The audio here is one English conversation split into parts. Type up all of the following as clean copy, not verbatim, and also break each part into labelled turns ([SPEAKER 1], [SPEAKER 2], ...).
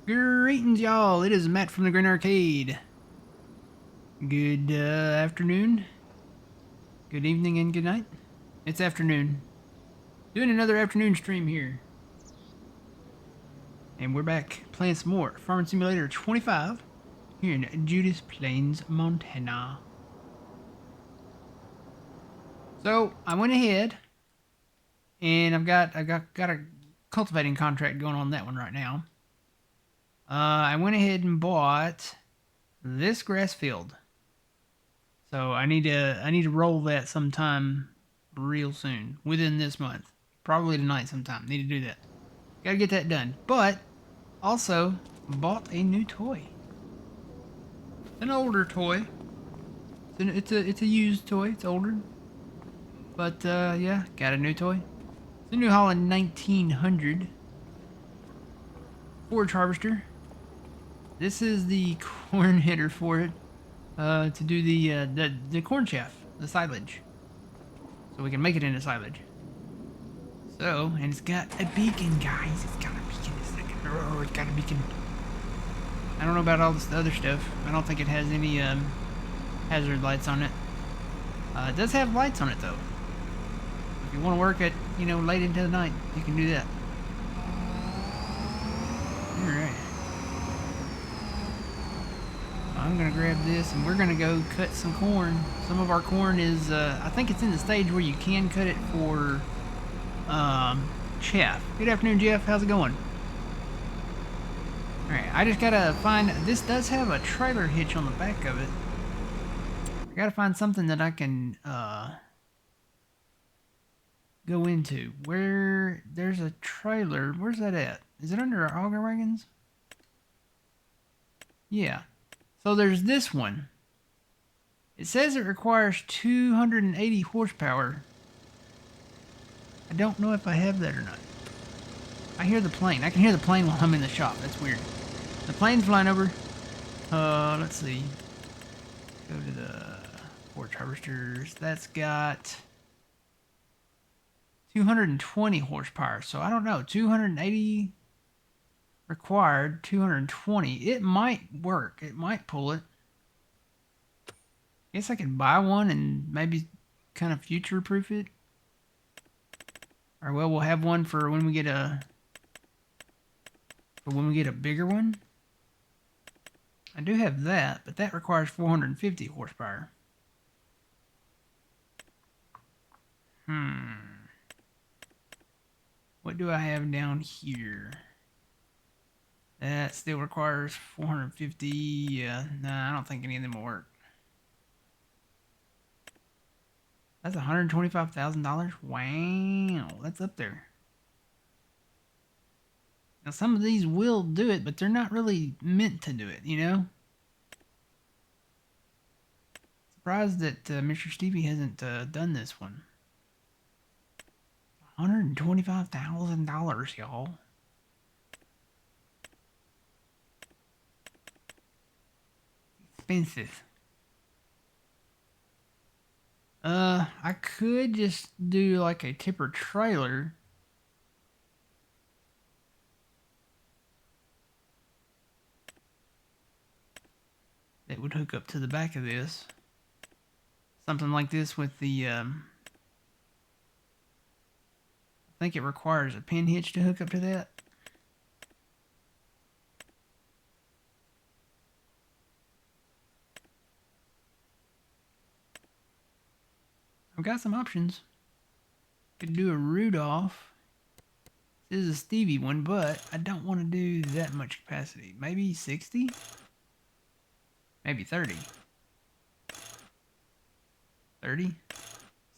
[SPEAKER 1] Greetings, y'all. It is Matt from the Green Arcade. Good afternoon, good evening, and good night. It's afternoon. Doing another afternoon stream here. And we're back playing some more Farming Simulator 25 here in Judith Plains, Montana. So I went ahead and I've got a cultivating contract going on that one right now. I went ahead and bought this grass field. So I need to roll that sometime real soon, within this month. Probably tonight sometime. Need to do that. Gotta get that done. But also bought a new toy. An older toy. It's a used toy. It's older. But yeah, got a new toy. It's a New Holland 1900 forage harvester. This is the corn header for it. To do the corn chaff, the silage. So we can make it into silage. So, and it's got a beacon, guys. It's got a beacon. Oh, it's got a beacon. I don't know about all this other stuff. I don't think it has any hazard lights on it. It does have lights on it though. If you want to work at, late into the night, you can do that. Alright. I'm gonna grab this and we're gonna go cut some corn. Some of our corn is, I think it's in the stage where you can cut it for chaff. Good afternoon, Jeff. How's it going? Alright, I just gotta find, this does have a trailer hitch on the back of it. I gotta find something that I can go into. Where there's a trailer, where's that at? Is it under our auger wagons? Yeah. So there's this one. It says it requires 280 horsepower. I don't know if I have that or not. I hear the plane. I can hear the plane while I'm in the shop. That's weird. The plane's flying over. Let's see. Go to the forage harvesters. That's got 220 horsepower. So I don't know. 280 required, 220. It might work. It might pull it. Guess I could buy one and maybe kind of future-proof it. Or well, we'll have one for when we get a bigger one. I do have that, but that requires 450 horsepower. What do I have down here? That still requires 450. Yeah, nah, I don't think any of them will work. That's $125,000. Wow, that's up there. Now some of these will do it, but they're not really meant to do it, Surprised that Mr. Stevie hasn't done this one. $125,000, y'all. Expensive. I could just do like a tipper trailer. That would hook up to the back of this. Something like this with the, I think it requires a pin hitch to hook up to that. I've got some options. Could do a Rudolph. This is a Stevie one, but I don't want to do that much capacity. Maybe 60? Maybe 30. 30?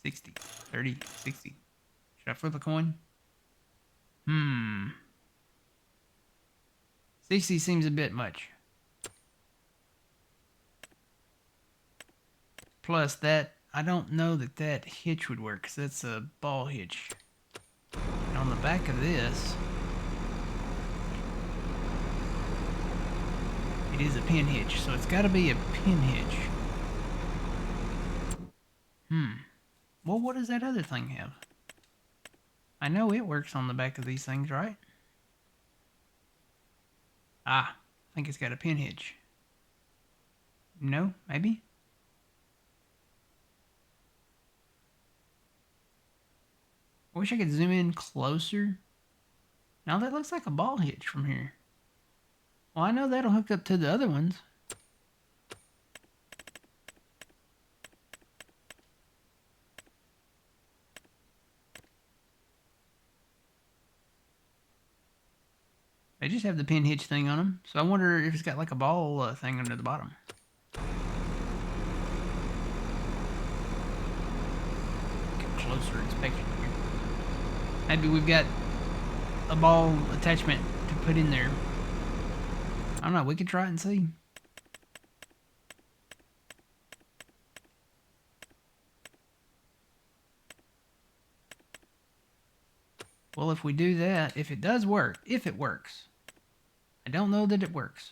[SPEAKER 1] 60. 30, 60. Should I flip a coin? 60 seems a bit much. Plus that, I don't know that hitch would work, because that's a ball hitch. And on the back of this, it is a pin hitch, so it's got to be a pin hitch. Well, what does that other thing have? I know it works on the back of these things, right? Ah, I think it's got a pin hitch. No, maybe? I wish I could zoom in closer. Now that looks like a ball hitch from here. Well, I know that'll hook up to the other ones. They just have the pin hitch thing on them. So I wonder if it's got like a ball thing under the bottom. Get closer inspection here. Maybe we've got a ball attachment to put in there. I don't know. We could try it and see. Well, if we do that, if it does work, if it works. I don't know that it works.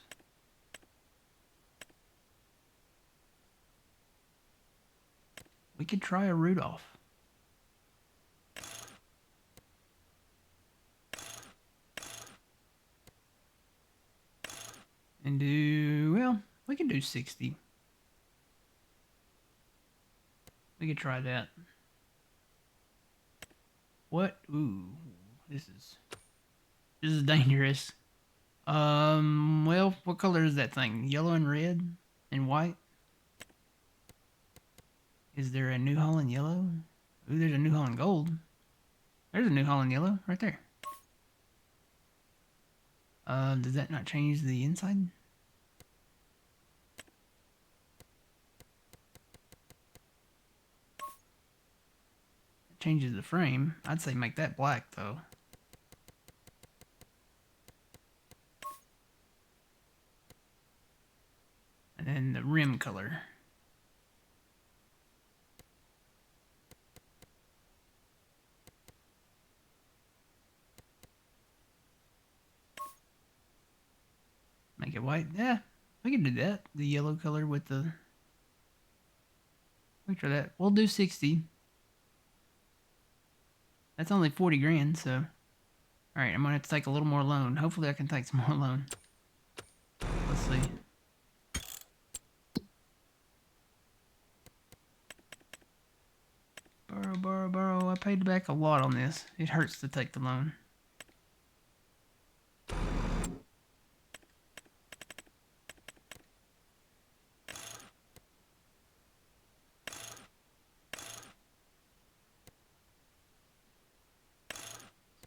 [SPEAKER 1] We could try a Rudolph. And do, well, we can do 60. We could try that. What? Ooh, this is dangerous. Well, what color is that thing? Yellow and red and white? Is there a New Holland yellow? Ooh, there's a New Holland gold. There's a New Holland yellow right there. Does that not change the inside? It changes the frame. I'd say make that black though. And then the rim color. Make it white. Yeah, we can do that. The yellow color with the... We can try that. We'll do 60. That's only 40 grand, so... Alright, I'm going to have to take a little more loan. Hopefully I can take some more loan. Let's see. Borrow. I paid back a lot on this. It hurts to take the loan.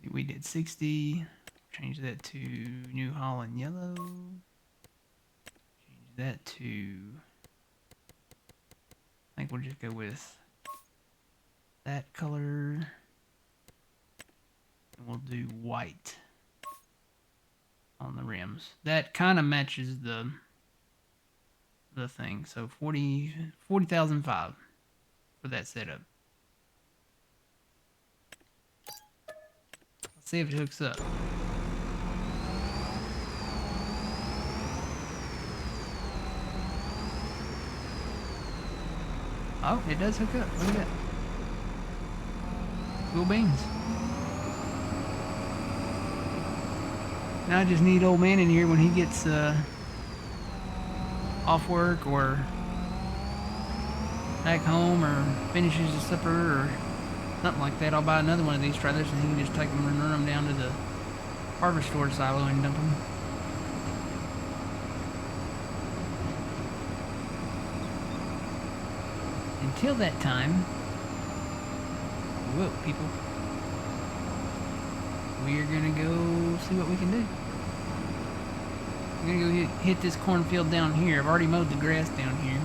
[SPEAKER 1] See, we did 60. Change that to New Holland yellow. Change that to... I think we'll just go with that color. And we'll do white on the rims. That kind of matches the thing. So 40,005 for that setup. Let's see if it hooks up. Oh, it does hook up. Look at that. Cool beans. Now I just need old man in here when he gets off work or back home or finishes his supper or something like that. I'll buy another one of these trailers and he can just take them and run them down to the hardware store silo and dump them. Until that time, whoa, people, we're gonna go see what we can do. We're gonna go hit this cornfield down here. I've already mowed the grass down here.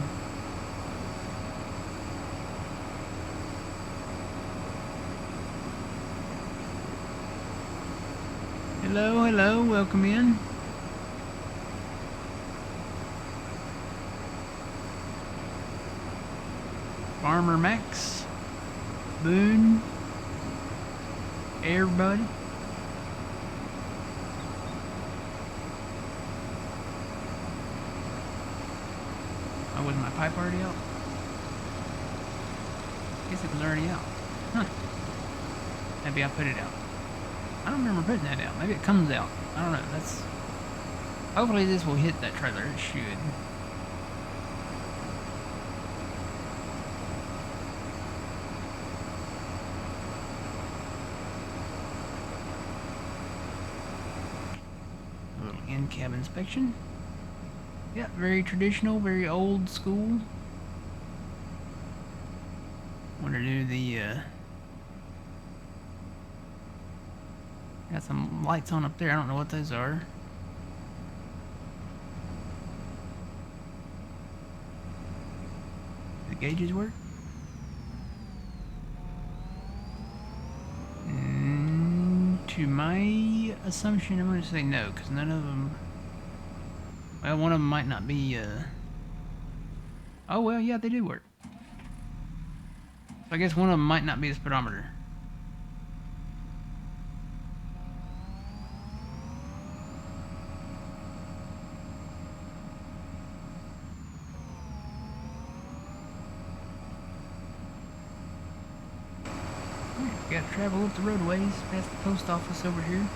[SPEAKER 1] Hello, welcome in. Farmer Max, Boone, everybody. Oh, was my pipe already out? I guess it was already out. Huh. Maybe I put it out. I don't remember putting that out. Maybe it comes out. I don't know. Hopefully this will hit that trailer. It should. A little in-cab inspection. Yeah, very traditional, very old school. Want to do the, got some lights on up there. I don't know what those are. Do the gauges work? To my assumption, I'm going to say no, because none of them... Well, one of them might not be, Oh, well, yeah, they do work. So I guess one of them might not be the speedometer. Got to travel up the roadways past the post office over here.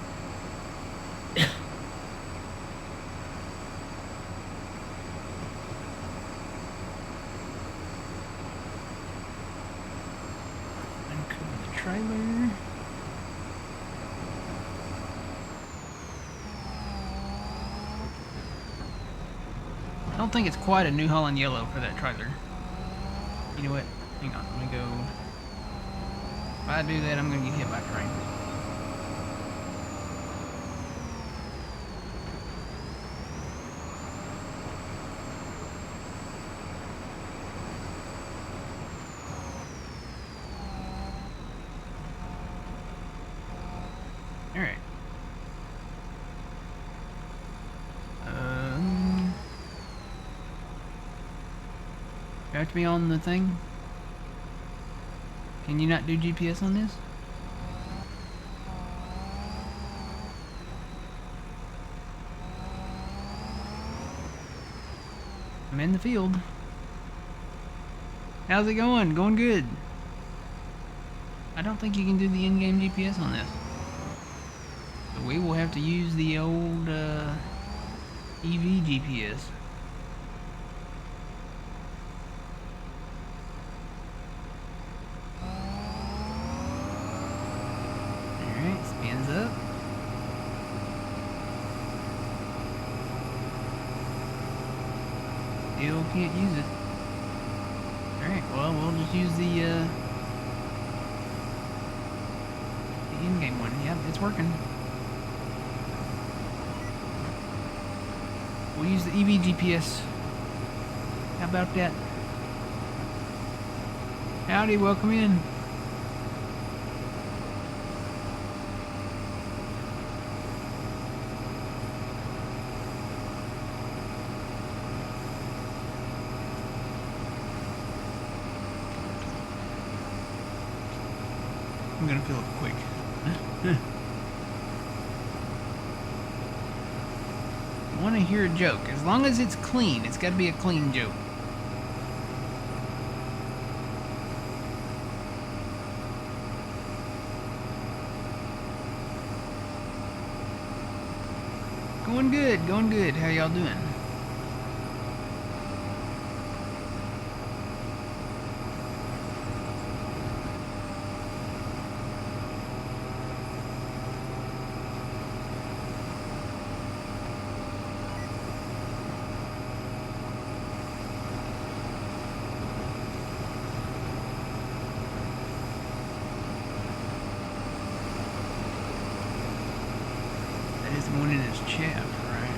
[SPEAKER 1] Uncover the trailer. I don't think it's quite a New Holland yellow for that trailer. You know what? Hang on, let me go. If I do that, I'm going to get hit by a train. Alright. Do I have to be on the thing? Can you not do GPS on this? I'm in the field. How's it going? Going good. I don't think you can do the in-game GPS on this. So we will have to use the old EV GPS. Alright, spins up. Still can't use it. Alright, well, we'll just use the in-game one. Yep, it's working. We'll use the EV GPS. How about that? Howdy, welcome in. I'm gonna fill it quick. I want to hear a joke. As long as it's clean, it's got to be a clean joke. Going good, going good. How y'all doing? One in his chaff, right?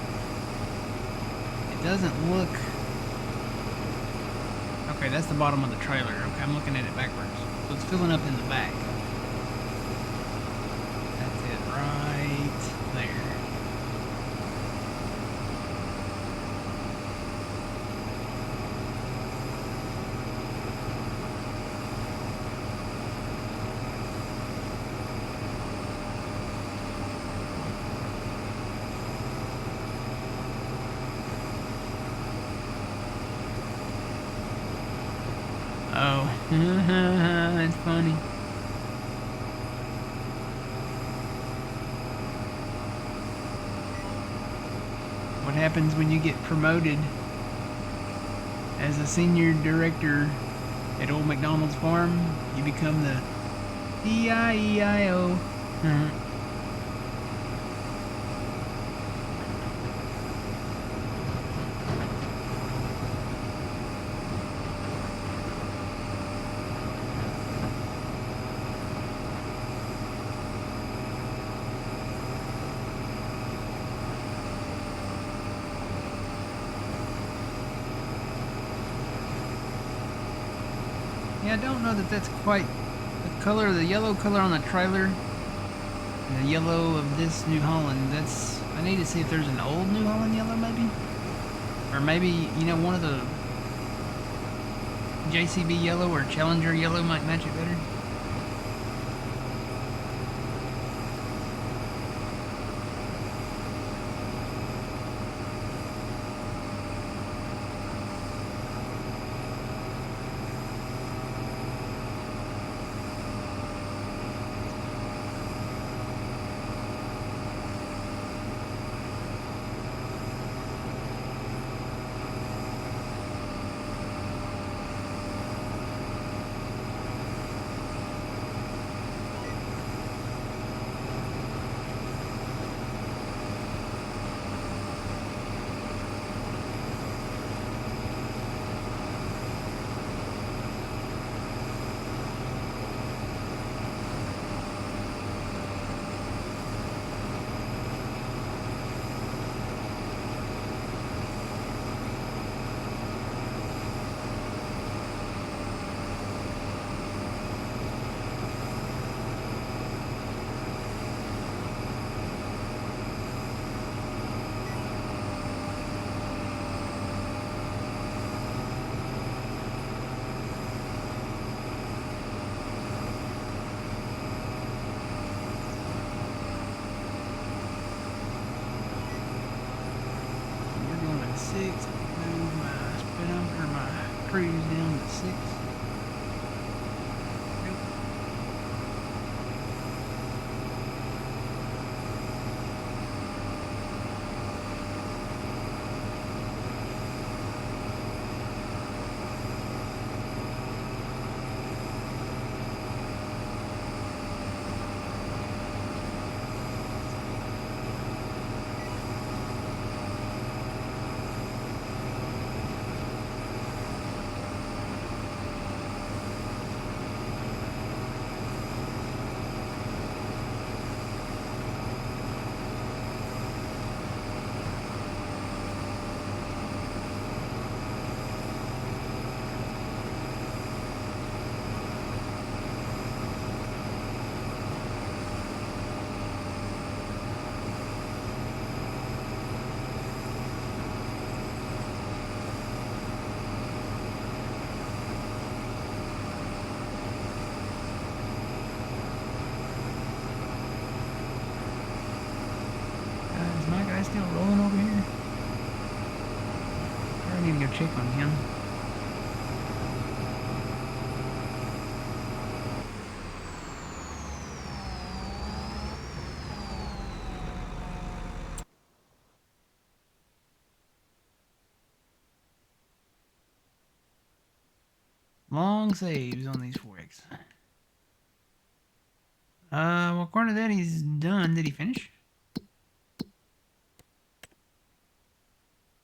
[SPEAKER 1] It doesn't look... Okay, that's the bottom of the trailer. Okay, I'm looking at it backwards. So it's filling up in the back. That's it right there. Oh, it's funny. What what happens when you get promoted as a senior director at Old McDonald's Farm. You become the E-I-E-I-O. Yeah, I don't know that that's quite the color, the yellow color on the trailer, and the yellow of this New Holland. That's, I need to see if there's an old New Holland yellow maybe, or maybe, you know, one of the JCB yellow or Challenger yellow might match it better. Move my speedometer, my cruise down to 6. Nope. Is my guy still rolling over here? I need to go check on him. Long saves on these 4X. Well, according to that, he's done. Did he finish?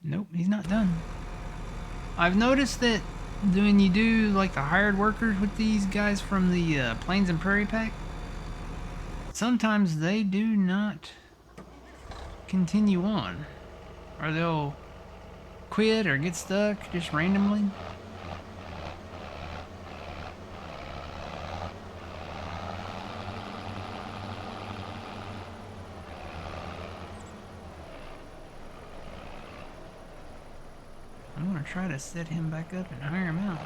[SPEAKER 1] Nope, he's not done. I've noticed that when you do like the hired workers with these guys from the Plains and Prairie Pack, sometimes they do not continue on, or they'll quit or get stuck just randomly. I'm gonna try to set him back up and hire him out.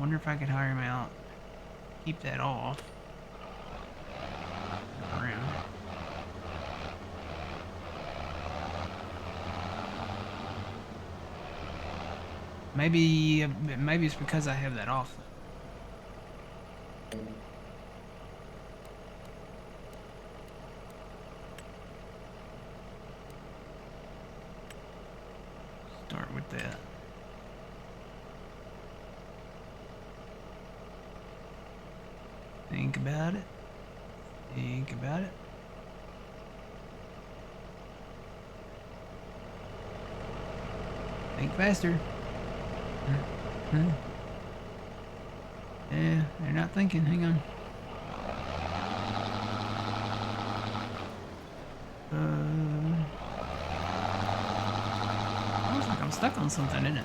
[SPEAKER 1] Wonder if I could hire him out. Keep that off. Around. Maybe it's because I have that off though. Start with that. Think about it. Think about it. Think faster. Yeah, they're not thinking. Hang on. Looks like I'm stuck on something, isn't it?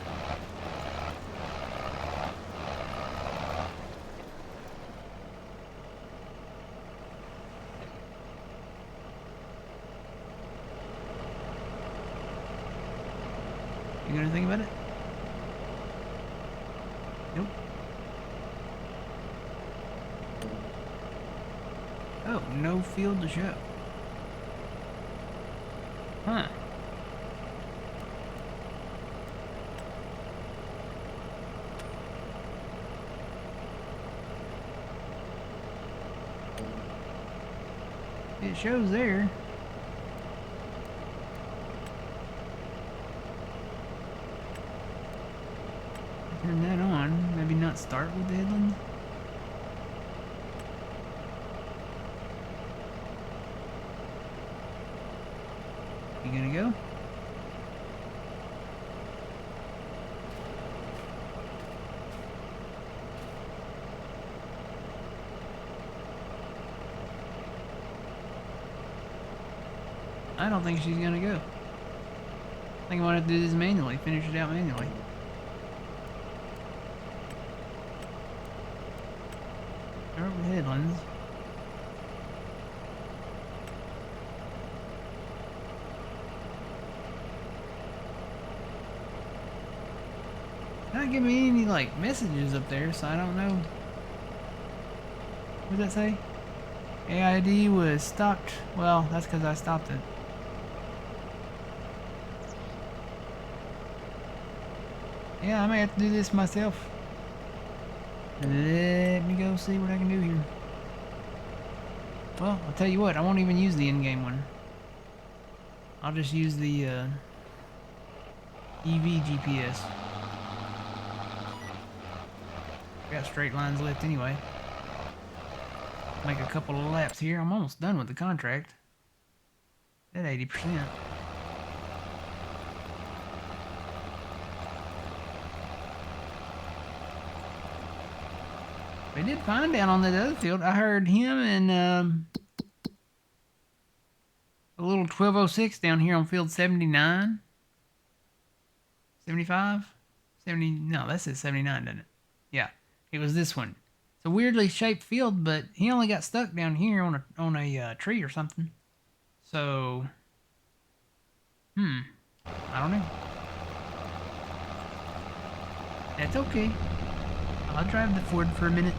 [SPEAKER 1] You gonna think about it? Nope. Oh, no field to show. Huh. It shows there. Turn that on. Maybe not start with the headland. You gonna go? I don't think she's gonna go. I think I'm gonna have to do this manually, finish it out manually. Start with headlands. Not giving me any like messages up there, so I don't know. What does that say? AID was stopped. Well, that's because I stopped it. Yeah, I may have to do this myself. Let me go see what I can do here. Well, I'll tell you what, I won't even use the in-game one. I'll just use the EV GPS. Got straight lines left anyway. Make a couple of laps here. I'm almost done with the contract. At 80%. We did find down on that other field. I heard him and a little 1206 down here on field 79. 75? 70, no, that says 79, doesn't it? Yeah, it was this one. It's a weirdly shaped field, but he only got stuck down here on a tree or something. So, I don't know. That's okay. I'll drive the Ford for a minute.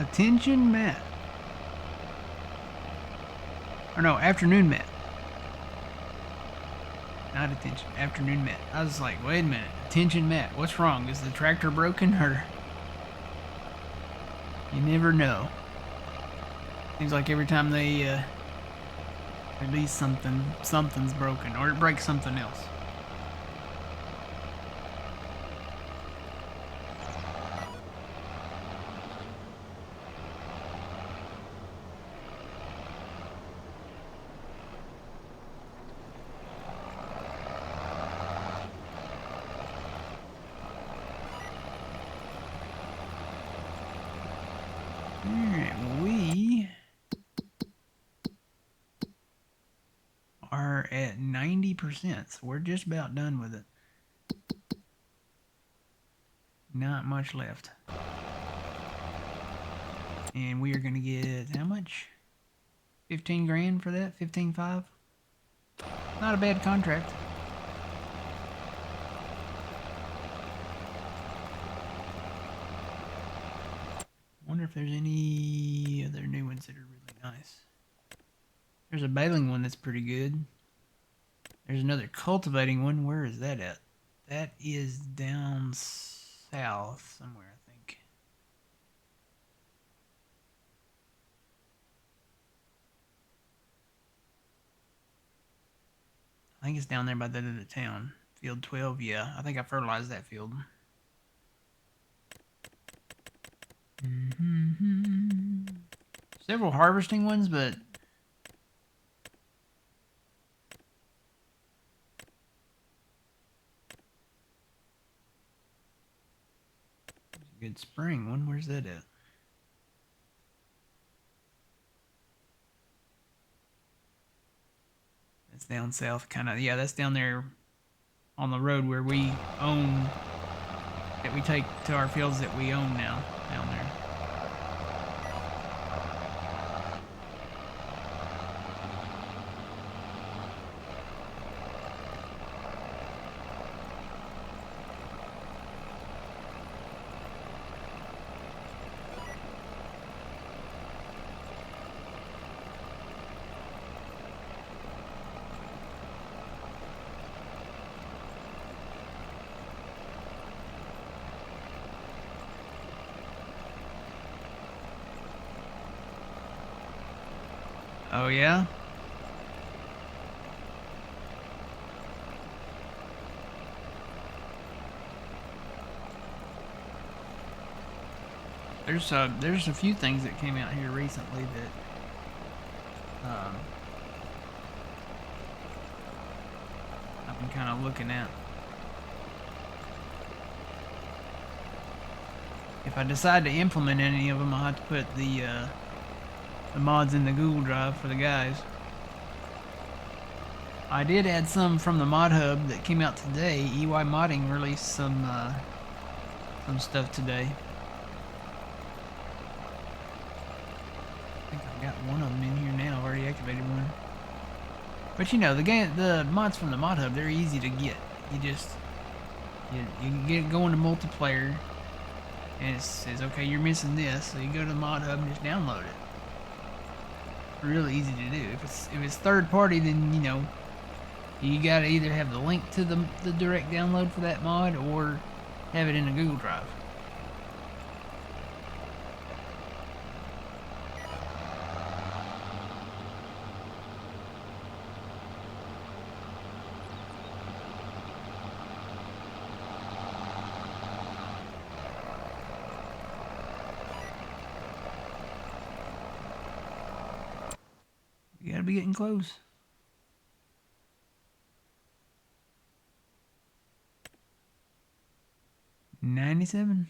[SPEAKER 1] Attention Matt. Or no, afternoon Matt. Not attention, afternoon Matt. I was like, wait a minute, attention Matt, what's wrong? Is the tractor broken or? You never know. Seems like every time they release something, something's broken or it breaks something else. Alright, we are at 90%, so we're just about done with it. Not much left. And we are going to get, how much? 15 grand for that? 15.5? Not a bad contract. Wonder if there's any other new ones that are really nice. There's a baling one that's pretty good. There's another cultivating one. Where is that at? That is down south somewhere, I think. I think it's down there by the end of the town. Field 12, yeah. I think I fertilized that field. Several harvesting ones, but a good spring one. Where's that at? That's down south, kind of. Yeah, that's down there on the road where we own, that we take to our fields that we own now, down there. Oh yeah? There's a few things that came out here recently that I've been kind of looking at. If I decide to implement any of them, I'll have to put the mods in the Google Drive for the guys. I did add some from the mod hub that came out today. EY Modding released some stuff today. I think I've got one of them in here now. I've already activated one. But you know, the mods from the mod hub, they're easy to get. You can get it going to multiplayer, and it says, okay, you're missing this, so you go to the mod hub and just download it. Really easy to do. If it's third party, then you know you gotta either have the link to the direct download for that mod or have it in a Google Drive. You gotta be getting close. $97.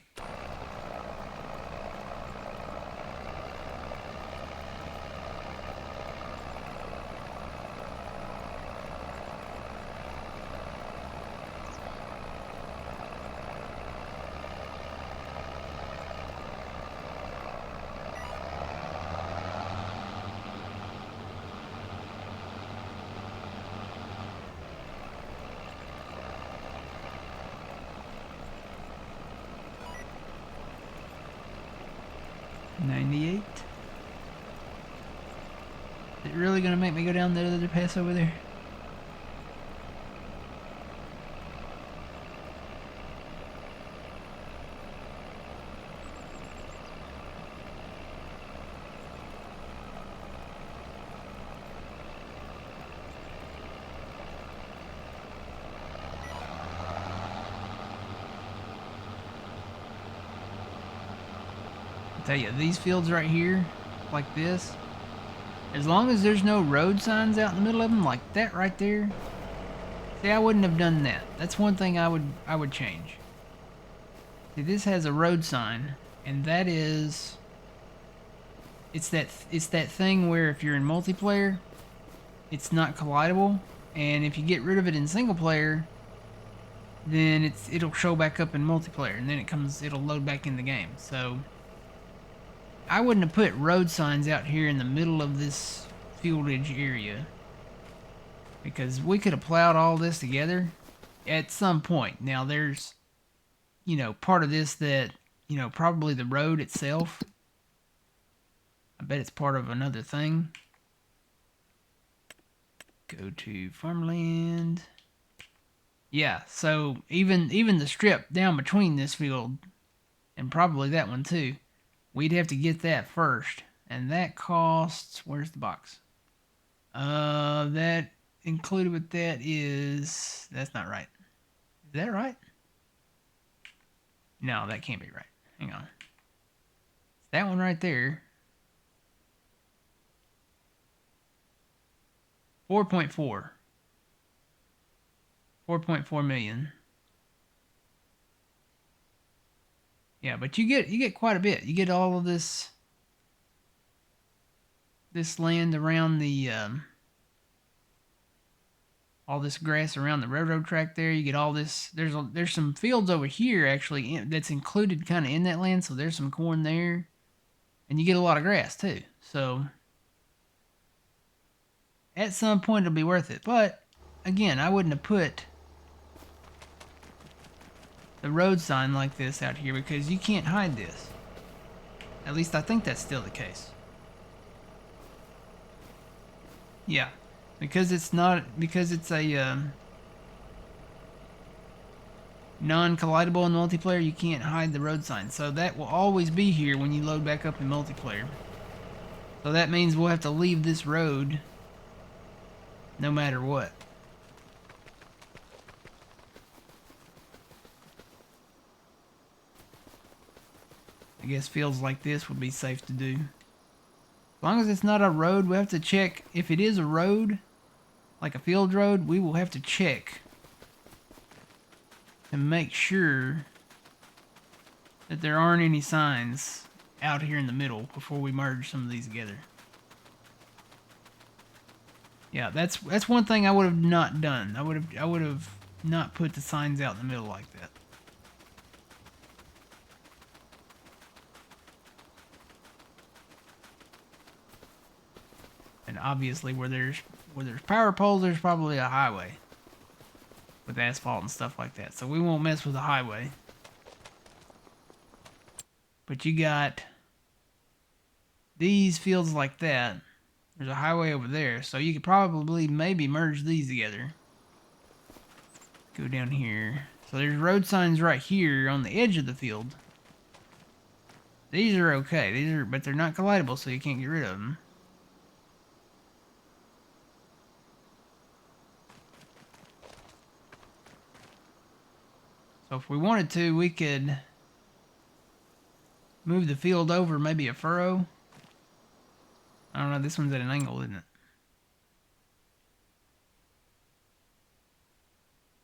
[SPEAKER 1] 98. Is it really gonna make me go down the other pass over there? I tell you, these fields right here, like this, as long as there's no road signs out in the middle of them, like that right there. See, I wouldn't have done that. That's one thing I would change. See, this has a road sign, and that is, it's that thing where if you're in multiplayer, it's not collidable, and if you get rid of it in single player, then it'll show back up in multiplayer, and then it'll load back in the game. So I wouldn't have put road signs out here in the middle of this fieldage area, because we could have plowed all this together at some point. Now there's, you know, part of this that, you know, probably the road itself, I bet it's part of another thing. Go to farmland. Yeah, so even the strip down between this field and probably that one too, we'd have to get that first, and that costs, where's the box? That included with that is, that's not right. Is that right? No, that can't be right. Hang on. It's that one right there. 4.4. 4.4 million. Yeah, but you get quite a bit. You get all of this land around the all this grass around the railroad track there. You get all this. There's some fields over here actually that's included kind of in that land. So there's some corn there, and you get a lot of grass too. So at some point it'll be worth it. But again, I wouldn't have put the road sign like this out here because you can't hide this. At least I think that's still the case. Yeah, because it's a non-collidable in multiplayer, you can't hide the road sign. So that will always be here when you load back up in multiplayer. So that means we'll have to leave this road no matter what. I guess fields like this would be safe to do. As long as it's not a road, we have to check. If it is a road, like a field road, we will have to check and make sure that there aren't any signs out here in the middle before we merge some of these together. Yeah, that's one thing I would have not done. I would have not put the signs out in the middle like that. And obviously where there's power poles, there's probably a highway with asphalt and stuff like that. So we won't mess with the highway. But you got these fields like that. There's a highway over there, so you could probably maybe merge these together. Go down here. So there's road signs right here on the edge of the field. These are okay. But they're not collidable, so you can't get rid of them. So if we wanted to, we could move the field over maybe a furrow. I don't know, this one's at an angle, isn't it?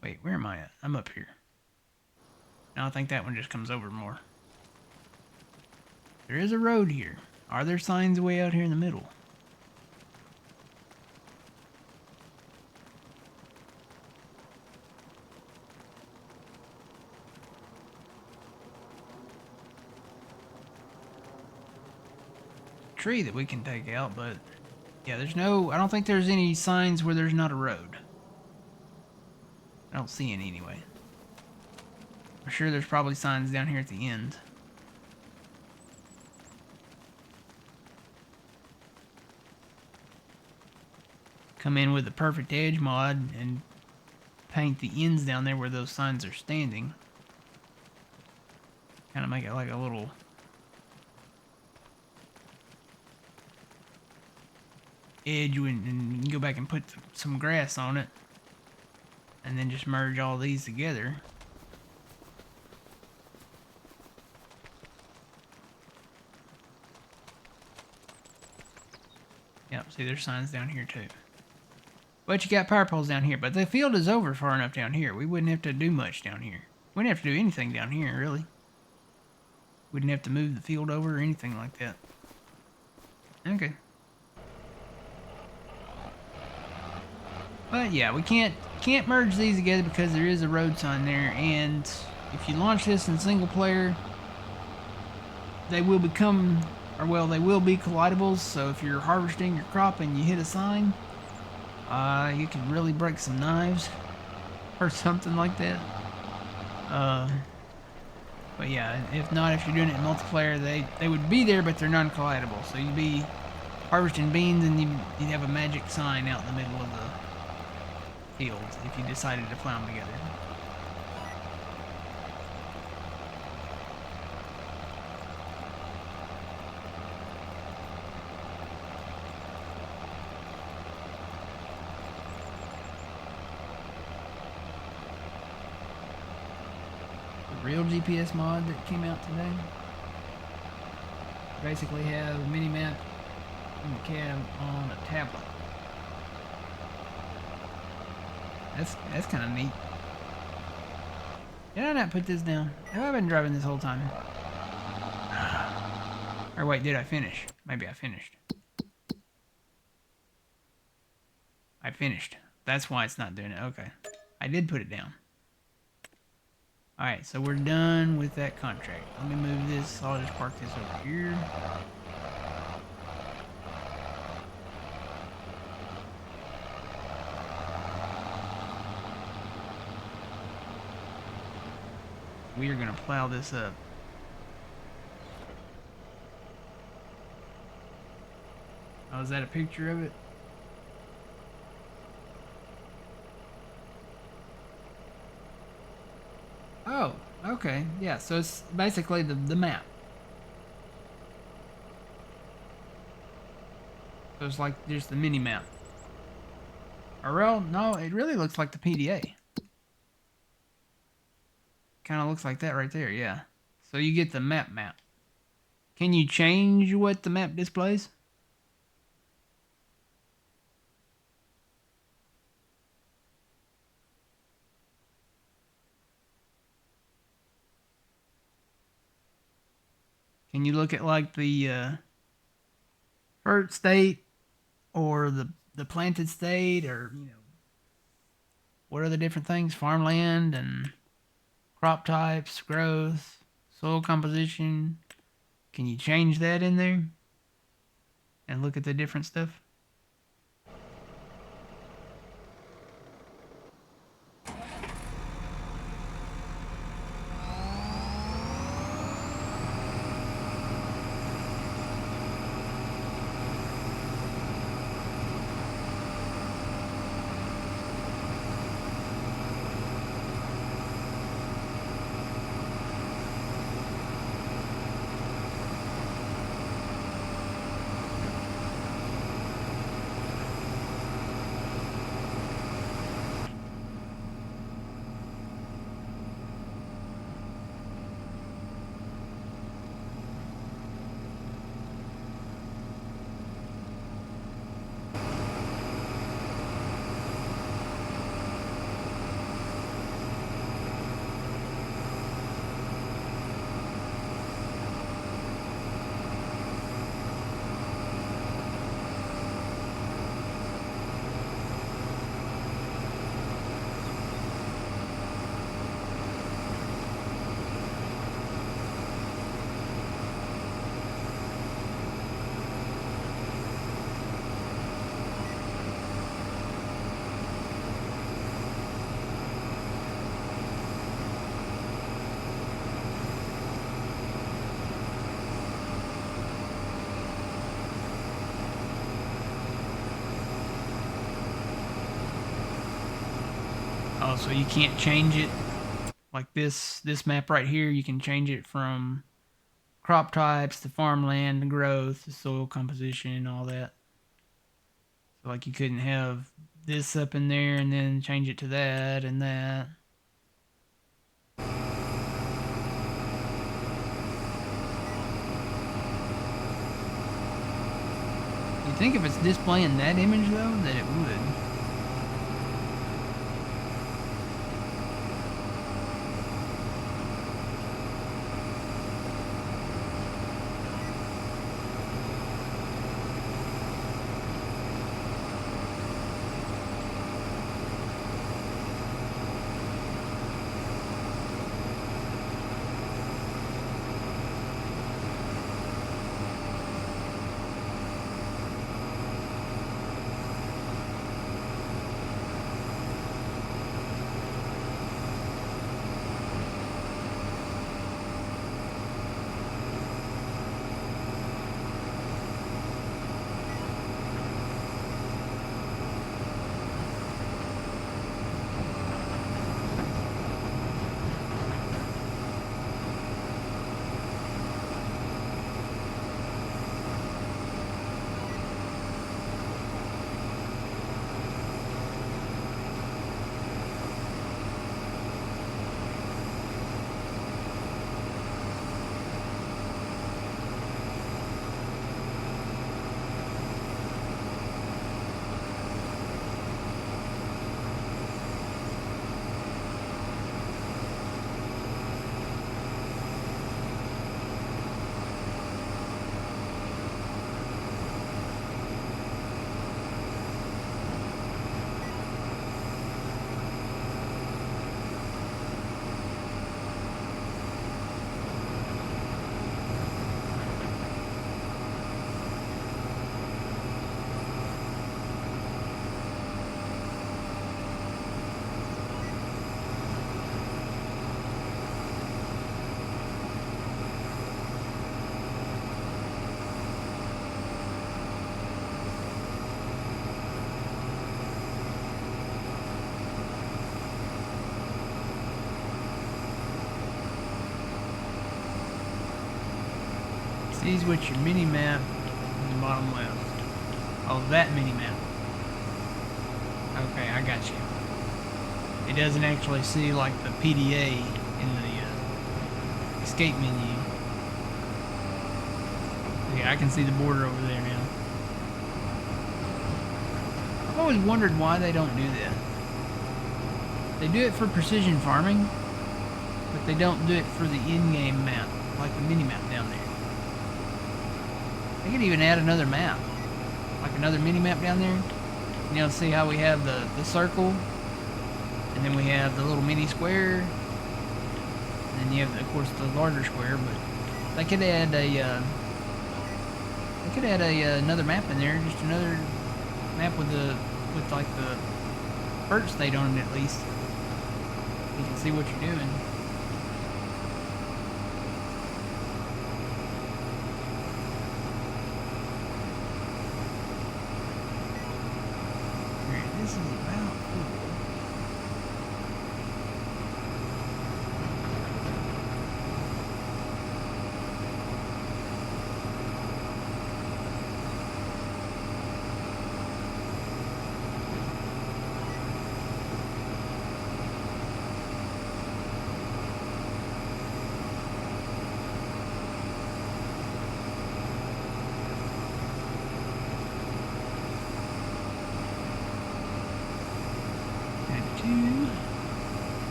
[SPEAKER 1] Wait, where am I at? I'm up here. Now I think that one just comes over more. There is a road here. Are there signs way out here in the middle? Tree that we can take out, but yeah, I don't think there's any signs where there's not a road. I don't see any anyway. I'm sure there's probably signs down here at the end. come in with the perfect edge mod and paint the ends down there where those signs are standing. Kind of make it like a little edge, and you can go back and put some grass on it, and then just merge all these together. Yep, see, there's signs down here too. But you got power poles down here. But the field is over far enough down here. We wouldn't have to do much down here. We wouldn't have to do anything down here, really. Wouldn't have to move the field over or anything like that. Okay. But yeah, we can't merge these together because there is a road sign there. And if you launch this in single player, they will become... or well, they will be collidables, so if you're harvesting your crop and you hit a sign, you can really break some knives or something like that. But yeah, if not, if you're doing it in multiplayer, they would be there, but they're non-collidable. So you'd be harvesting beans and you'd have a magic sign out in the middle of the field if you decided to plow them together. Real GPS mod that came out today. Basically have a mini map in the cab on a tablet. That's kind of neat. Did I not put this down? Have I been driving this whole time? Or wait, did I finish? Maybe I finished. I finished. That's why it's not doing it. Okay. I did put it down. Alright, so we're done with that contract. Let me move this. I'll just park this over here. We are going to plow this up. Oh, is that a picture of it? Oh, okay. Yeah, so it's basically the map. So it's like just the mini map. Or well, no, it really looks like the PDA. Kind of looks like that right there, yeah. So you get the map. Can you change what the map displays? Can you look at like the fruit state or the planted state, or what are the different things? Farmland and crop types, growth, soil composition. Can you change that in there and look at the different stuff? Oh, so you can't change it like this map right here. You can change it from crop types, the farmland, the growth, the soil composition, and all that. So like you couldn't have this up in there and then change it to that and that. You'd think if it's displaying that image though, that it would. These with your mini map in the bottom left. Oh, that mini map. Okay, I got you. It doesn't actually see like the PDA in the escape menu. Yeah, I can see the border over there now. I've always wondered why they don't do that. They do it for precision farming, but they don't do it for the in-game map, like the mini map down there. They could even add another map, like another mini map down there. You know, see how we have the circle, and then we have the little mini square, and then you have, of course, the larger square. But they could add another map in there, just another map with like the bird state on it at least. You can see what you're doing. This is about full.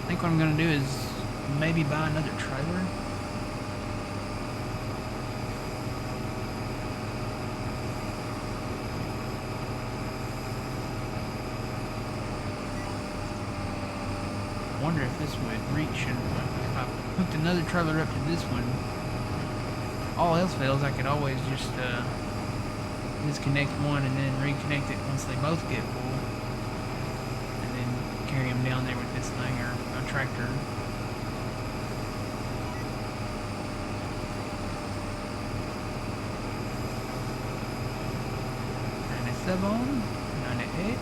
[SPEAKER 1] I think what I'm going to do is maybe buy another trailer. I wonder if this would reach, and if I hooked another trailer up to this one, all else fails, I could always just disconnect one and then reconnect it once they both get full, and then carry them down there with this thing or a tractor. 97, 98. Okay.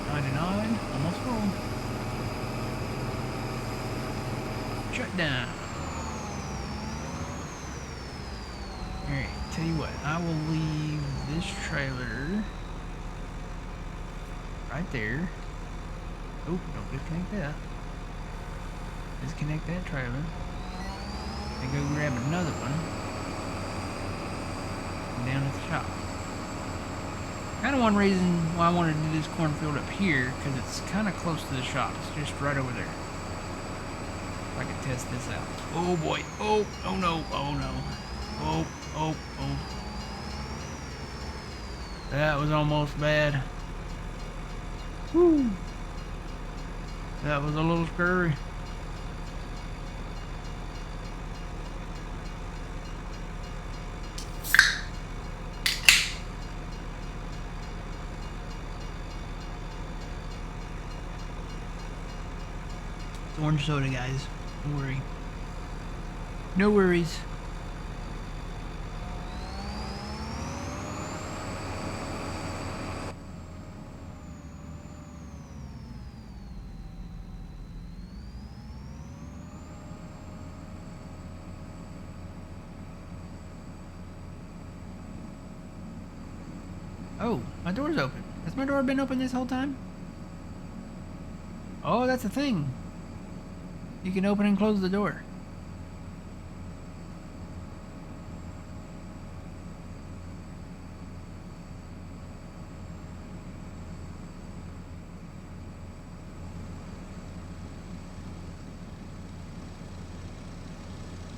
[SPEAKER 1] 99, almost full. Shut down. Alright, tell you what, I will leave this trailer right there. Oh, don't disconnect that. Disconnect that trailer. And go grab another one. Down at the shop. Kind of one reason why I wanted to do this cornfield up here, because it's kind of close to the shop. It's just right over there. If I could test this out. Oh boy. Oh, oh no. Oh no. Oh, oh, oh. That was almost bad. Whew. That was a little scary. It's orange soda, guys. Don't worry. No worries. Oh, my door's open. Has my door been open this whole time? Oh, that's a thing. You can open and close the door.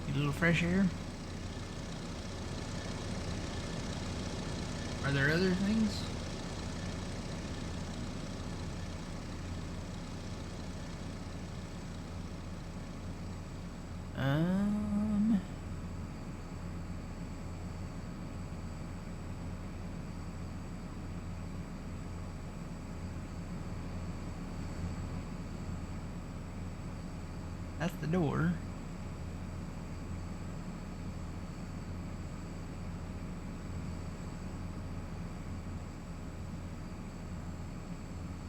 [SPEAKER 1] Get a little fresh air. Are there other things? That's the door.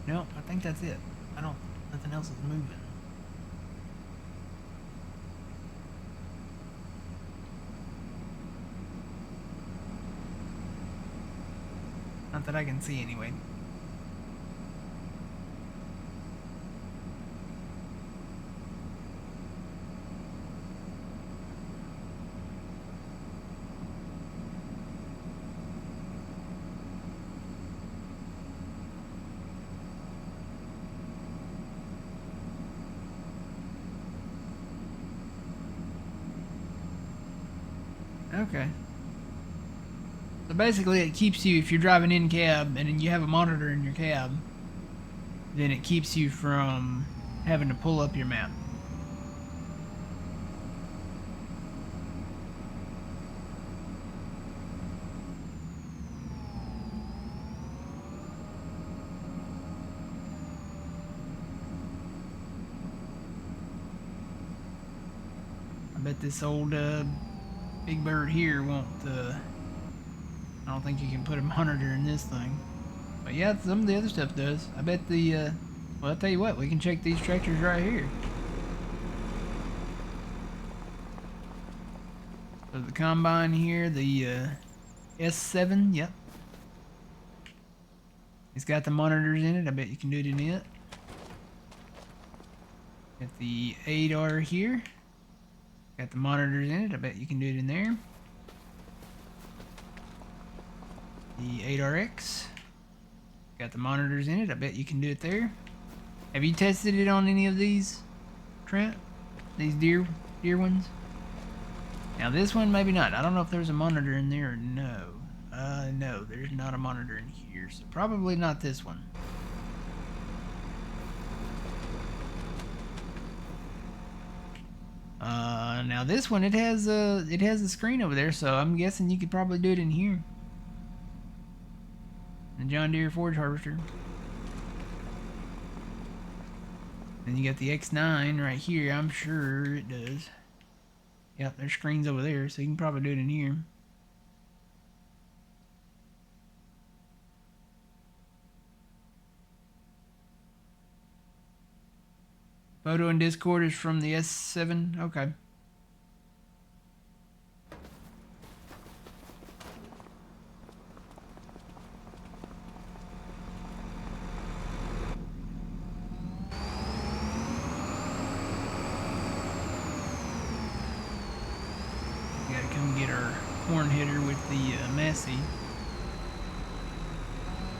[SPEAKER 1] No, I think that's it. Nothing else is moving. Not that I can see anyway. Okay. So basically it keeps you, if you're driving in cab and then you have a monitor in your cab, then it keeps you from having to pull up your map. I bet this old Big Bird here won't, I don't think you can put a monitor in this thing. But yeah, some of the other stuff does. I bet the, well, I'll tell you what, we can check these tractors right here. So the combine here, the S7, yep. It's got the monitors in it, I bet you can do it in it. Got the 8R here. Got the monitors in it, I bet you can do it in there. The 8RX. Got the monitors in it, I bet you can do it there. Have you tested it on any of these, Trent? These deer ones? Now this one, maybe not. I don't know if there's a monitor in there or no. No, there's not a monitor in here, so probably not this one. Now this one, it has a screen over there, so I'm guessing you could probably do it in here. The John Deere forage harvester. Then you got the X9 right here. I'm sure it does. Yep, there's screens over there, so you can probably do it in here. Photo in Discord is from the S7. Okay. We gotta come get our corn header with the Massey.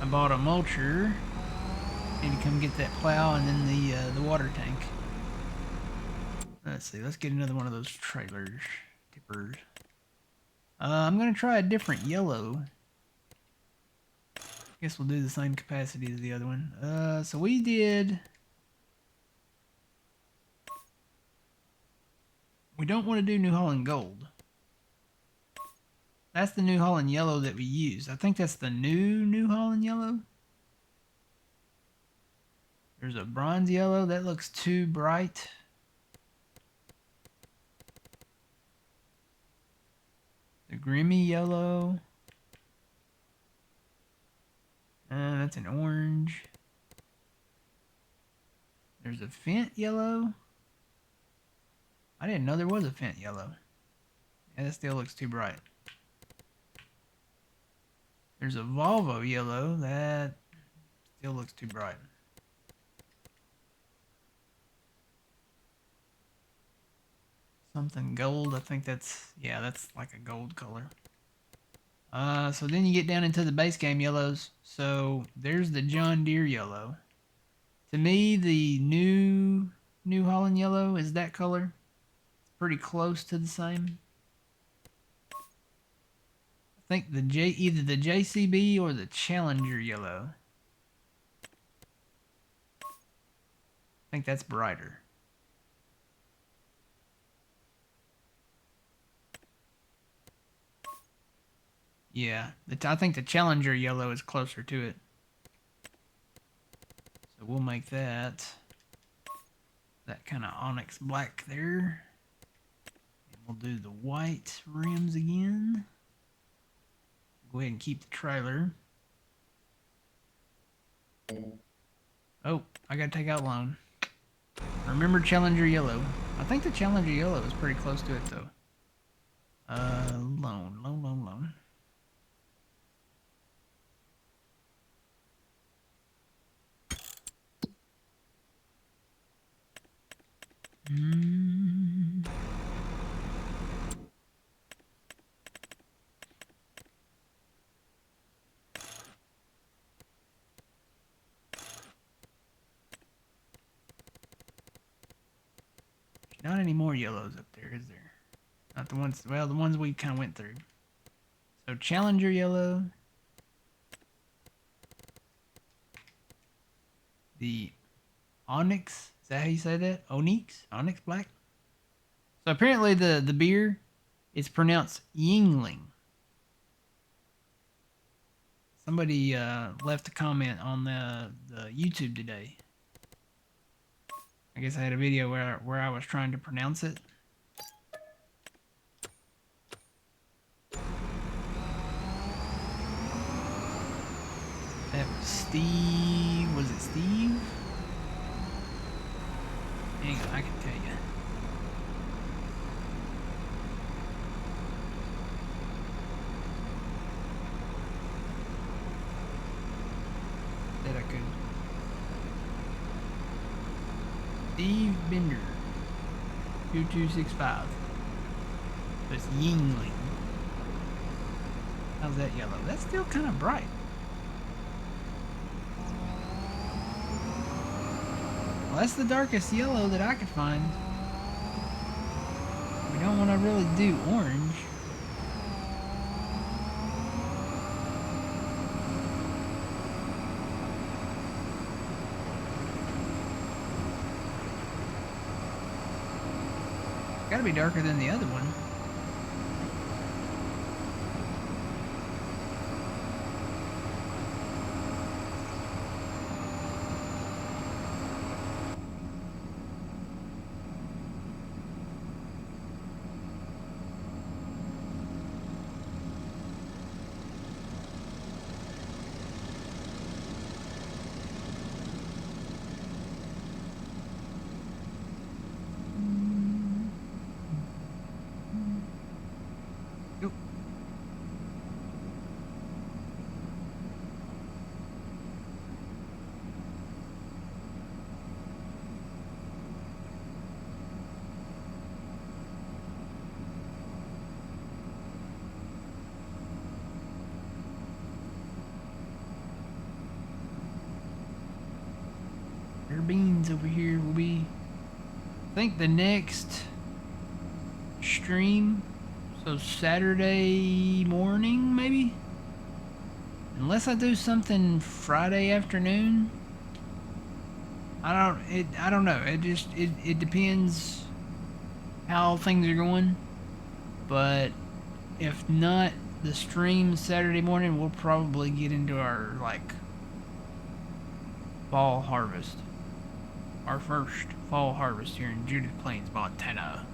[SPEAKER 1] I bought a mulcher. Need to come get that plow and then the water tank. Let's see. Let's get another one of those trailers, tippers. I'm gonna try a different yellow. Guess we'll do the same capacity as the other one. So we did. We don't want to do New Holland Gold. That's the New Holland Yellow that we use. I think that's the New Holland Yellow. There's a bronze yellow. That looks too bright. The Grimmy yellow. That's an orange. There's a Fent yellow. I didn't know there was a Fent yellow. Yeah, that still looks too bright. There's a Volvo yellow. That still looks too bright. Something gold. I think that's, yeah, that's like a gold color. So then you get down into the base game yellows. So there's the John Deere yellow. To me, the New Holland yellow is that color. It's pretty close to the same. I think the either the JCB or the Challenger yellow. I think that's brighter. Yeah, I think the Challenger yellow is closer to it. So we'll make that kind of onyx black there. And we'll do the white rims again. Go ahead and keep the trailer. Oh, I gotta take out loan. Remember Challenger yellow. I think the Challenger yellow is pretty close to it though. Loan. Not any more yellows up there, is there? Not the ones, well, the ones we kind of went through. So Challenger yellow. The Onyx, is that how you say that? Onyx? Onyx black? So apparently the beer is pronounced Yingling. Somebody left a comment on the YouTube today. I guess I had a video where I was trying to pronounce it. That was Steve. Was it Steve? Hang on, I can tell you. That I could. Steve Bender. 2265. It's Yingling. How's that yellow? That's still kind of bright. Well, that's the darkest yellow that I could find. We don't want to really do orange. Gotta be darker than the other one. our beans over here will be, I think, the next stream. So Saturday morning, maybe? Unless I do something Friday afternoon. I don't know. It depends how things are going. But if not the stream Saturday morning, we'll probably get into our, like, fall harvest. Our first fall harvest here in Judith Plains, Montana.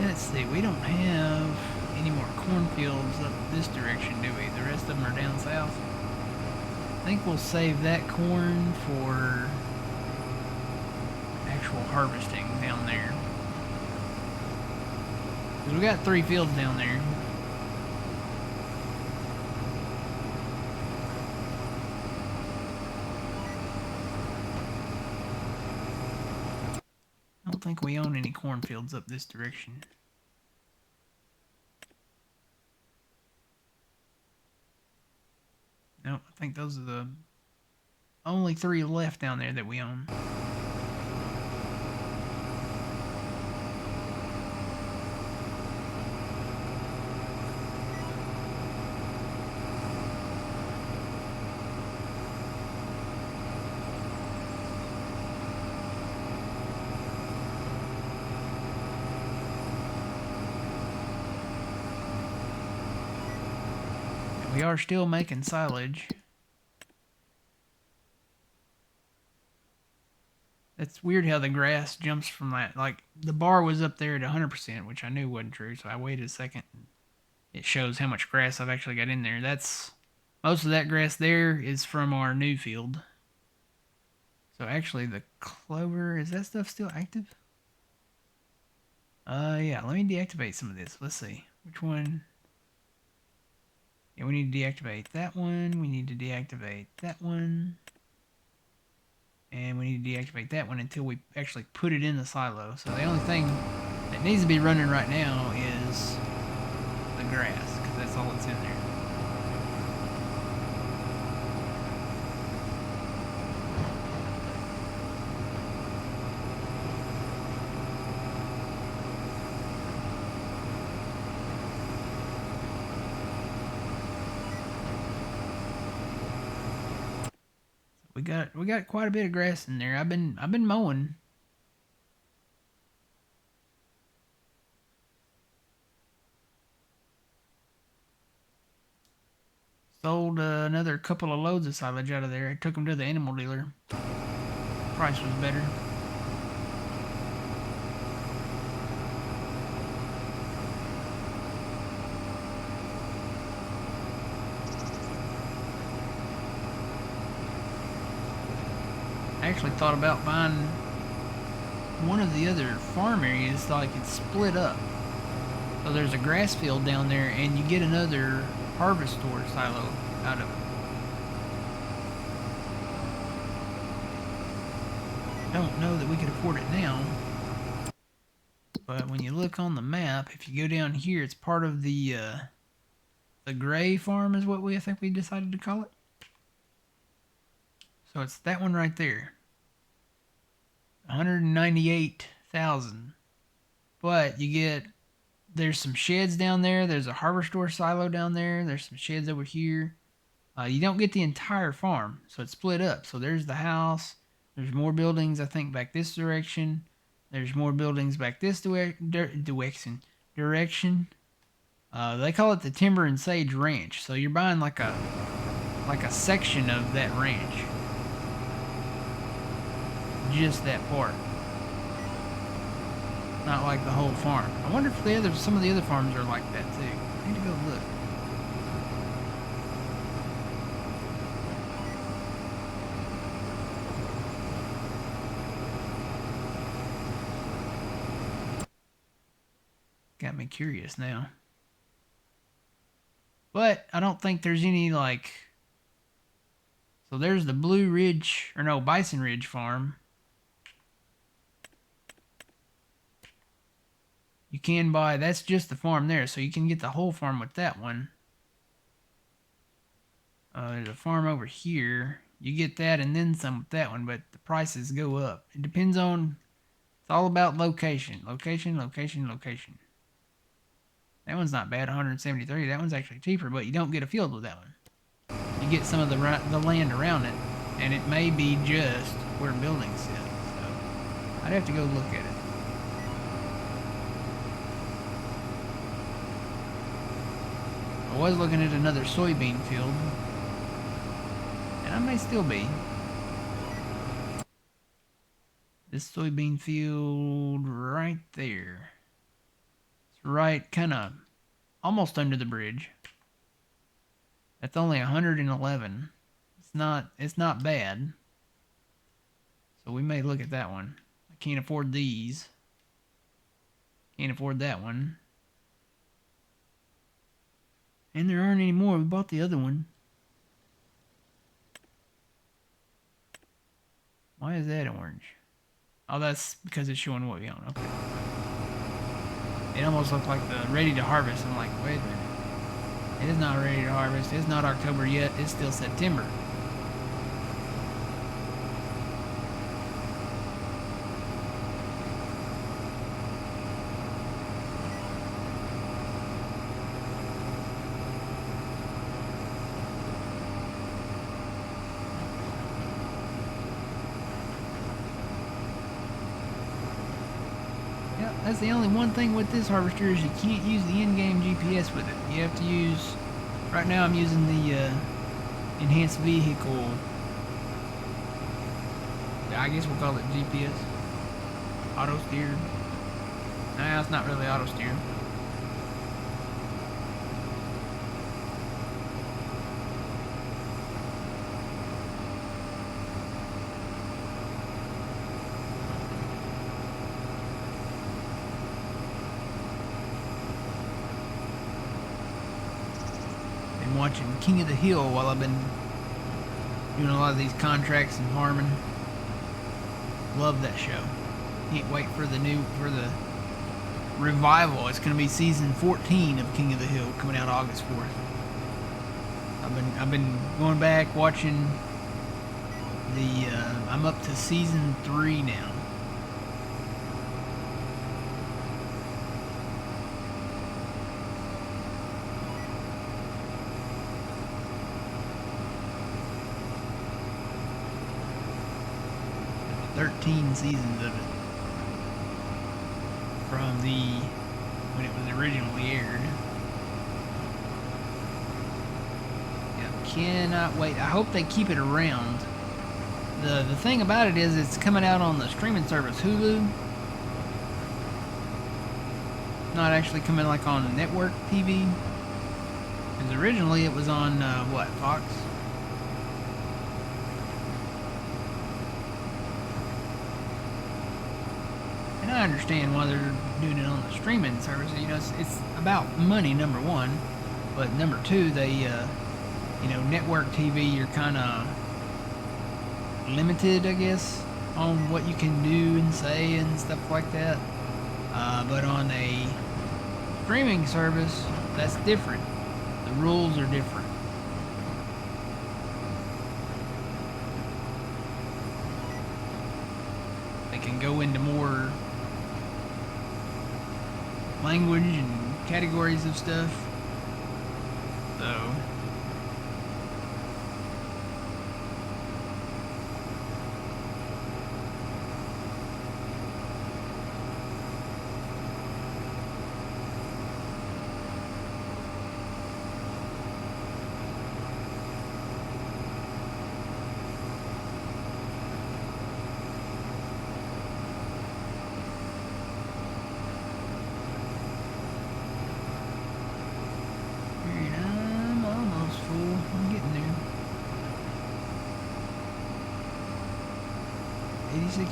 [SPEAKER 1] Let's see, we don't have any more cornfields up this direction, do we? The rest of them are down south. I think we'll save that corn for actual harvesting down there. 'Cause we got 3 fields down there. I don't think we own any cornfields up this direction. Nope, I think those are the only 3 left down there that we own. We are still making silage. It's weird how the grass jumps from that. Like, the bar was up there at 100%, which I knew wasn't true, so I waited a second. It shows how much grass I've actually got in there. Most of that grass there is from our new field. So actually, the clover, is that stuff still active? Yeah, let me deactivate some of this. Let's see. Which one? Yeah, we need to deactivate that one. We need to deactivate that one. And we need to deactivate that one until we actually put it in the silo. So the only thing that needs to be running right now is the grass, because that's all that's in there. We got quite a bit of grass in there. I've been mowing. Sold another couple of loads of silage out of there. I took them to the animal dealer. Price was better. I actually thought about buying one of the other farm areas, like it's split up. So there's a grass field down there, and you get another harvestor silo out of it. I don't know that we could afford it now, but when you look on the map, if you go down here, it's part of the gray farm is what I think we decided to call it. So it's that one right there. 198,000. But you get, there's some sheds down there. There's a harvestor silo down there. There's some sheds over here. You don't get the entire farm, so it's split up. So there's the house. There's more buildings, I think, back this direction. There's more buildings back this direction. They call it the Timber and Sage Ranch. So you're buying like a section of that ranch. Just that part. Not like the whole farm. I wonder if some of the other farms are like that too. I need to go look. Got me curious now. But I don't think there's any like... So there's the Bison Ridge farm. You can buy, that's just the farm there, so you can get the whole farm with that one. There's a farm over here. You get that and then some with that one, but the prices go up. It depends on, it's all about location. Location. That one's not bad, 173. That one's actually cheaper, but you don't get a field with that one. You get some of the land around it, and it may be just where buildings sit. So I'd have to go look at it. I was looking at another soybean field, and I may still be. This soybean field right there. It's right kind of almost under the bridge. That's only 111. It's not bad. So we may look at that one. I can't afford these. Can't afford that one. And there aren't any more. We bought the other one. Why is that orange? Oh, that's because it's showing what we own. Okay. It almost looked like the ready to harvest. I'm like, wait a minute. It is not ready to harvest. It's not October yet. It's still September. That's the only one thing with this harvester is you can't use the in-game GPS with it. You have to use, right now I'm using the enhanced vehicle, I guess we'll call it GPS. Auto steer. Nah, it's not really auto steer. Watching King of the Hill while I've been doing a lot of these contracts and farming. Love that show. Can't wait for the revival. It's going to be season 14 of King of the Hill coming out August 4th. I've been going back watching I'm up to season 3 now. There's 13 seasons of it from when it was originally aired. Cannot wait. I hope they keep it around. The thing about it is it's coming out on the streaming service Hulu. Not actually coming like on network TV. Because originally it was on what, Fox? And I understand why they're doing it on the streaming service. You know, it's about money, number one, but number two, they you know, network TV, you're kind of limited, I guess, on what you can do and say and stuff like that. But on a streaming service, that's different. The rules are different. They can go into more language and categories of stuff. So 86%.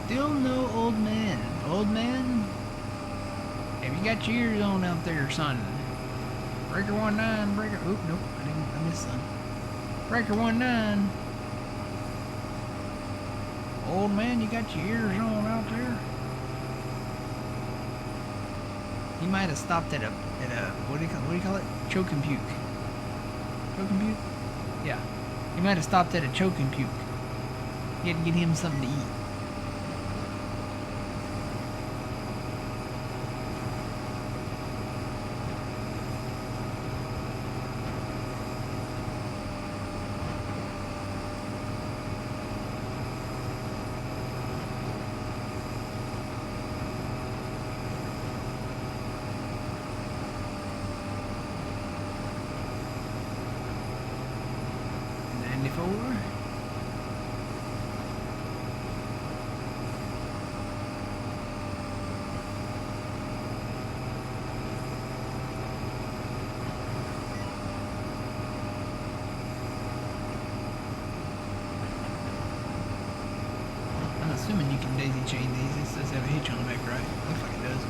[SPEAKER 1] Still no old man. Old man? Have you got your ears on out there, son? Breaker 19, breaker. Oop, nope, I missed some. Breaker 19. Old man, you got your ears on out there? He might have stopped at a what do you call it? Choke and puke. Choke and puke? Yeah. He might have stopped at a choke and puke. He had to get him something to eat. Assuming you can daisy chain these. This does have a hitch on the back, right? Looks like it does.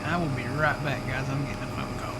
[SPEAKER 1] I will be right back, guys. I'm getting a phone call.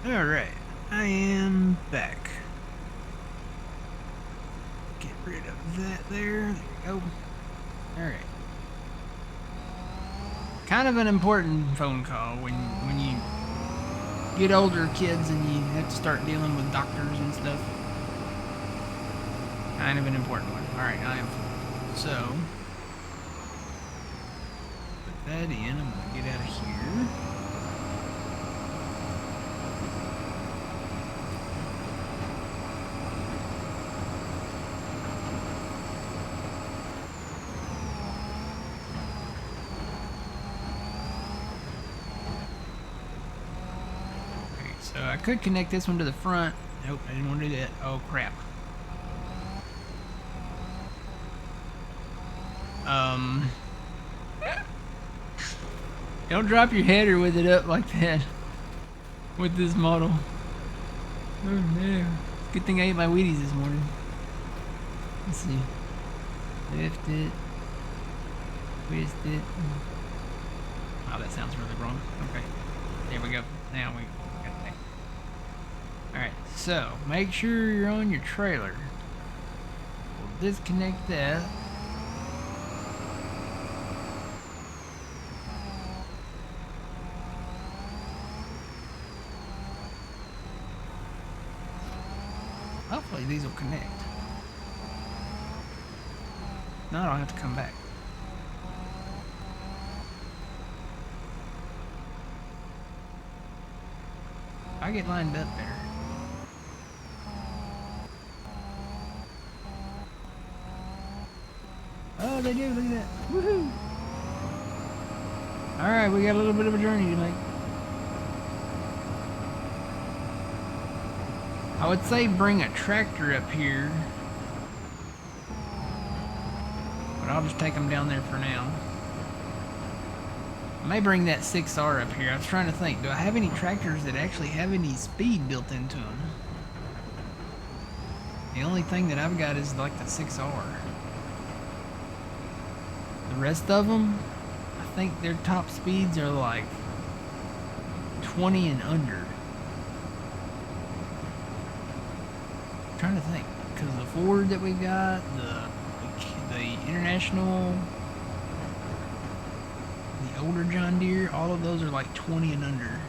[SPEAKER 1] Alright, I am back. Get rid of that there. There we go. Alright. Kind of an important phone call when you get older kids and you have to start dealing with doctors and stuff. Kind of an important one. Alright, I am full. So, put that in. I'm going to get out of here. So I could connect this one to the front. Nope, I didn't want to do that. Oh, crap. Don't drop your header with it up like that. With this model. Oh no. Good thing I ate my Wheaties this morning. Let's see. Lift it. Twist it. Oh, that sounds really wrong. Okay. There we go. Now we got that. Alright, so make sure you're on your trailer. We'll disconnect that. Hopefully these will connect. Now I don't have to come back. I get lined up there. Oh, they do, look at that. Woohoo! Alright, we got a little bit of a journey to make. I would say bring a tractor up here. But I'll just take them down there for now. I may bring that 6R up here. I was trying to think, do I have any tractors that actually have any speed built into them? The only thing that I've got is like the 6R. The rest of them, I think their top speeds are like 20 and under. I'm trying to think, because the Ford that we got, the International, the older John Deere, all of those are like 20 and under.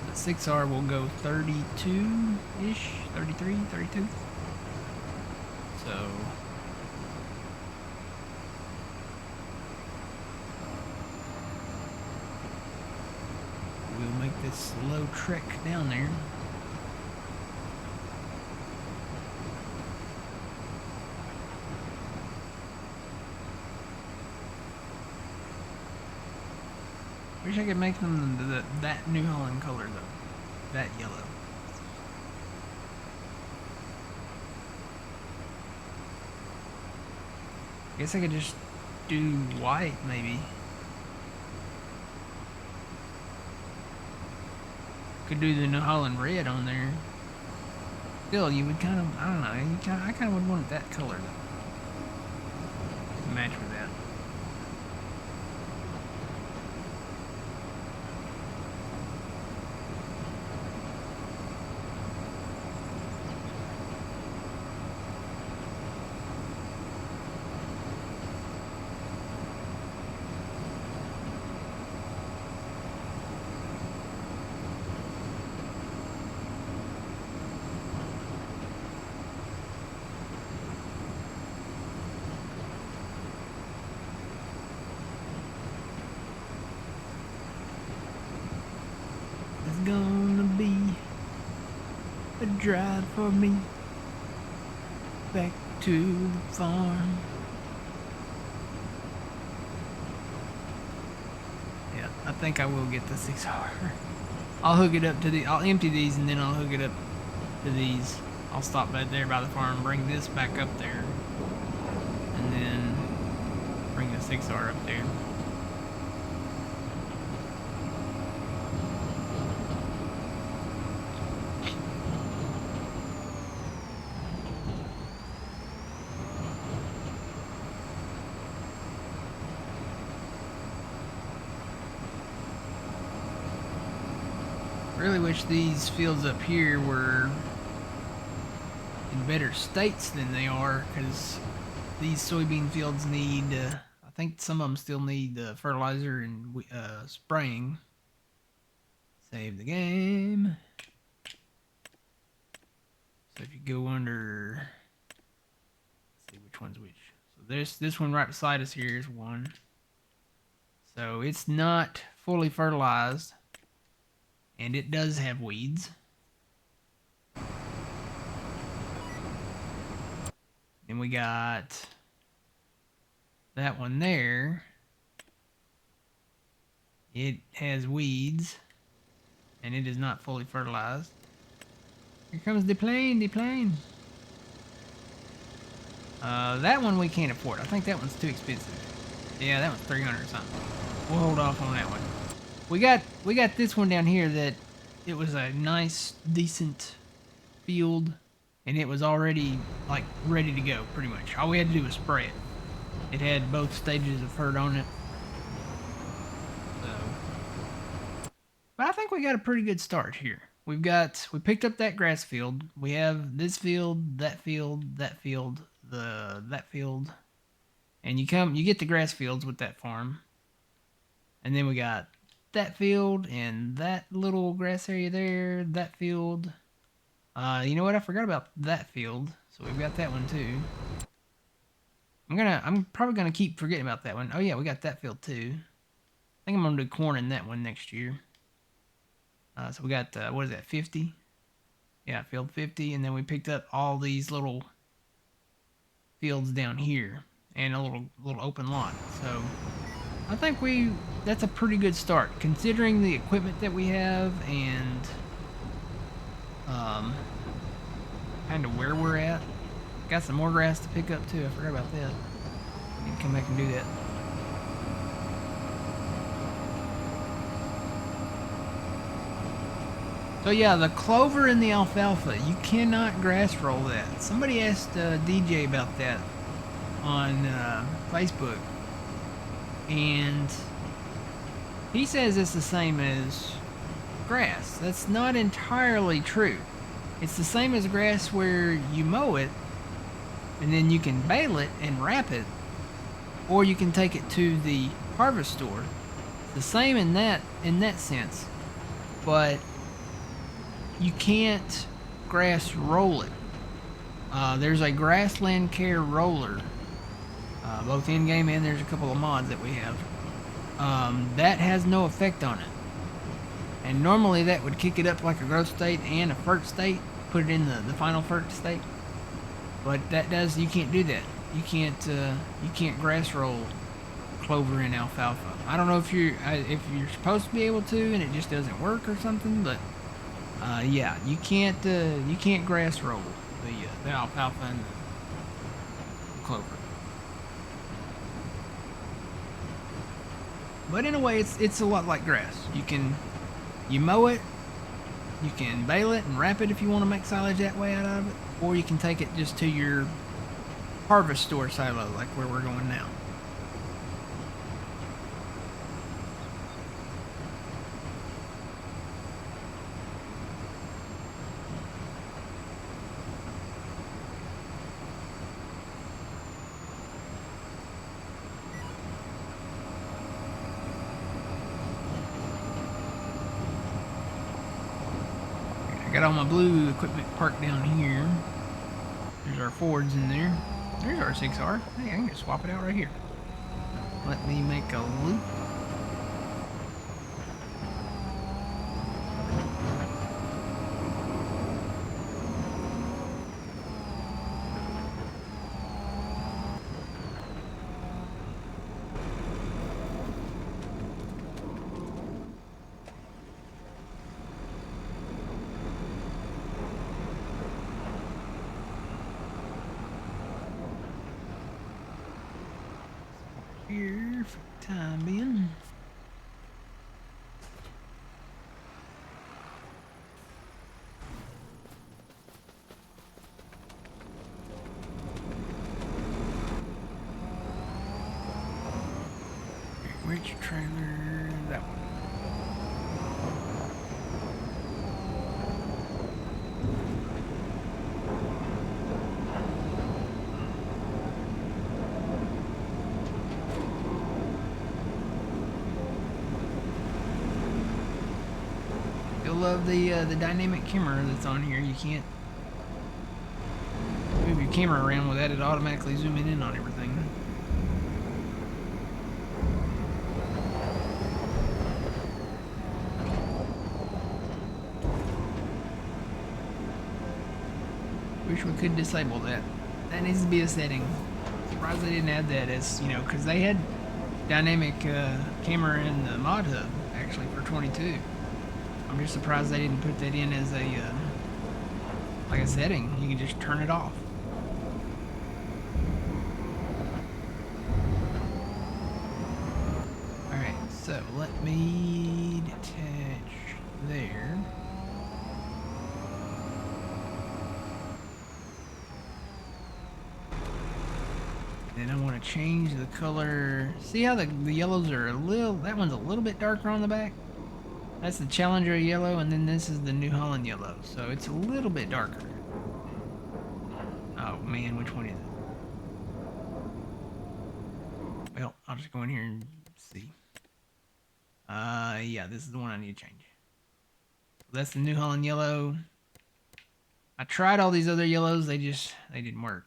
[SPEAKER 1] The 6R will go 32-ish, 33, 32. So we'll make this slow trek down there. Wish I could make them that New Holland color though. That yellow. Guess I could just do white maybe. Could do the New Holland red on there. Still, you would kind of, I don't know, I kind of would want that color though. To match with that. Gonna be a drive for me back to the farm. Yeah, I think I will get the 6R. I'll hook it up to I'll empty these and then I'll hook it up to these. I'll stop right there by the farm, bring this back up there, and then bring the 6R up there. Really wish these fields up here were in better states than they are, because these soybean fields need, I think some of them still need fertilizer and spraying. Save the game. So if you go under, let's see which one's which. So this one right beside us here is one. So it's not fully fertilized, and it does have weeds. Then we got that one there. It has weeds, and it is not fully fertilized. Here comes the plane, the plane. That one we can't afford. I think that one's too expensive. Yeah, that one's 300 or something. We'll hold off on that one. We got this one down here that it was a nice, decent field, and it was already like ready to go pretty much. All we had to do was spray it. It had both stages of hurt on it. So, but I think we got a pretty good start here. We picked up that grass field. We have this field, that field, that field, that field, and you get the grass fields with that farm. And then we got that field and that little grass area there, that field. You know what? I forgot about that field, so we've got that one too. I'm probably gonna keep forgetting about that one. Oh yeah, we got that field too. I think I'm gonna do corn in that one next year. So we got what is that, 50? Yeah, field 50, and then we picked up all these little fields down here and a little open lot. So I think that's a pretty good start considering the equipment that we have and kind of where we're at. Got some more grass to pick up too. I forgot about that. Need to come back and do that. So yeah, the clover and the alfalfa, you cannot grass roll that. Somebody asked DJ about that on Facebook, and he says it's the same as grass. That's not entirely true. It's the same as grass where you mow it, and then you can bale it and wrap it, or you can take it to the harvest store. It's the same in that sense, but you can't grass roll it. There's a grassland care roller, both in-game and there's a couple of mods that we have. That has no effect on it. And normally that would kick it up like a growth state and a fert state, put it in the final fert state. But you can't do that. You can't grass roll clover and alfalfa. I don't know if you're supposed to be able to and it just doesn't work or something, but yeah, you can't grass roll the alfalfa and the clover. But in a way, it's a lot like grass. You mow it, you can bale it and wrap it if you want to make silage that way out of it, or you can take it just to your harvest store silo, like where we're going now. I got all my blue equipment parked down here. There's our Fords in there. There's our 6R. Hey, I can just swap it out right here. Let me make a loop. Here for the time being. Where's your trailer? That one. Still love the dynamic camera that's on here. You can't move your camera around without it automatically zooming in on everything. Wish we could disable that. That needs to be a setting. Surprised they didn't add that as, you know, because they had dynamic camera in the mod hub actually for 22. I'm just surprised they didn't put that in as a like a setting. You can just turn it off. Alright, so let me detach there. Then I want to change the color. See how the yellows are a little, that one's a little bit darker on the back? That's the Challenger yellow, and then this is the New Holland yellow. So it's a little bit darker. Oh man, which one is it? Well, I'll just go in here and see. Yeah, this is the one I need to change. So that's the New Holland yellow. I tried all these other yellows, they didn't work.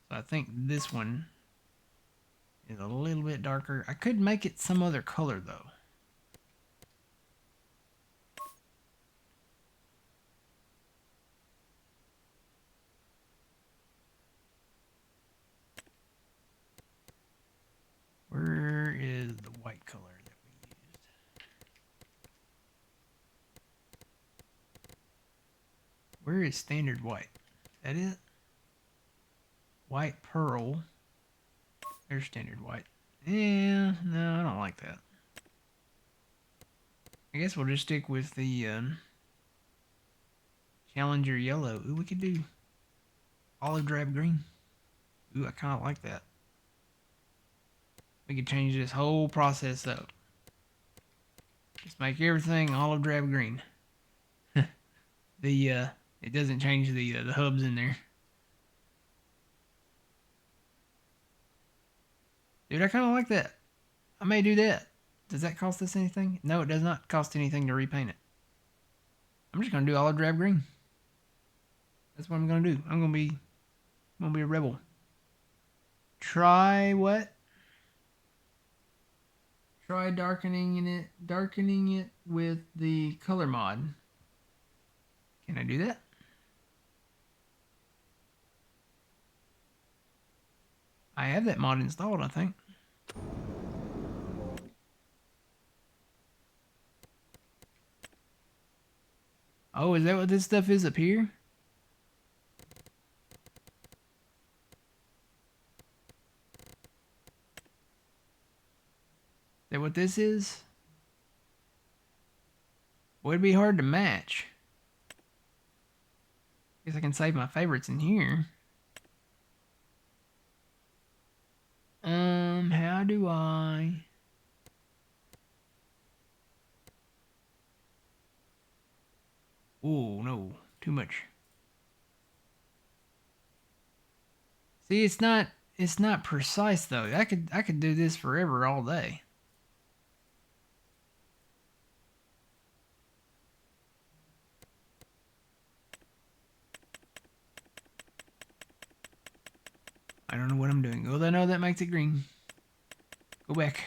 [SPEAKER 1] So I think this one is a little bit darker. I could make it some other color though. Where is the white color that we used? Where is standard white? Is that it? White pearl. There's standard white. Yeah, no, I don't like that. I guess we'll just stick with the Challenger yellow. Ooh, we could do olive drab green. Ooh, I kind of like that. We could change this whole process up. Just make everything olive drab green. It doesn't change the hubs in there. Dude, I kind of like that. I may do that. Does that cost us anything? No, it does not cost anything to repaint it. I'm just gonna do olive drab green. That's what I'm gonna do. I'm gonna be a rebel. Try what? Try darkening it with the color mod. Can I do that? I have that mod installed, I think. Oh, is that what this stuff is up here? Is that what this is? Well, it'd be hard to match. Guess I can save my favorites in here. How do I... Oh, no. Too much. See, it's not precise though. I could do this forever all day. I don't know what I'm doing. Oh, I know that makes it green. Go back.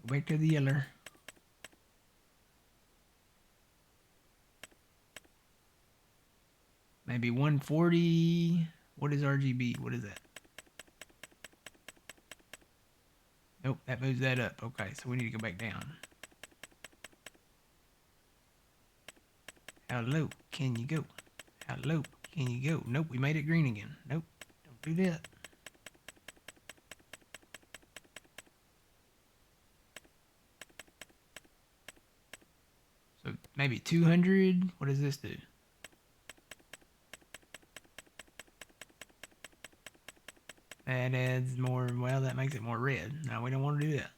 [SPEAKER 1] Go back to the yellow. Maybe 140. What is RGB? What is that? Nope, that moves that up. Okay, so we need to go back down. How low can you go? How low can you go? Nope, we made it green again. Nope, don't do that. So maybe 200. What does this do? That adds more, well, that makes it more red. No, we don't want to do that.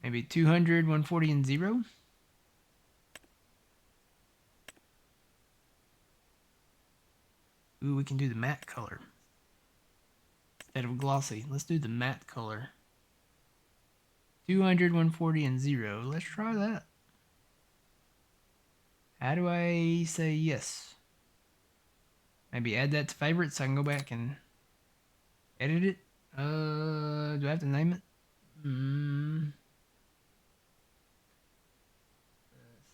[SPEAKER 1] Maybe 200, 140, and 0. Ooh, we can do the matte color instead of glossy. Let's do the matte color. 200, 140, and 0. Let's try that. How do I say yes? Maybe add that to favorites so I can go back and edit it. Do I have to name it?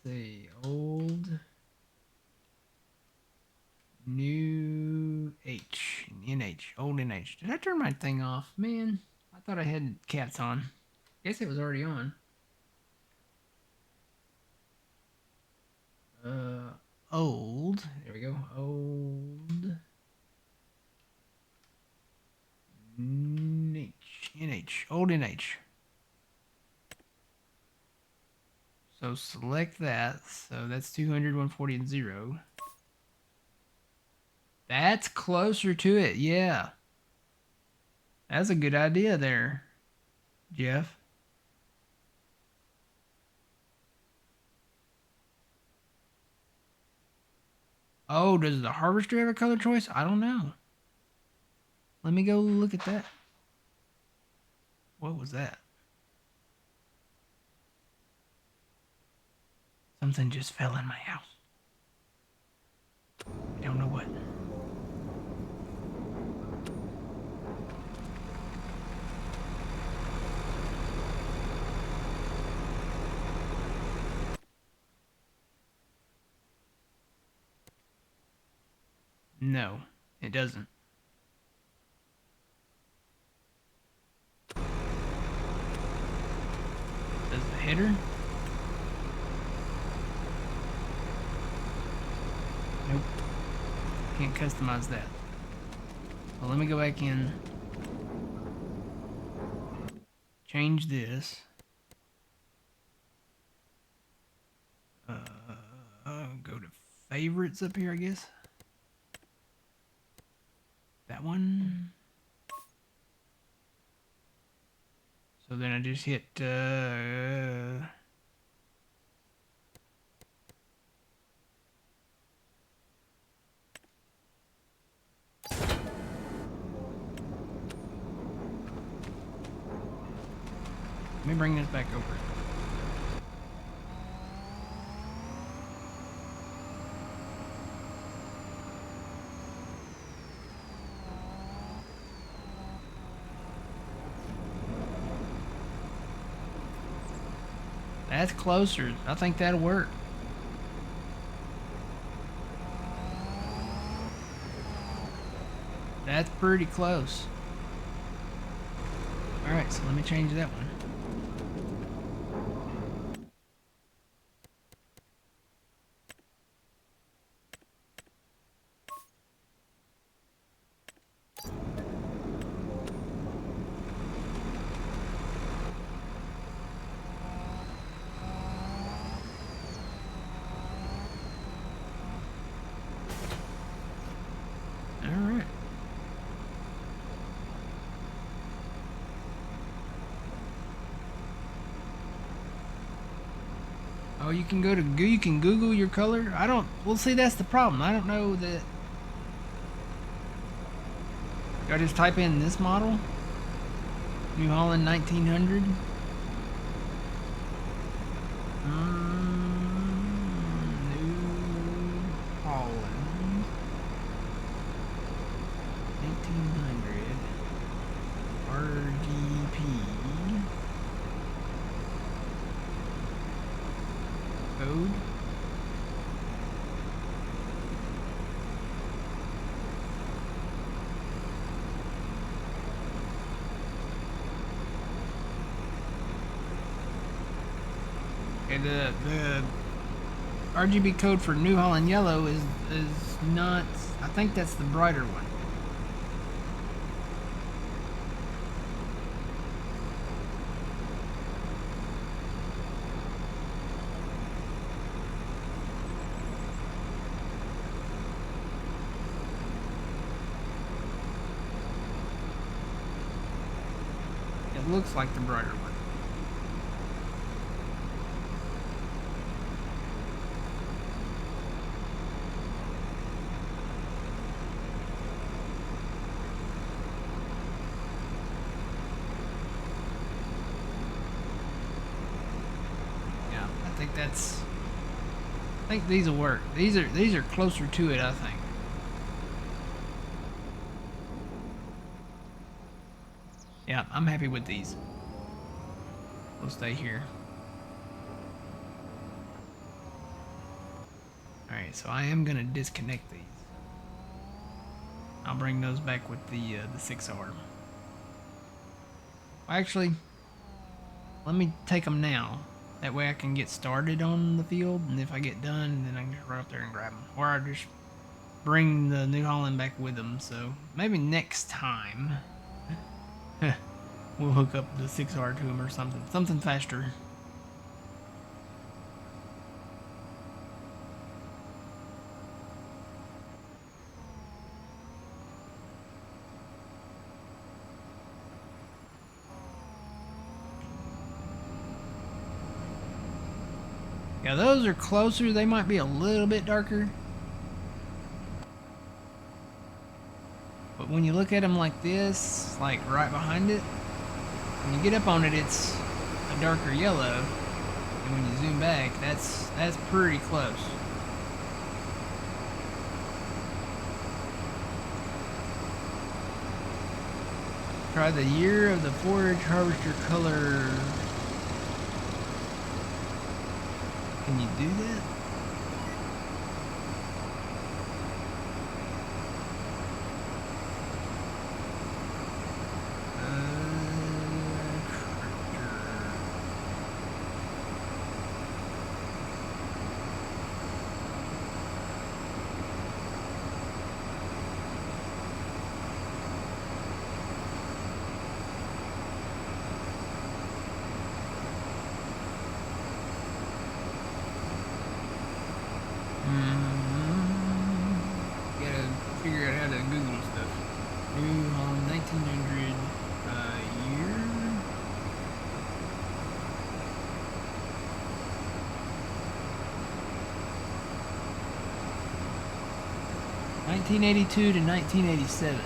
[SPEAKER 1] Let's see. Old, new, H, NH, old NH. Did I turn my thing off? Man, I thought I had cats on. Guess it was already on. Old. There we go. Old. NH. Old NH. So select that. So that's 200, 140, and 0. That's closer to it. Yeah. That's a good idea there, Jeff. Oh, does the harvester have a color choice? I don't know. Let me go look at that. What was that? Something just fell in my house. I don't know what. No, it doesn't. Does the header? Nope. Can't customize that. Well, let me go back in. Change this. Go to favorites up here, I guess. That one. So then I just hit let me bring this back over. That's closer. I think that'll work. That's pretty close. Alright, so let me change that one. Alright. Oh, you can go to you can Google your color. Well, see, that's the problem. I don't know that. Do I just type in this model? New Holland 1900. New Holland 1900 RGP code. Okay, the RGB code for New Holland Yellow is not. I think that's the brighter one. It looks like the brighter one. I think these will work. These are closer to it, I think. Yeah, I'm happy with these. We'll stay here. Alright, so I am gonna disconnect these. I'll bring those back with the 6R. Actually, let me take them now. That way I can get started on the field, and if I get done, then I can just run up there and grab them. Or I just bring the New Holland back with them. So maybe next time we'll hook up the 6R to them or something. Something faster. Yeah, those are closer. They might be a little bit darker. But when you look at them like this, like right behind it, when you get up on it, it's a darker yellow. And when you zoom back, that's pretty close. Try the year of the forage harvester color. Can you do that? Gotta figure out how to Google stuff. New Holland 1900 year. (1982 to 1987).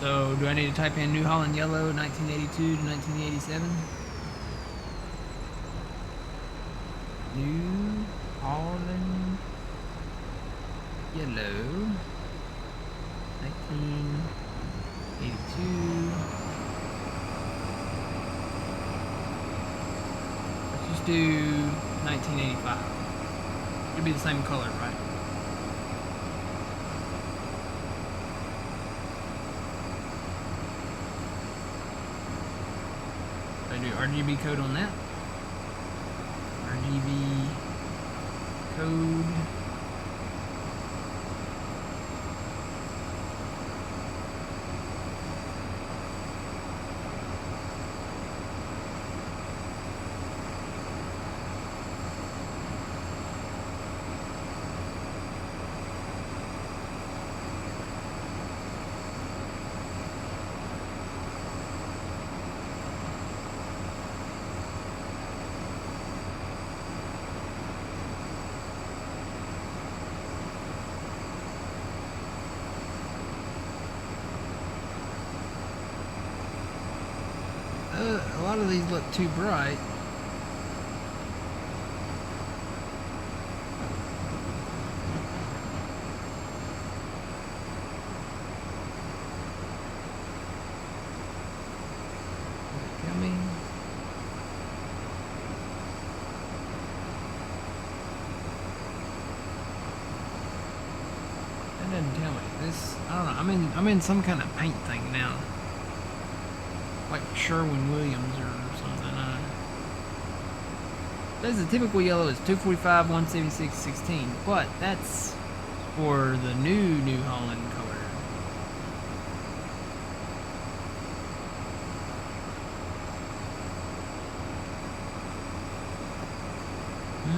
[SPEAKER 1] So, do I need to type in New Holland Yellow 1982 to 1987? New Holland Yellow 1982. Let's just do 1985. It'll be the same color, right? So I do RGB code on that. RGB code. A lot of these look too bright. Coming. That doesn't tell me. This, I don't know. I'm in some kind of paint thing now. Like Sherwin-Williams or something. Says the typical yellow is 245, 176, 16, but that's for the New Holland color. I'm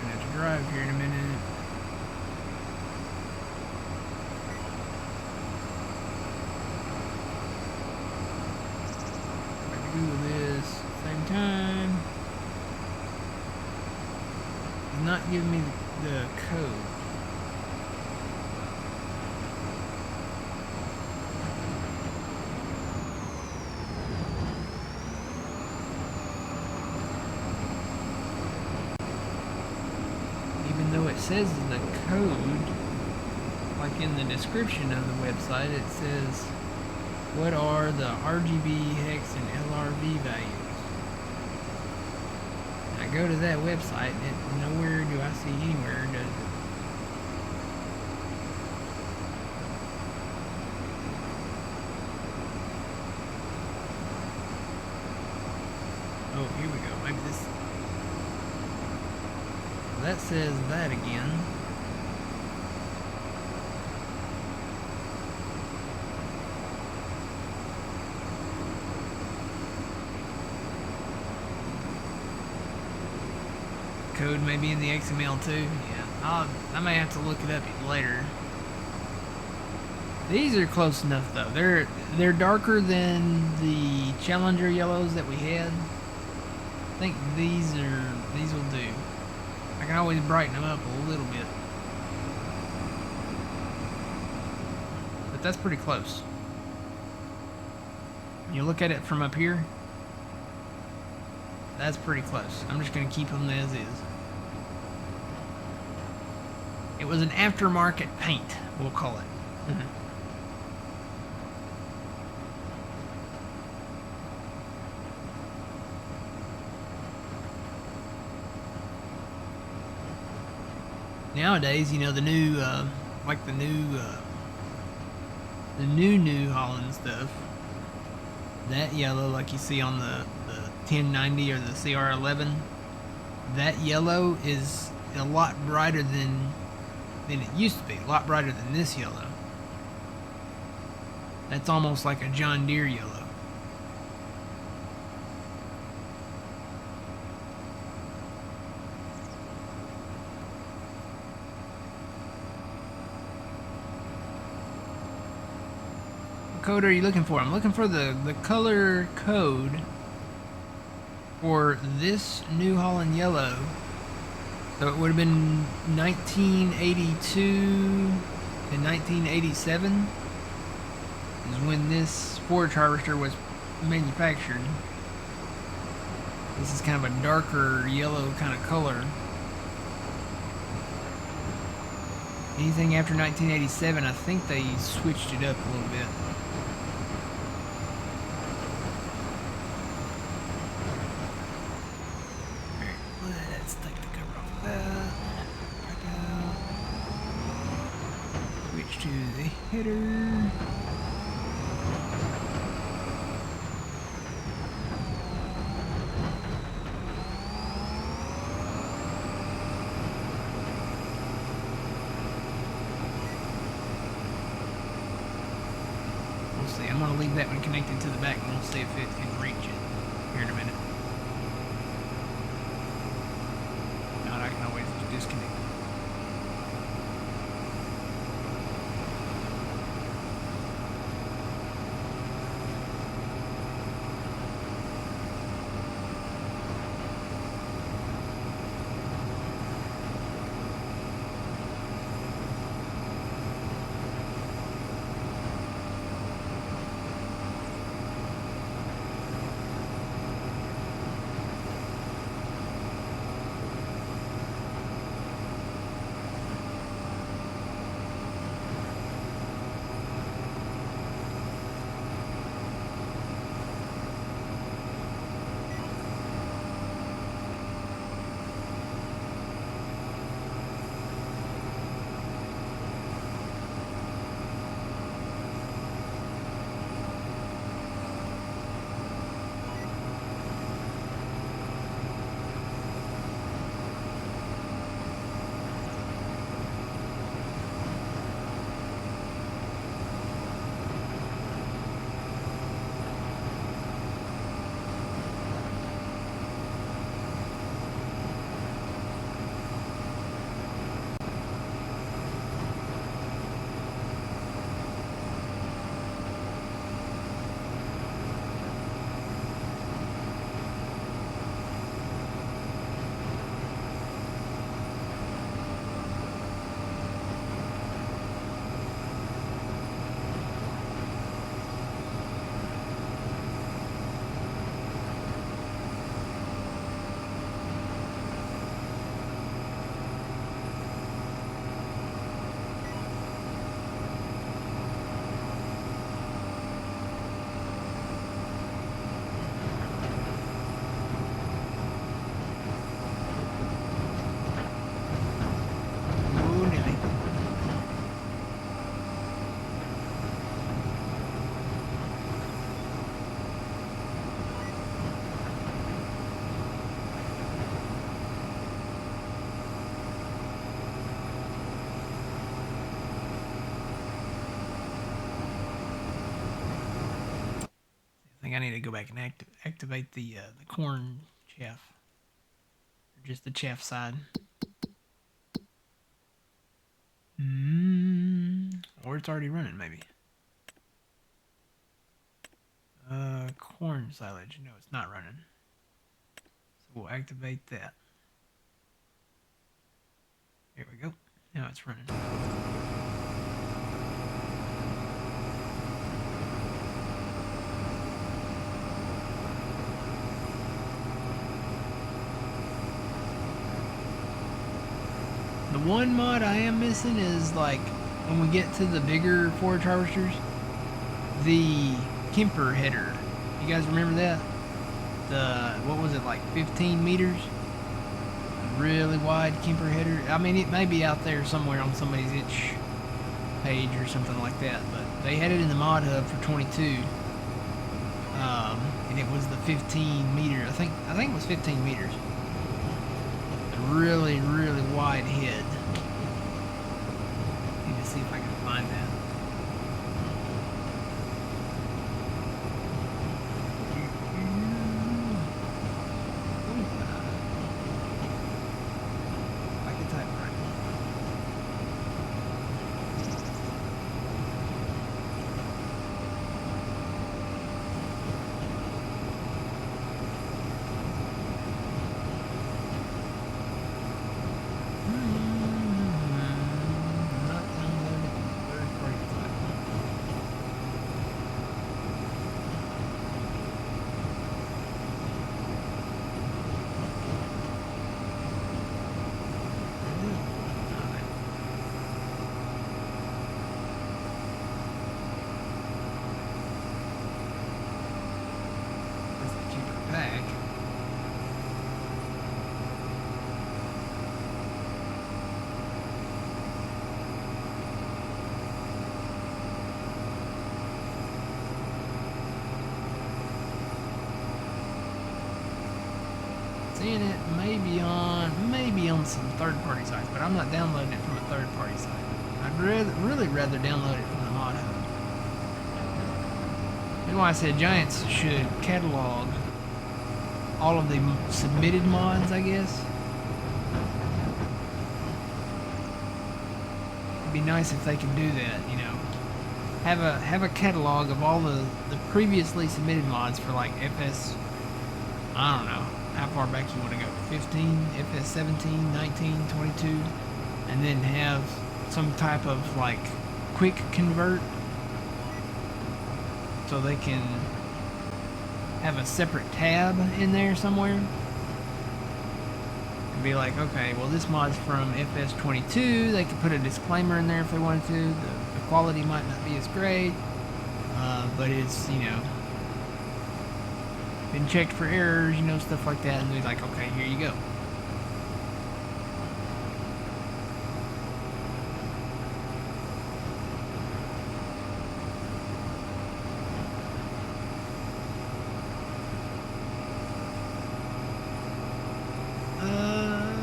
[SPEAKER 1] gonna have to drive here in a minute. Do this same time. It's not giving me the code. says the code, like in the description of the website, it says what are the RGB, hex, and LRV values. I go to that website and nowhere do I see anywhere does it. Oh, here we go. Maybe this. That says that again. Code may be in the XML too. Yeah, I may have to look it up later. These are close enough though. They're darker than the Challenger yellows that we had. I think these will do. I can always brighten them up a little bit, but that's pretty close. When you look at it from up here, that's pretty close. I'm just gonna keep them as is. It was an aftermarket paint, we'll call it. Nowadays, you know, the new, like the new New Holland stuff, that yellow, like you see on the 1090 or the CR11, that yellow is a lot brighter than it used to be. A lot brighter than this yellow. That's almost like a John Deere yellow. What code are you looking for? I'm looking for the color code for this New Holland yellow. So it would have been 1982 and 1987 is when this forage harvester was manufactured. This is kind of a darker yellow kind of color. Anything after 1987, I think they switched it up a little bit. Let's take the cover off that. Switch to the header. We'll see. I'm going to leave that one connected to the back and we'll see if it can reach it here in a minute. I can always disconnect it. to go back and activate the corn chaff, or just the chaff side. Or it's already running, maybe. Corn silage. No, it's not running. So we'll activate that. There we go. Now it's running. The one mod I am missing is, like, when we get to the bigger forage harvesters, the Kemper header. You guys remember that? What was it, like 15 meters? Really wide Kemper header. I mean, it may be out there somewhere on somebody's itch page or something like that, but they had it in the mod hub for 22. And it was the 15 meter. I think it was 15 meters. A really, really wide head. Need to see if I can find that. Seeing it maybe on some third-party sites, but I'm not downloading it from a third-party site. I'd really rather download it from the mod hub. That's why I said Giants should catalog all of the submitted mods, I guess. It'd be nice if they could do that, you know. Have a catalog of all the previously submitted mods for, like, FS, I don't know how far back you want to go, 15, FS 17, 19, 22, and then have some type of, like, quick convert so they can have a separate tab in there somewhere and be like, okay, well, this mod's from FS 22. They could put a disclaimer in there if they wanted to. The quality might not be as great, but it's, you know, been checked for errors, you know, stuff like that, and they're like, okay, here you go.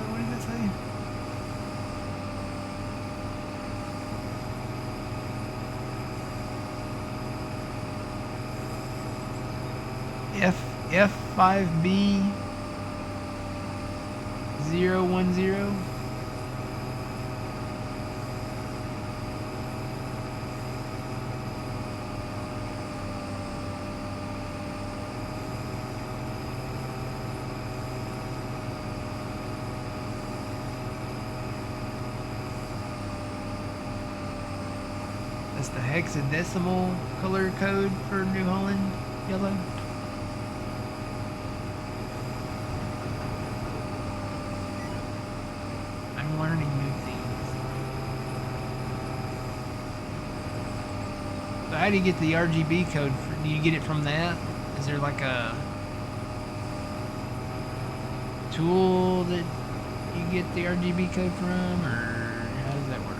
[SPEAKER 1] What did that say? F5B 010. That's the hexadecimal color code for New Holland yellow. I'm learning new things. So how do you get the RGB code? Do you get it from that? Is there like a tool that you get the RGB code from, or how does that work?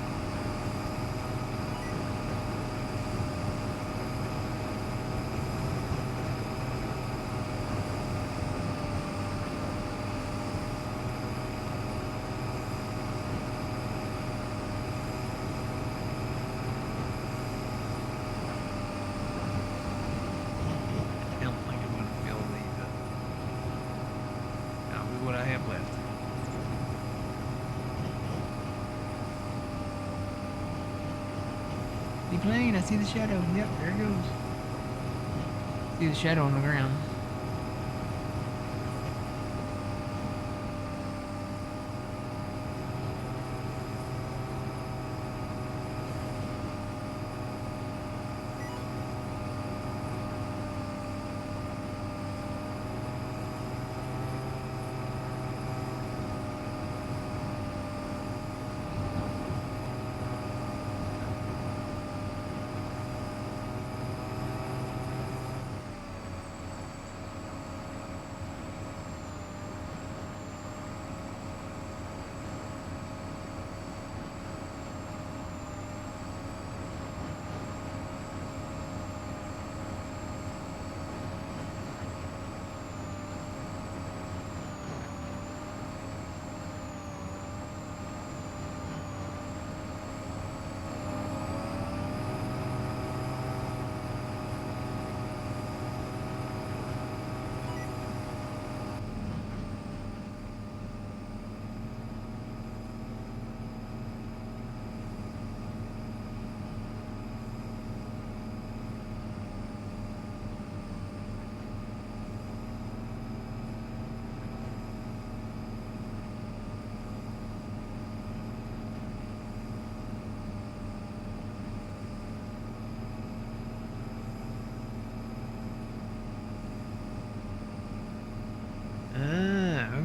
[SPEAKER 1] I don't think The plane, I see the shadow. Yep, there it goes. See the shadow on the ground.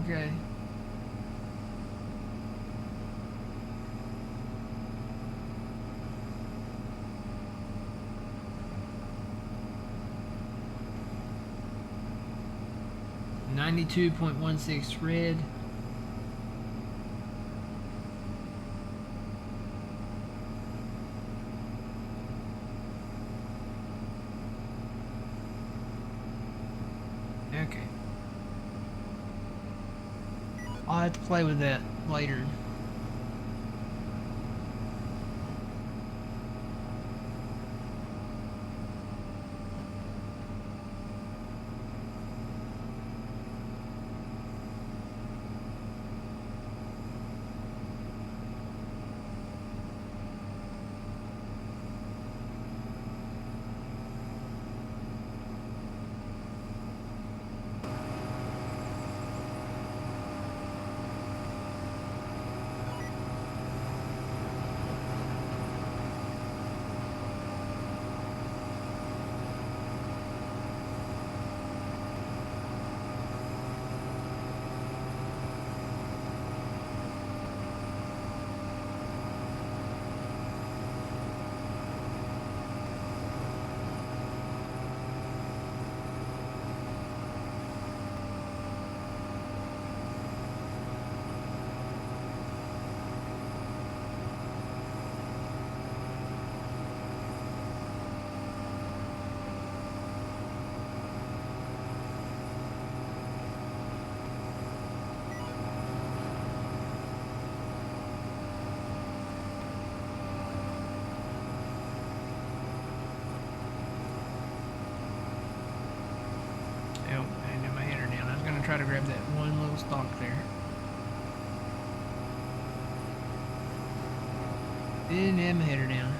[SPEAKER 1] Okay. .16 red. Okay. I'll have to play with that later. Oh, I didn't have my header down. I was gonna try to grab that one little stalk there. Didn't have my header down.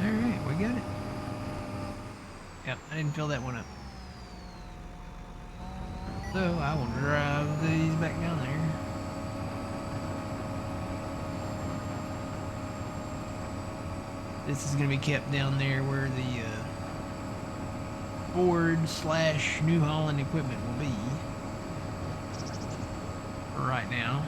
[SPEAKER 1] Alright, we got it. Yep, I didn't fill that one up. So I will drive these back down there. This is going to be kept down there where the Ford/New Holland equipment will be for right now.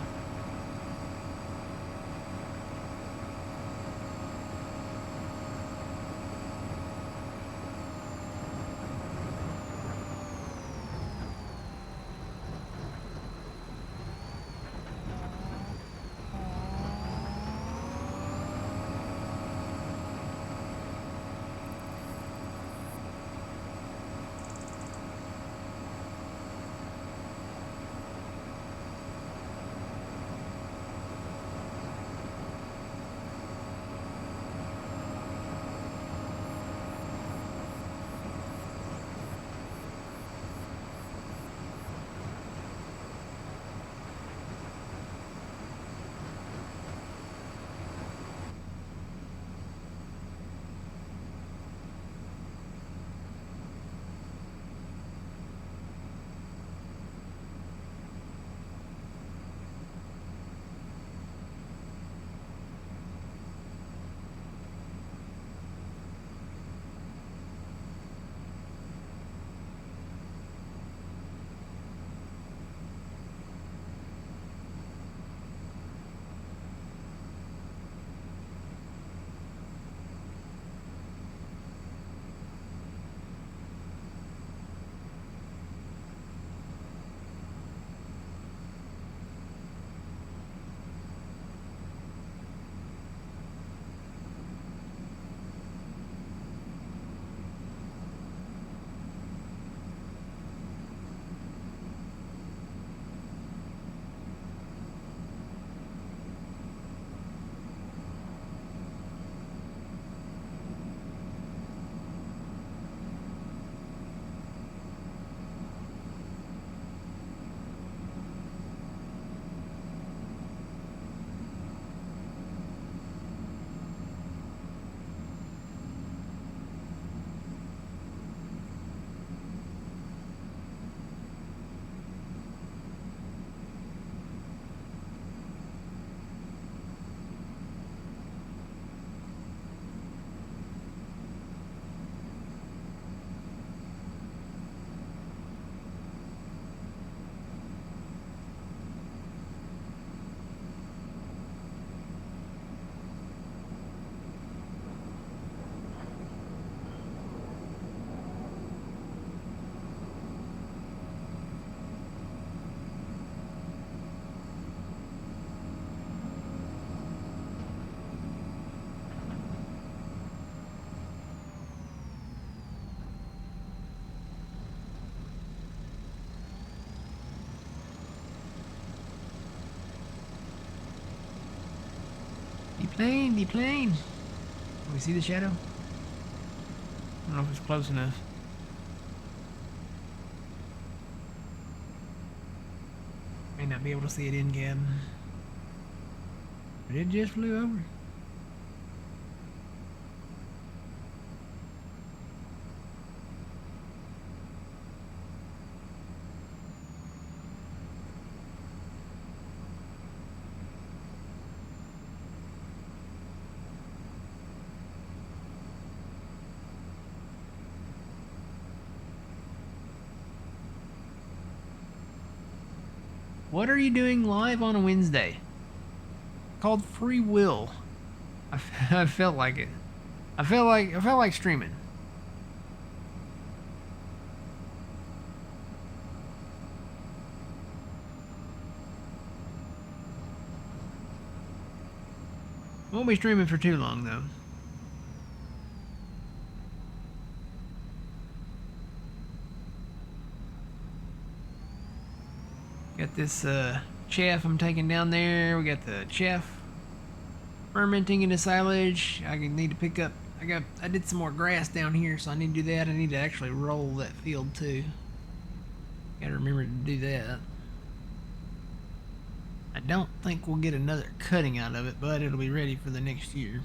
[SPEAKER 1] The plane. Can we see the shadow? I don't know if it's close enough. May not be able to see it in cab. But it just flew over. What are you doing live on a Wednesday? Called free will. I felt like it. I felt like streaming. Won't be streaming for too long though. Got this chaff I'm taking down there. We got the chaff fermenting into silage. I need to pick up. I did some more grass down here, so I need to do that. I need to actually roll that field too. Gotta remember to do that. I don't think we'll get another cutting out of it, but it'll be ready for the next year.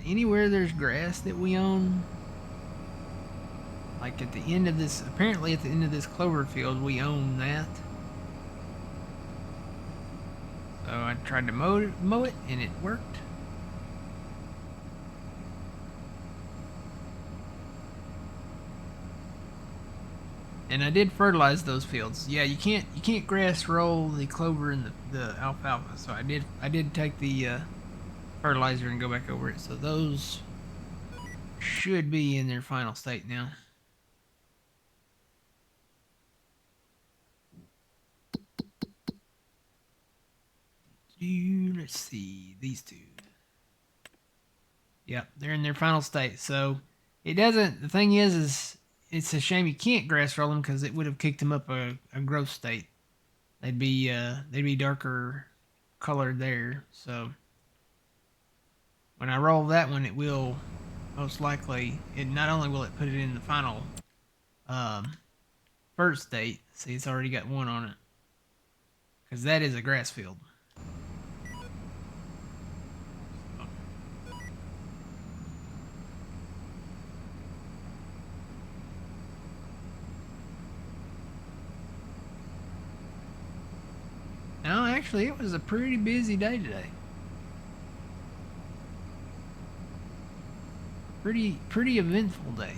[SPEAKER 1] anywhere there's grass that we own, like at the end of this, apparently at the end of this clover field, we own that. So I tried to mow it and it worked. And I did fertilize those fields. Yeah, you can't grass roll the clover and the alfalfa. So I did take the fertilizer and go back over it. So those should be in their final state now. Let's see, these two. Yep, they're in their final state. So it doesn't. The thing is it's a shame you can't grass roll them because it would have kicked them up a growth state. They'd be darker colored there. So when I roll that one, it will most likely. It not only will it put it in the final first state. See, it's already got one on it because that is a grass field. No, actually, it was a pretty busy day today. Pretty eventful day.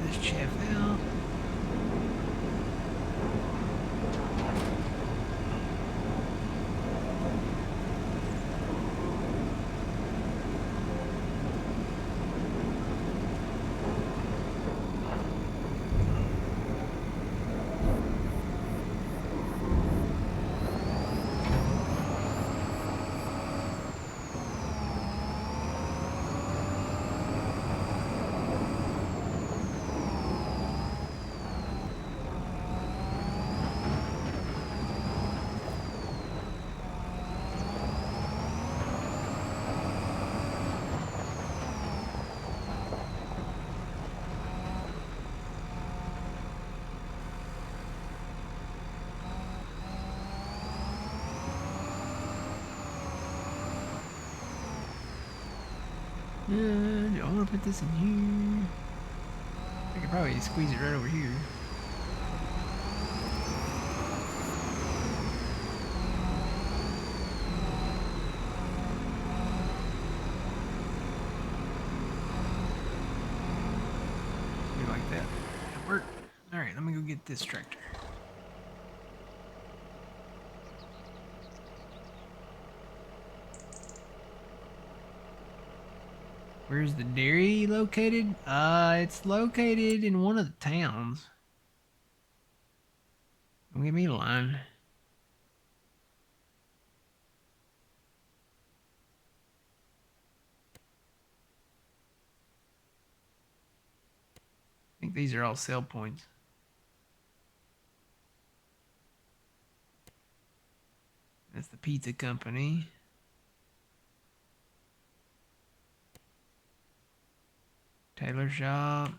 [SPEAKER 1] This chaff out. Do I want to put this in here? I could probably squeeze it right over here. Do like that. That'll work. All right, let me go get this tractor. Where's the dairy located? It's located in one of the towns. Don't give me a line. I think these are all sell points. That's the pizza company. Tailor shop.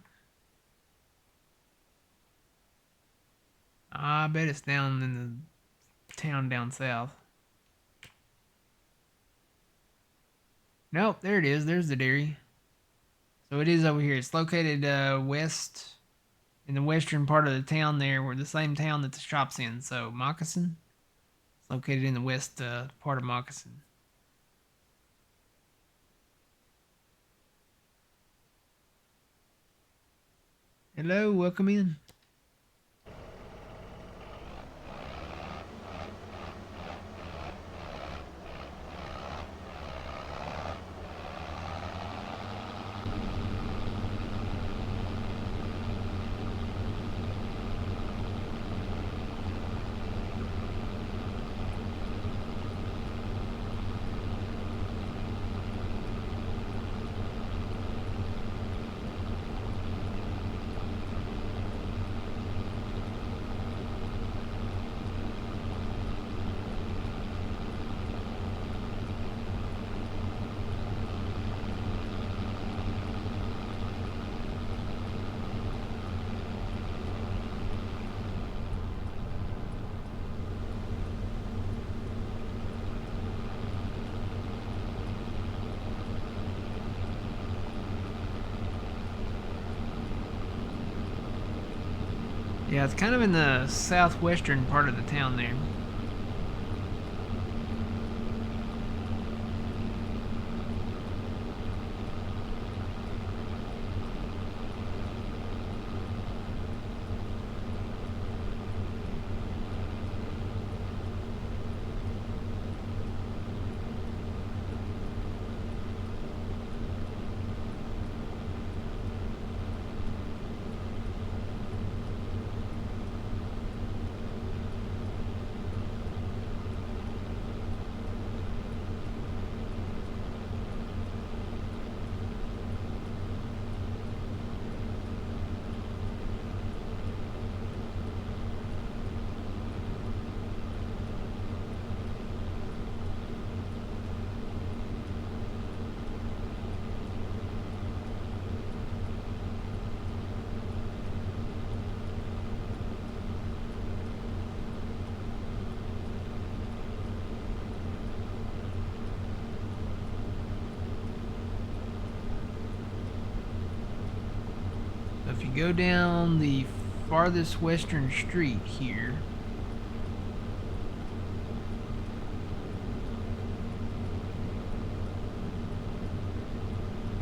[SPEAKER 1] I bet it's down in the town down south. Nope, there it is. There's the dairy. So it is over here. It's located west, in the western part of the town there, where the same town that the shop's in. So Moccasin. It's located in the west part of Moccasin. Hello, welcome in. Yeah, it's kind of in the southwestern part of the town there. If you go down the farthest western street here,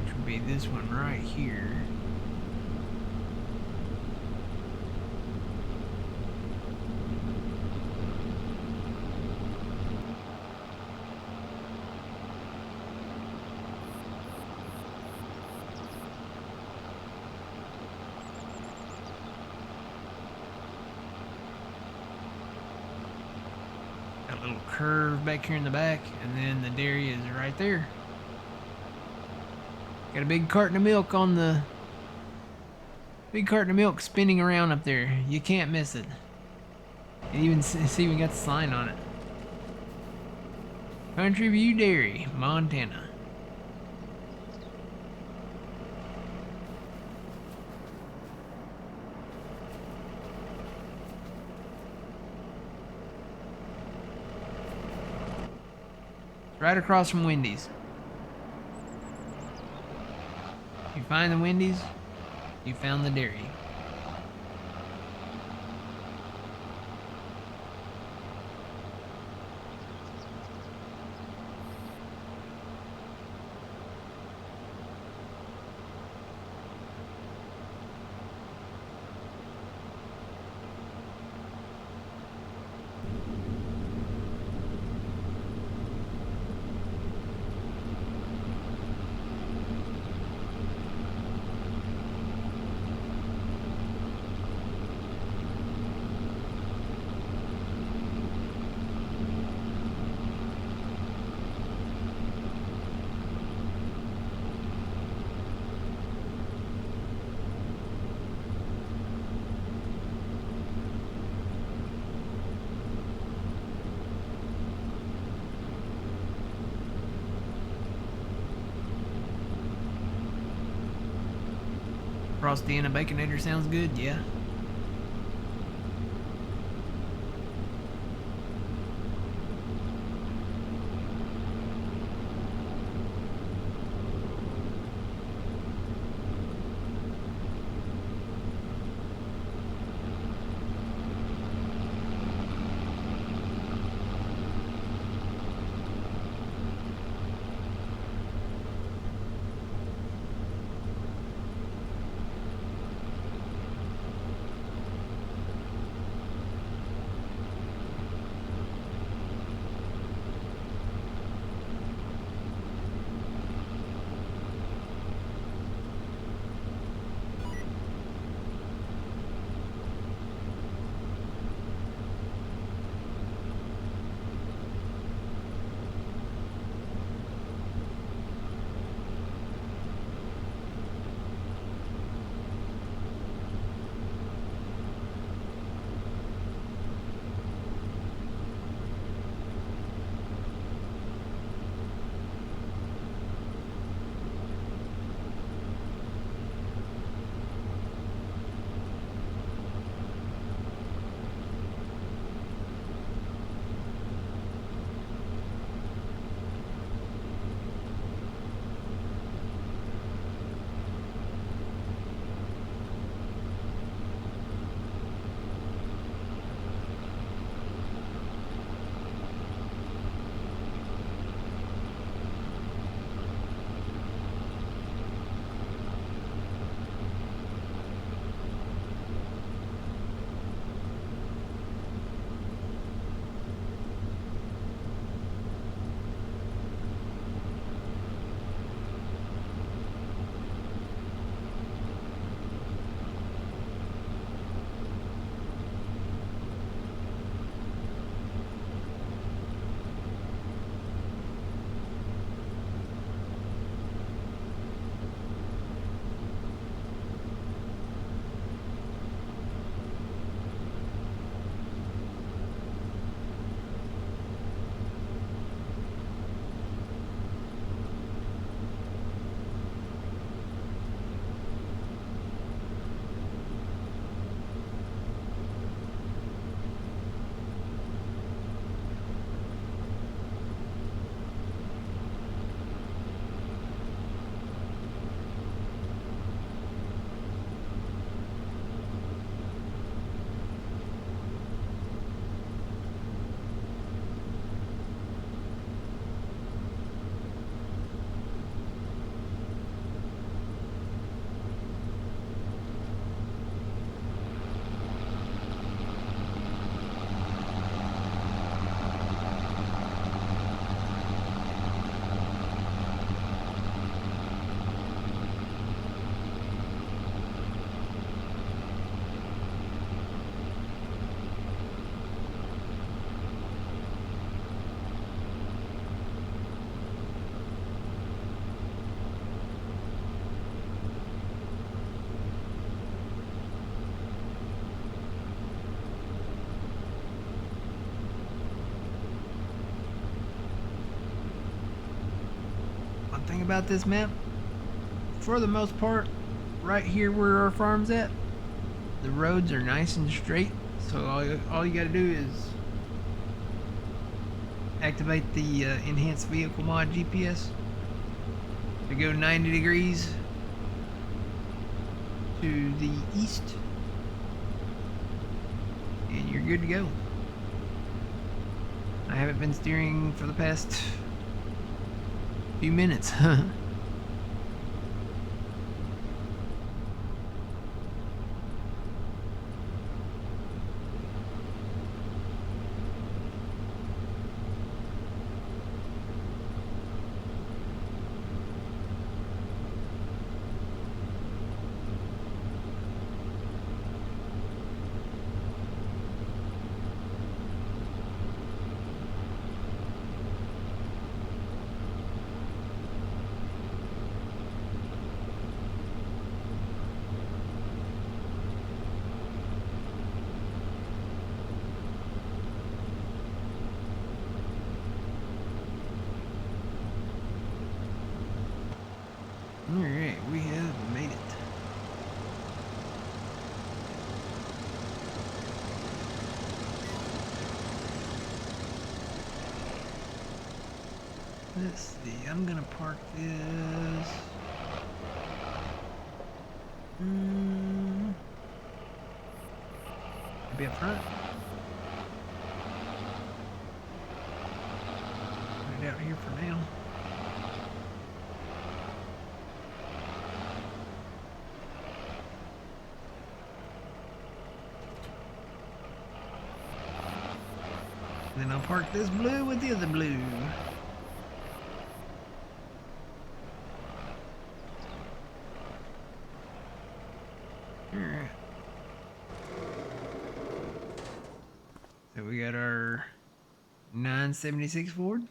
[SPEAKER 1] which would be this one right here. Got a little curve back here in the back, and then the dairy is right there. Got a big carton of milk on the... Big carton of milk spinning around up there. You can't miss it. And even see we got the sign on it. Country View Dairy, Montana. Right across from Wendy's. You find the Wendy's, you found the dairy. Frosty and a Baconator sounds good, yeah. thing about this map, for the most part, right here where our farm's at, the roads are nice and straight. So all you gotta do is activate the enhanced vehicle mod GPS to go 90 degrees to the east, and you're good to go. I haven't been steering for the past few minutes. Alright, we have made it. Let's see, I'm gonna park this. Maybe up front. Put it out here for now. Then I'll park this blue with the other blue. Alright. So we got our 976 Ford.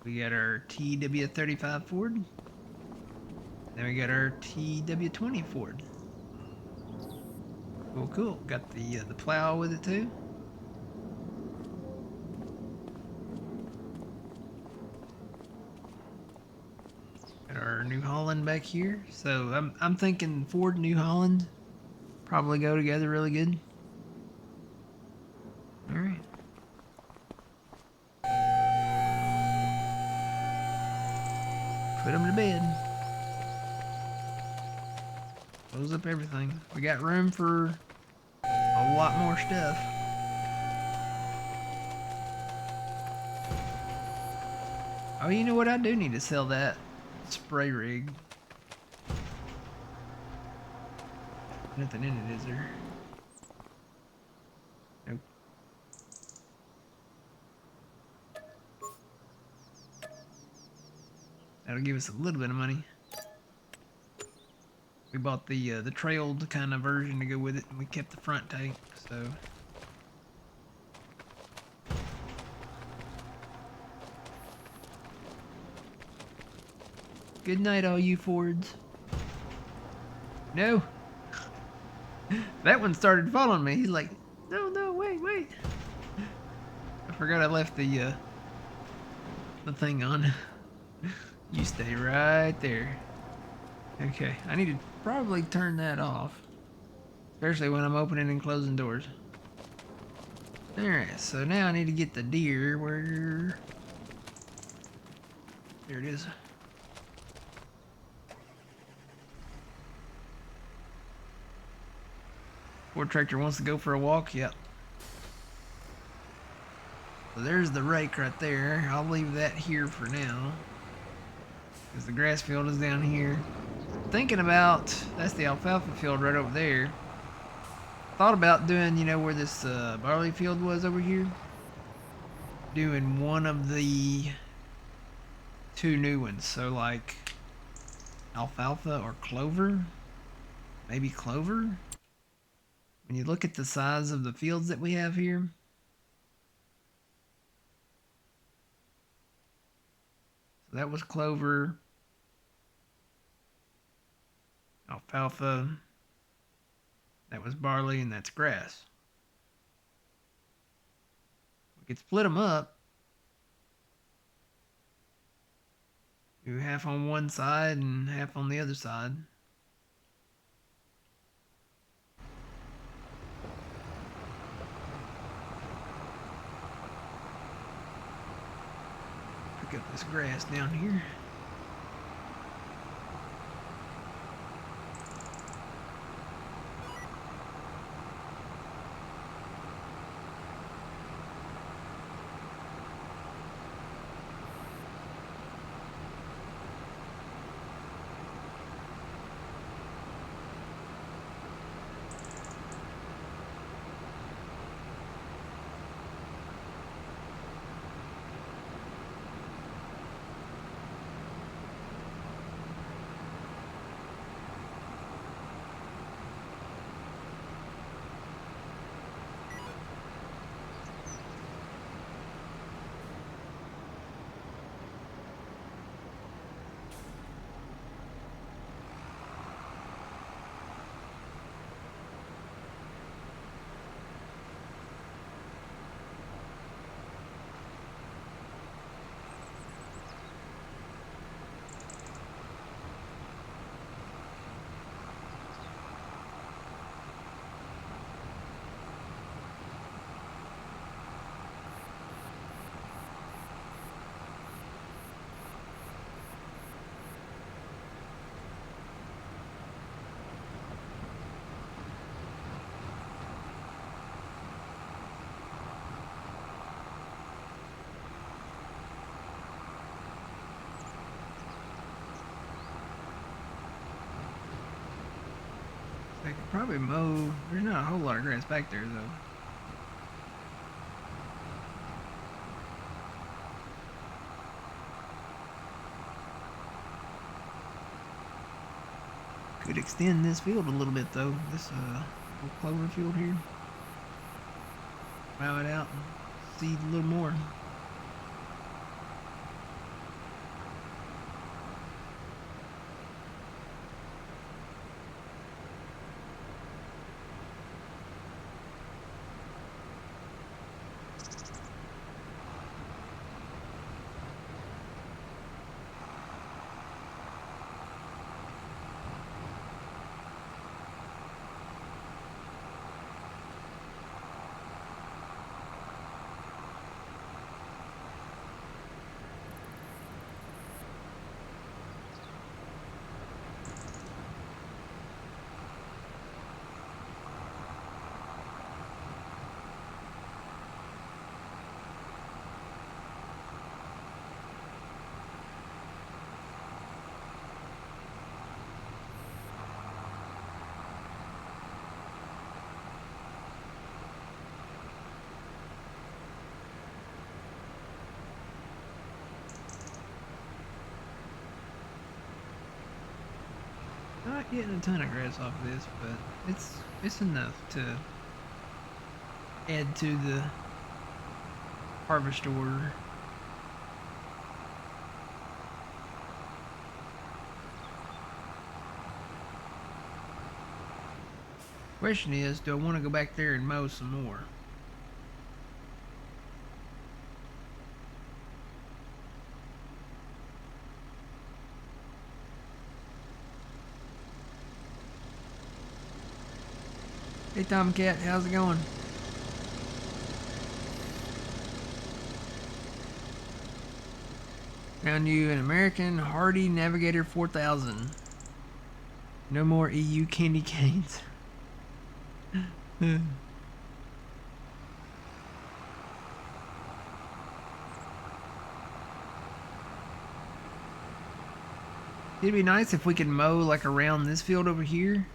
[SPEAKER 1] We got our TW35 Ford. Then we got our TW20 Ford. Cool, cool. Got the plow with it too. Our New Holland back here. So I'm thinking Ford and New Holland probably go together really good. Alright. Put them to bed. Close up everything. We got room for a lot more stuff. Oh, you know what? I do need to sell that spray rig. Nothing in it, is there? Nope. That'll give us a little bit of money. We bought the trailed kind of version to go with it, and we kept the front tank, so. Good night, all you Fords. No. That one started following me. He's like, no, no, wait. I forgot I left the thing on. You stay right there. Okay, I need to probably turn that off. Especially when I'm opening and closing doors. Alright, so now I need to get the deer where... There it is. Ford tractor wants to go for a walk? Yep. So there's the rake right there. I'll leave that here for now. Because the grass field is down here. Thinking about, that's the alfalfa field right over there. Thought about doing, you know, where this barley field was over here. Doing one of the two new ones. So like alfalfa or clover. Maybe clover. When you look at the size of the fields that we have here. So that was clover. Alfalfa. That was barley, and that's grass. We could split them up. Do half on one side and half on the other side. Pick up this grass down here. I could probably mow. There's not a whole lot of grass back there, though. Could extend this field a little bit, though. This little clover field here. Plow it out and seed a little more. Not getting a ton of grass off of this, but it's enough to add to the harvest order. Question is, do I want to go back there and mow some more? Hey Tomcat, how's it going? Found you an American Hardy Navigator 4000. No more EU candy canes. It'd be nice if we could mow like around this field over here.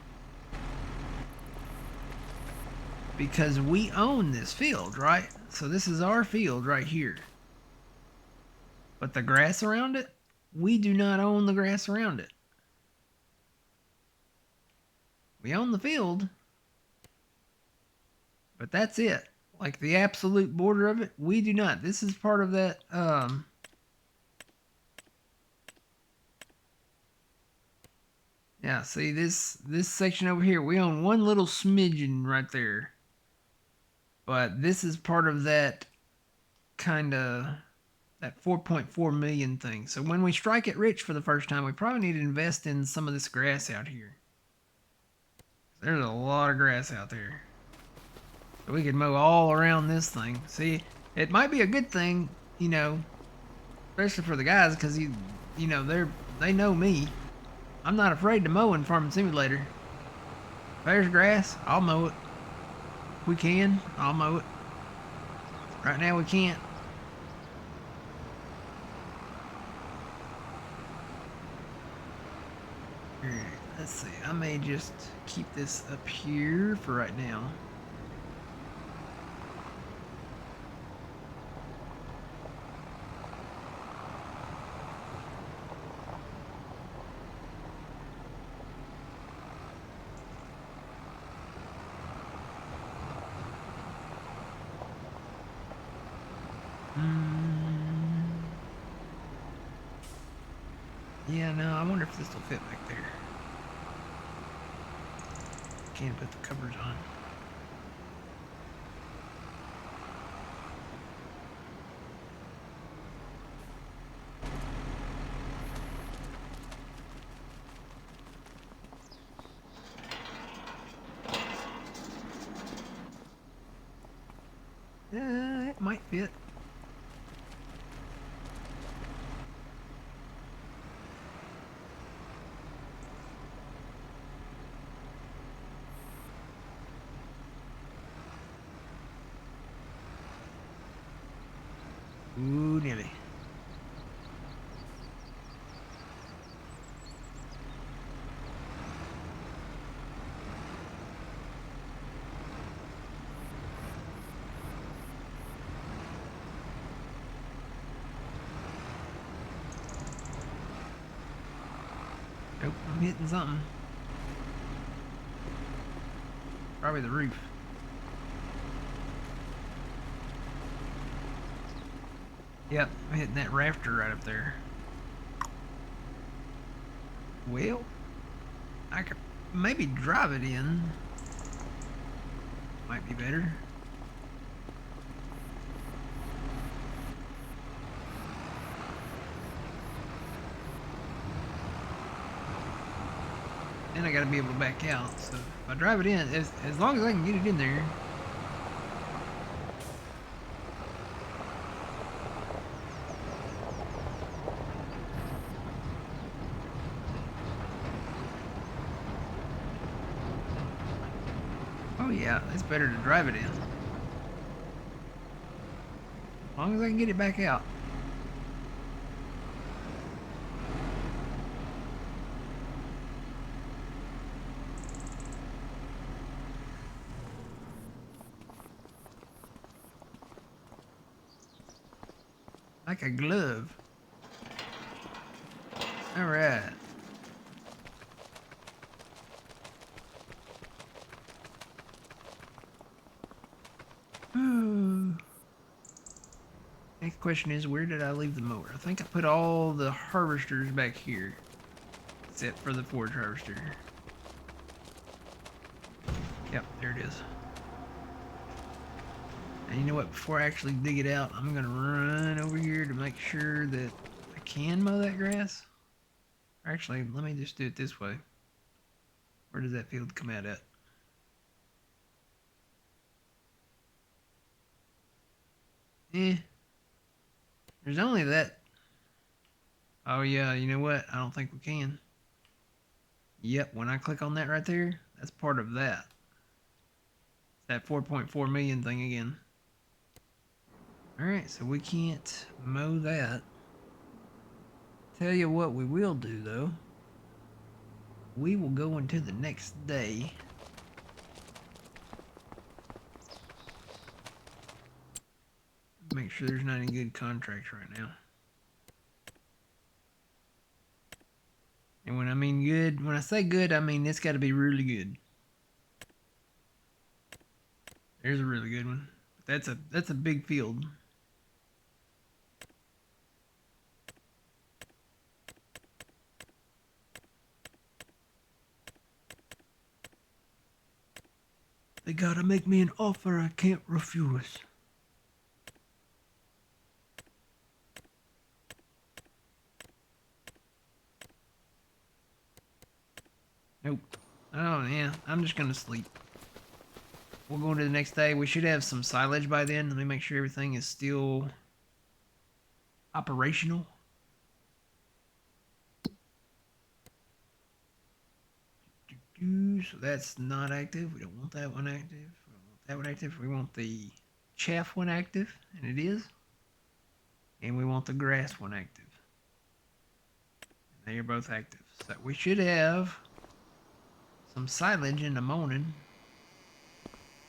[SPEAKER 1] Because we own this field, right? So this is our field right here. But the grass around it, we do not own the grass around it. We own the field, but that's it. Like the absolute border of it, we do not. This is part of that, yeah, see this section over here, we own one little smidgen right there. But this is part of that kind of that 4.4 million thing. So when we strike it rich for the first time, we probably need to invest in some of this grass out here. There's a lot of grass out there. So we could mow all around this thing. See, it might be a good thing, you know, especially for the guys, because you know, they know me. I'm not afraid to mow in Farming Simulator. If there's grass, I'll mow it. If we can, I'll mow it. Right now we can't. Alright, let's see. I may just keep this up here for right now. Yeah, no, I wonder if this will fit back there. Can't put the covers on. It might fit. Ooh, nearly. Nope, I'm hitting something. Probably the roof. Yep, I'm hitting that rafter right up there. Well, I could maybe drive it in. Might be better. Then I gotta be able to back out. So if I drive it in, as long as I can get it in there. Oh yeah, it's better to drive it in. As long as I can get it back out. Like a glove. All right. Next question is, where did I leave the mower? I think I put all the harvesters back here, except for the forage harvester. Yep, there it is. And you know what? Before I actually dig it out, I'm gonna run over here to make sure that I can mow that grass. Actually, let me just do it this way. Where does that field come out at? There's only that. Oh yeah, you know what? I don't think we can. Yep, when I click on that right there, that's part of that. That 4.4 million thing again. Alright, so we can't mow that. Tell you what we will do though. We will go into the next day. Make sure there's not any good contracts right now. And when I mean good, when I say good, I mean it's got to be really good. There's a really good one. That's a big field. They gotta make me an offer I can't refuse. Nope. Oh, yeah. I'm just going to sleep. We'll go into the next day. We should have some silage by then. Let me make sure everything is still operational. So that's not active. We don't want that one active. We don't want that one active. We want the chaff one active, and it is. And we want the grass one active. And they are both active. So we should have some silage in the morning.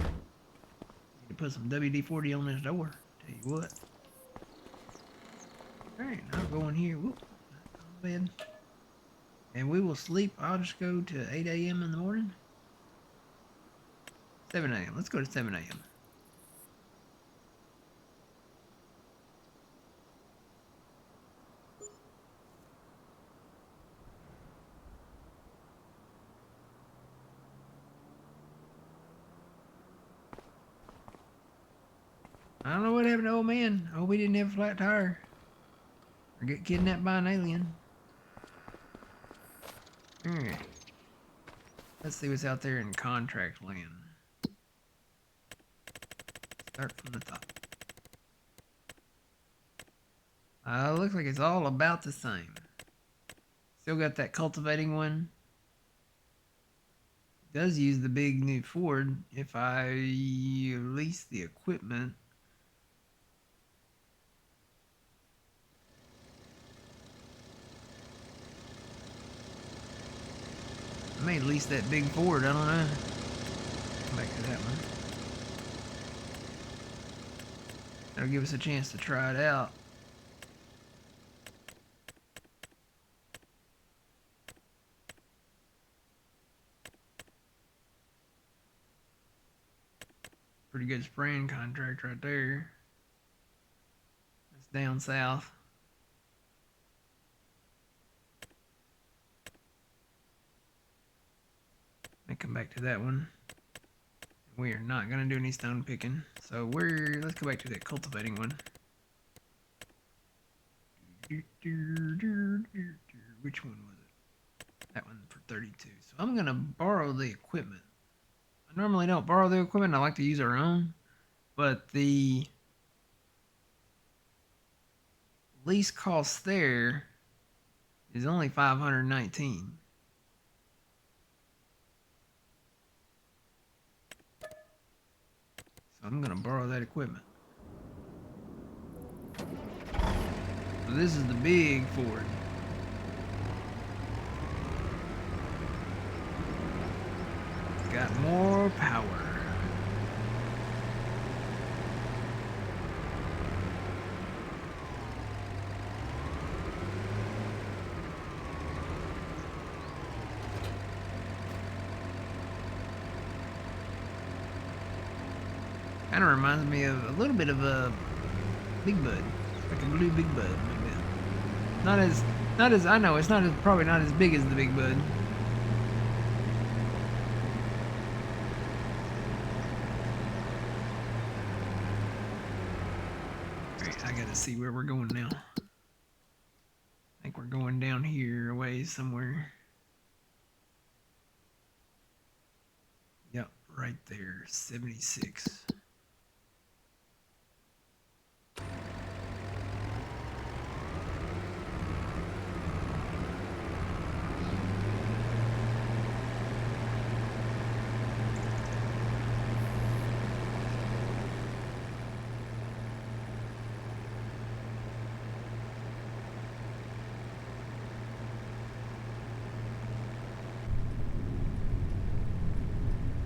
[SPEAKER 1] Need to put some WD-40 on this door. Tell you what. Alright, I'll go in here. Whoop. Bed. And we will sleep. I'll just go to 8 a.m. in the morning. 7 a.m. Let's go to 7 a.m. I don't know what happened to old man. I hope he didn't have a flat tire. Or get kidnapped by an alien. Alright. Let's see what's out there in contract land. Start from the top. Looks like it's all about the same. Still got that cultivating one. It does use the big new Ford. If I lease the equipment. I may lease that big Ford, I don't know. Come back to that one. That'll give us a chance to try it out. Pretty good spraying contract right there. That's down south. I come back to that one. We are not gonna do any stone picking, so let's go back to that cultivating one. Which one was it? That one for 32. So I'm gonna borrow the equipment. I normally don't borrow the equipment. I like to use our own, but the lease cost there is only $519. I'm gonna borrow that equipment. So this is the big Ford. It's got more power. Kind of reminds me of a little bit of a Big Bud, like a blue Big Bud, like that. Not as I know it's not as probably not as big as the Big Bud. Alright, I gotta see where we're going now. I think we're going down here a ways somewhere. Yep, right there, 76.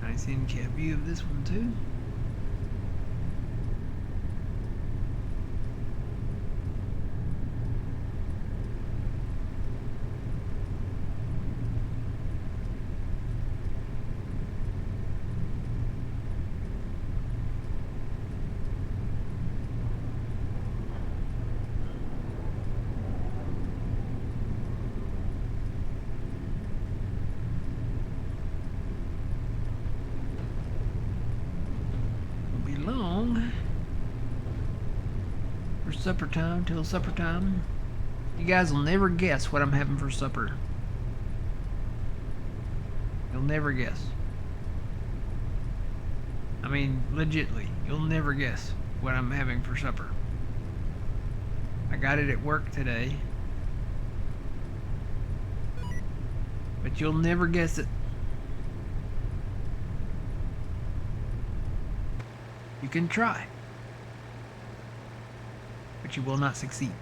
[SPEAKER 1] Nice in-cab view of this one too. Supper time till supper time. You guys will never guess what I'm having for supper. You'll never guess. I mean, legitly, you'll never guess what I'm having for supper. I got it at work today. But you'll never guess it. You can try. But you will not succeed.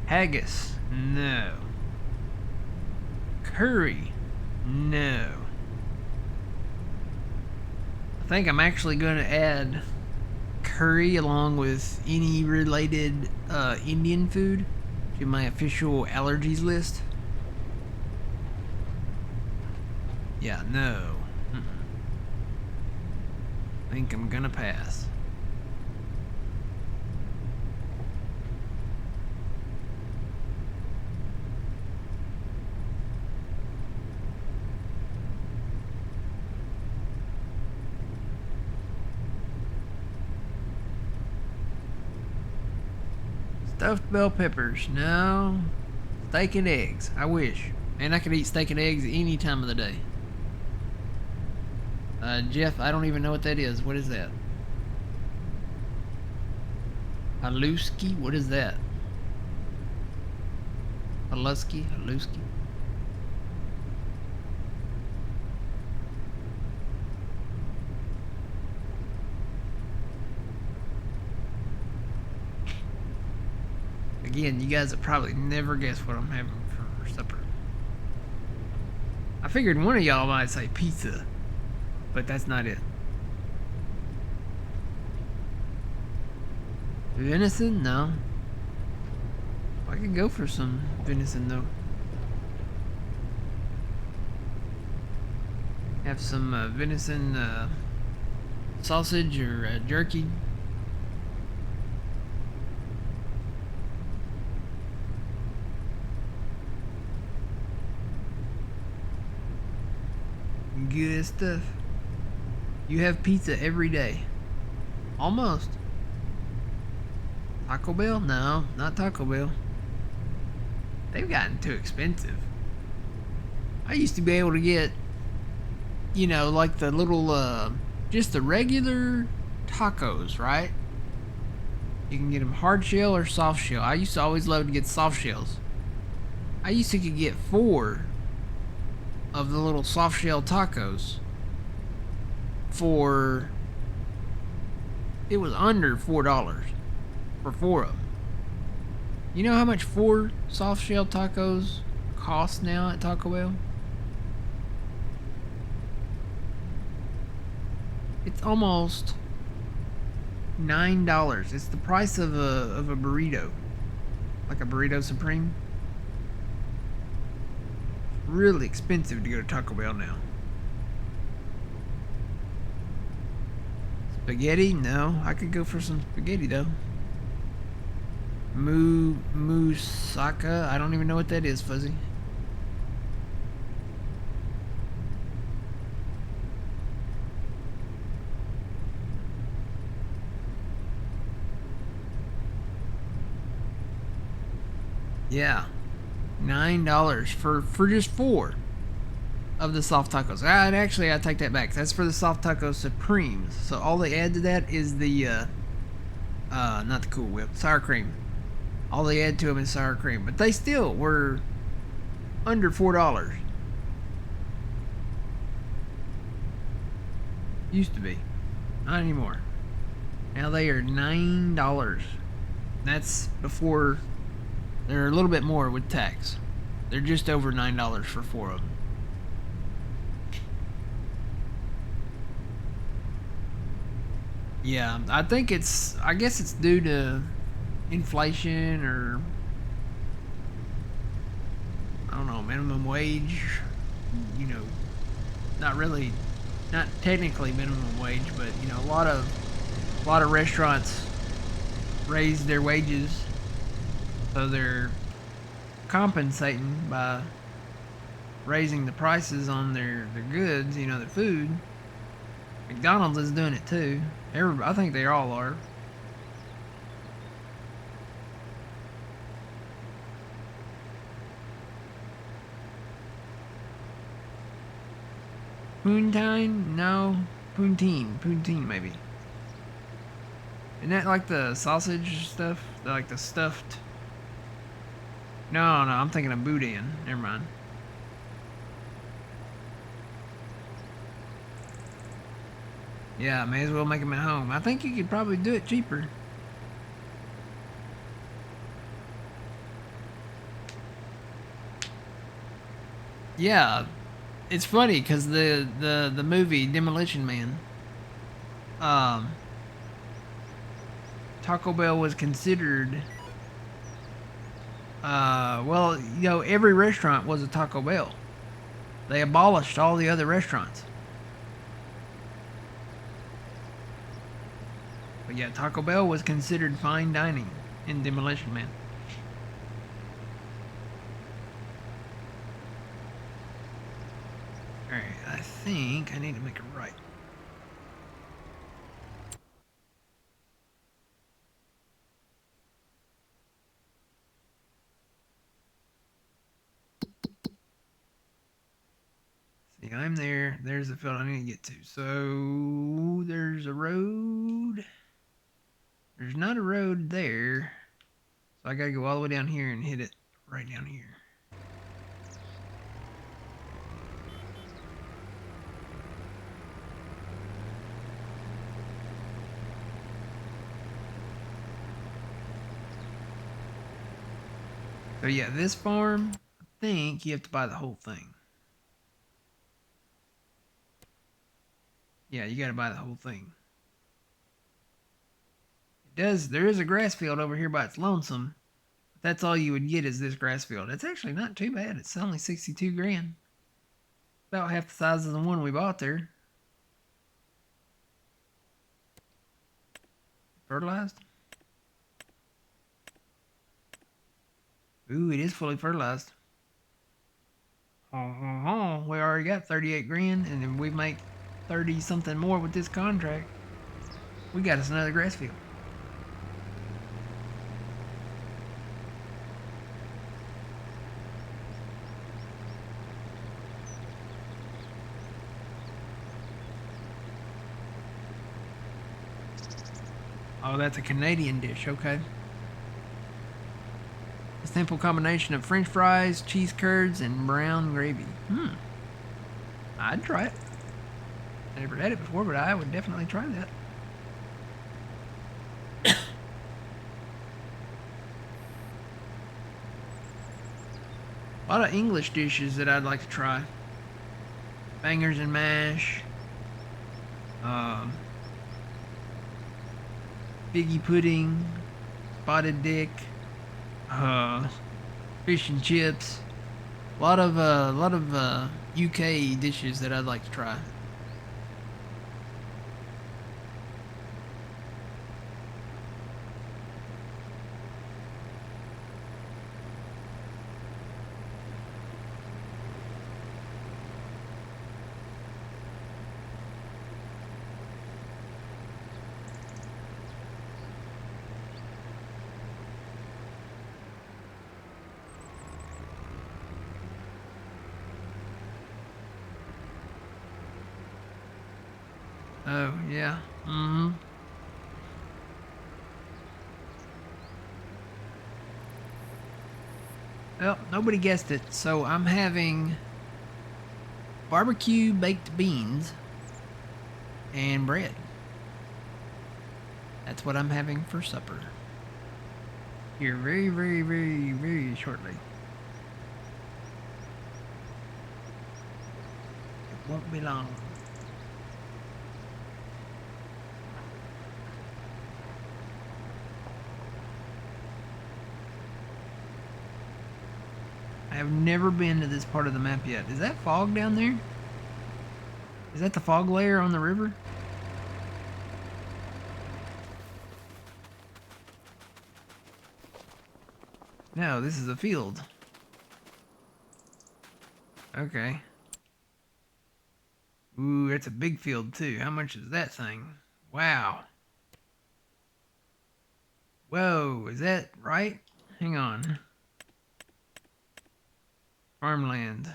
[SPEAKER 1] Haggis, no. Curry, no. I think I'm actually going to add curry along with any related Indian food to my official allergies list. Yeah, no. I think I'm gonna pass. Stuffed bell peppers, no. Steak and eggs, I wish. And I could eat steak and eggs any time of the day. Jeff, I don't even know what that is. What is that? Haluski? What is that? Haluski? Haluski? Again, you guys have probably never guessed what I'm having for supper. I figured one of y'all might say pizza, but that's not it. Venison? No. I could go for some venison though. Have some venison sausage or jerky. Good stuff. You have pizza every day. Almost. Taco Bell? No, not Taco Bell. They've gotten too expensive. I used to be able to get, you know, like the little, just the regular tacos, right? You can get them hard shell or soft shell. I used to always love to get soft shells. I used to get 4 of the little soft shell tacos for, it was under $4 for 4 of them. You know how much 4 soft shell tacos cost now at Taco Bell? It's almost $9. It's the price of a burrito, like a burrito supreme. Really expensive to go to Taco Bell now. Spaghetti? No, I could go for some spaghetti though. Moussaka? I don't even know what that is, Fuzzy. Yeah. $9 for just 4 of the soft tacos. Actually, I take that back. That's for the soft taco supremes. So all they add to that is the not the Cool Whip, sour cream. All they add to them is sour cream, but they still were under $4. Used to be, not anymore. Now they are $9. That's before. They're a little bit more with tax. They're just over $9 for 4 of them. Yeah, I think I guess it's due to inflation or, I don't know, minimum wage. You know, not technically minimum wage, but you know, a lot of restaurants raised their wages So they're compensating by raising the prices on their goods, you know, their food. McDonald's is doing it too. I think they all are. Poontine? No. Poutine maybe. Isn't that like the sausage stuff? Like the stuffed... No, I'm thinking of boudin. Never mind. Yeah, may as well make them at home. I think you could probably do it cheaper. Yeah, it's funny because the movie Demolition Man, Taco Bell was considered. Well, you know, every restaurant was a Taco Bell. They abolished all the other restaurants. But yeah, Taco Bell was considered fine dining in Demolition Man. Alright, I think I need to make a right. See, I'm there. There's the field I need to get to. So, there's a road. There's not a road there. So I gotta go all the way down here and hit it right down here. So yeah, this farm, I think you have to buy the whole thing. Yeah, you gotta buy the whole thing. There is a grass field over here by its lonesome. But that's all you would get is this grass field. It's actually not too bad. It's only 62 grand. About half the size of the one we bought there. Fertilized? Ooh, it is fully fertilized. We already got 38 grand, and then we make 30 something more with this contract. We got us another grass field. Oh, that's a Canadian dish, okay. A simple combination of French fries, cheese curds, and brown gravy. I'd try it. I never had it before, but I would definitely try that. A lot of English dishes that I'd like to try. Bangers and mash. Figgy pudding. Spotted dick. Fish and chips. A lot of UK dishes that I'd like to try. Oh, yeah. Well, nobody guessed it, so I'm having barbecue baked beans and bread. That's what I'm having for supper. Here very, very, very, very shortly. It won't be long. I have never been to this part of the map yet. Is that fog down there? Is that the fog layer on the river? No, this is a field. Okay. Ooh, it's a big field too. How much is that thing? Wow. Whoa, is that right? Hang on. Farmland.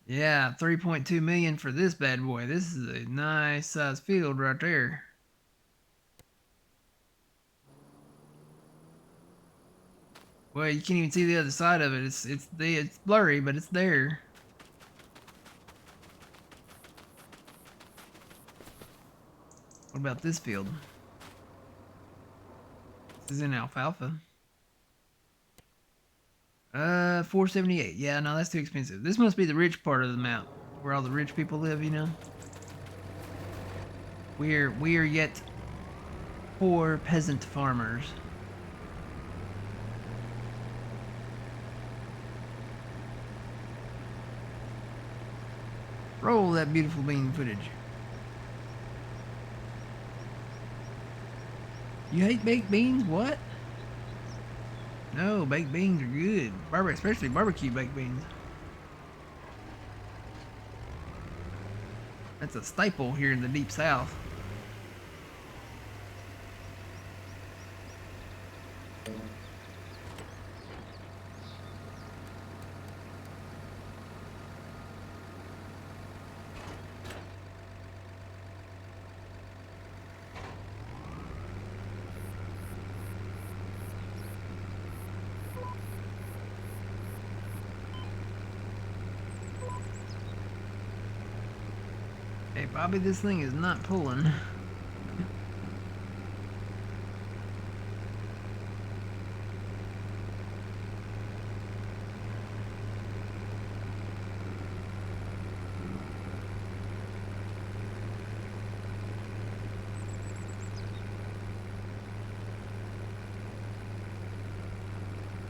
[SPEAKER 1] Yeah, 3.2 million for this bad boy. This is a nice size field right there. Well, you can't even see the other side of it. It's blurry, but it's there. What about this field? This is in alfalfa. 478. Yeah, no, that's too expensive. This must be the rich part of the map, where all the rich people live, you know. We are yet poor peasant farmers. Roll that beautiful bean footage. You hate baked beans? What? No, baked beans are good. Especially barbecue baked beans. That's a staple here in the deep south. Hey, Bobby, this thing is not pulling.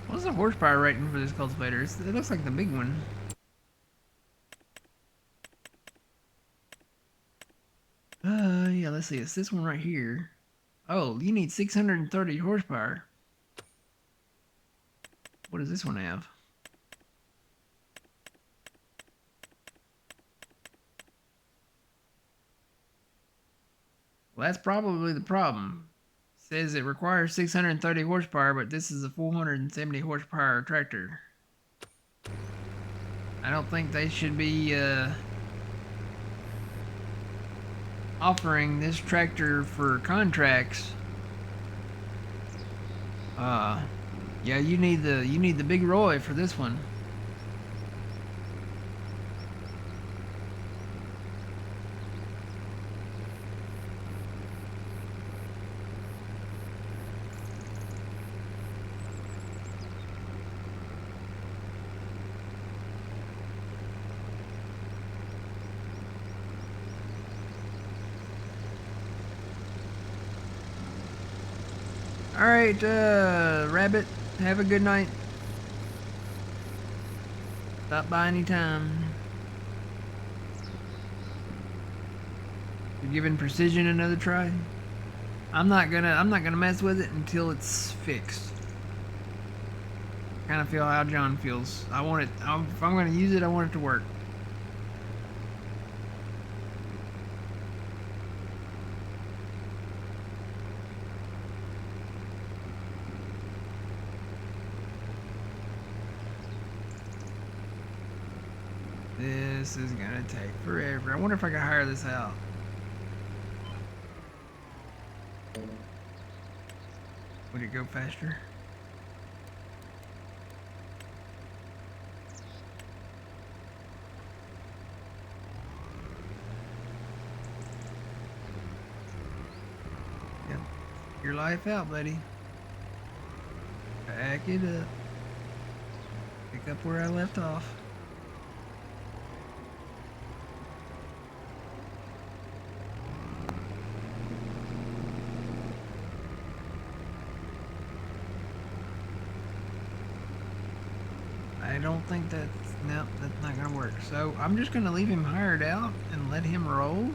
[SPEAKER 1] What's the horsepower rating for this cultivator? It looks like the big one. Yeah, let's see. It's this one right here. Oh, you need 630 horsepower. What does this one have? Well, that's probably the problem. It says it requires 630 horsepower, but this is a 470 horsepower tractor. I don't think they should be offering this tractor for contracts. Yeah, you need the big Roy for this one. Alright, Rabbit, have a good night. Stop by anytime. You're giving Precision another try? I'm not gonna mess with it until it's fixed. Kinda feel how John feels. I want it, if I'm gonna use it, I want it to work. This is gonna take forever. I wonder if I can hire this out. Would it go faster? Yep. Your life out, buddy. Back it up. Pick up where I left off. I don't think nope, that's not gonna work. So I'm just gonna leave him hired out and let him roll.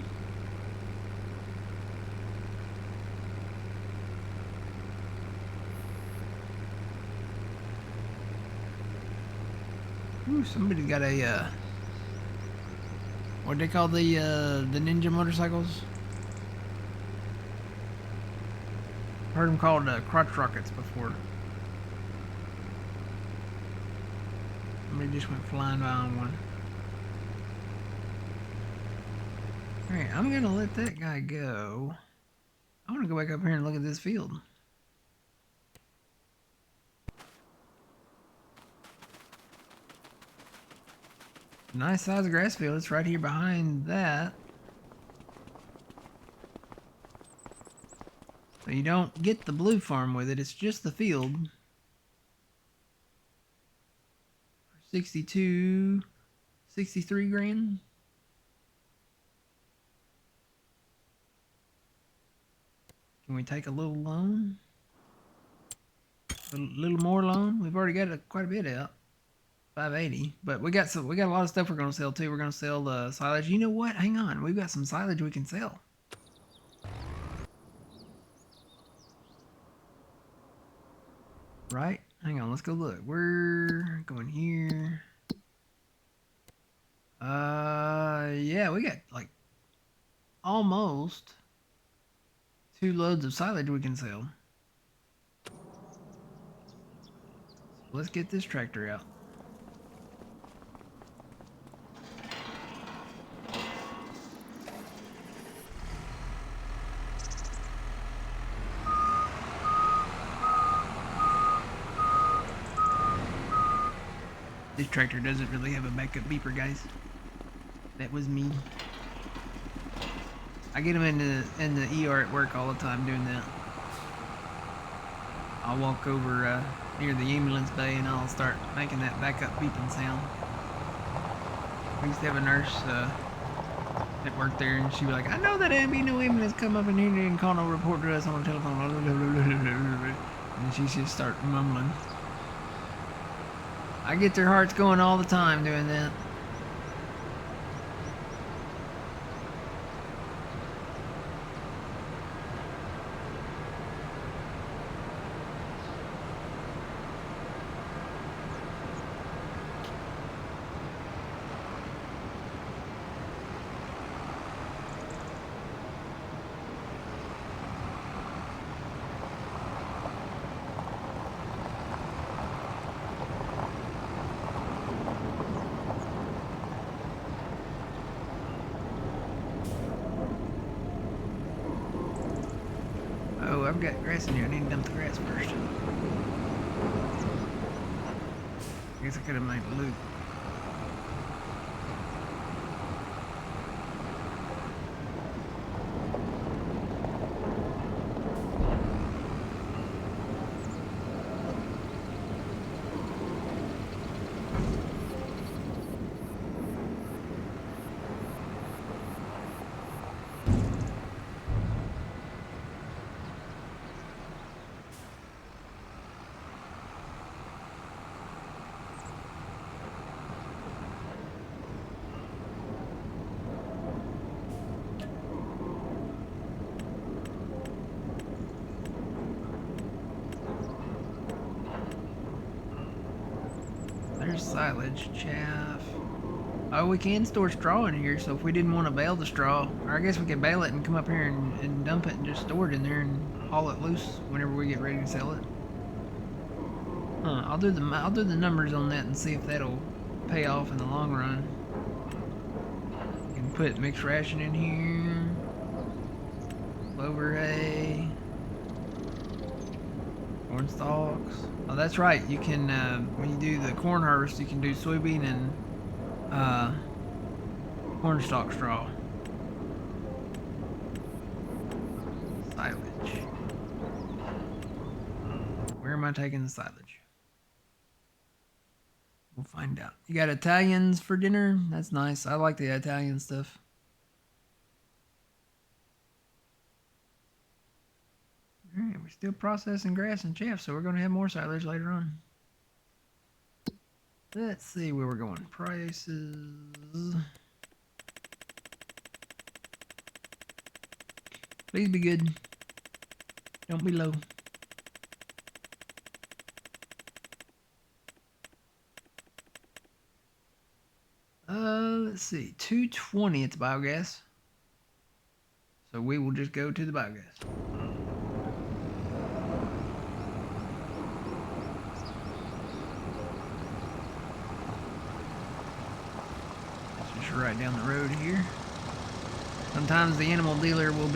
[SPEAKER 1] Ooh, somebody got a what they call the ninja motorcycles? Heard them called crotch rockets before. Somebody just went flying by on one. Alright, I'm gonna let that guy go. I want to go back up here and look at this field. Nice size grass field. It's right here behind that. So you don't get the blue farm with it. It's just the field. 62, 63 grand. Can we take a little loan? A little more loan? We've already got quite a bit out. 580. But we got a lot of stuff we're gonna sell too. We're gonna sell the silage. You know what? Hang on. We've got some silage we can sell. Right? Hang on, let's go look. We're going here. Yeah, we got like almost 2 loads of silage we can sell. So let's get this tractor out. This tractor doesn't really have a backup beeper, guys. That was me. I get them in the ER at work all the time doing that. I'll walk over near the ambulance bay and I'll start making that backup beeping sound. We used to have a nurse that worked there, and she'd be like, "I know that ain't be no ambulance come up in here and call no report to us on the telephone." And she just start mumbling. I get their hearts going all the time doing that. Oh, I've got grass in here. I need to dump the grass first. I guess I could have made a loop. There's silage, chaff. Oh, we can store straw in here, so if we didn't want to bale the straw, or I guess we could bale it and come up here and dump it and just store it in there and haul it loose whenever we get ready to sell it. Huh, I'll do the numbers on that and see if that'll pay off in the long run. You can put mixed ration in here, clover hay, corn stalks. Oh, that's right. You can when you do the corn harvest, you can do soybean and corn stalk straw. Silage. Where am I taking the silage? We'll find out. You got Italians for dinner? That's nice. I like the Italian stuff. Alright, we're still processing grass and chaff, so we're going to have more silage later on. Let's see where we're going. Prices. Please be good. Don't be low. see, 220 it's biogas. So we will just go to the biogas. It's just right down the road here. Sometimes the animal dealer will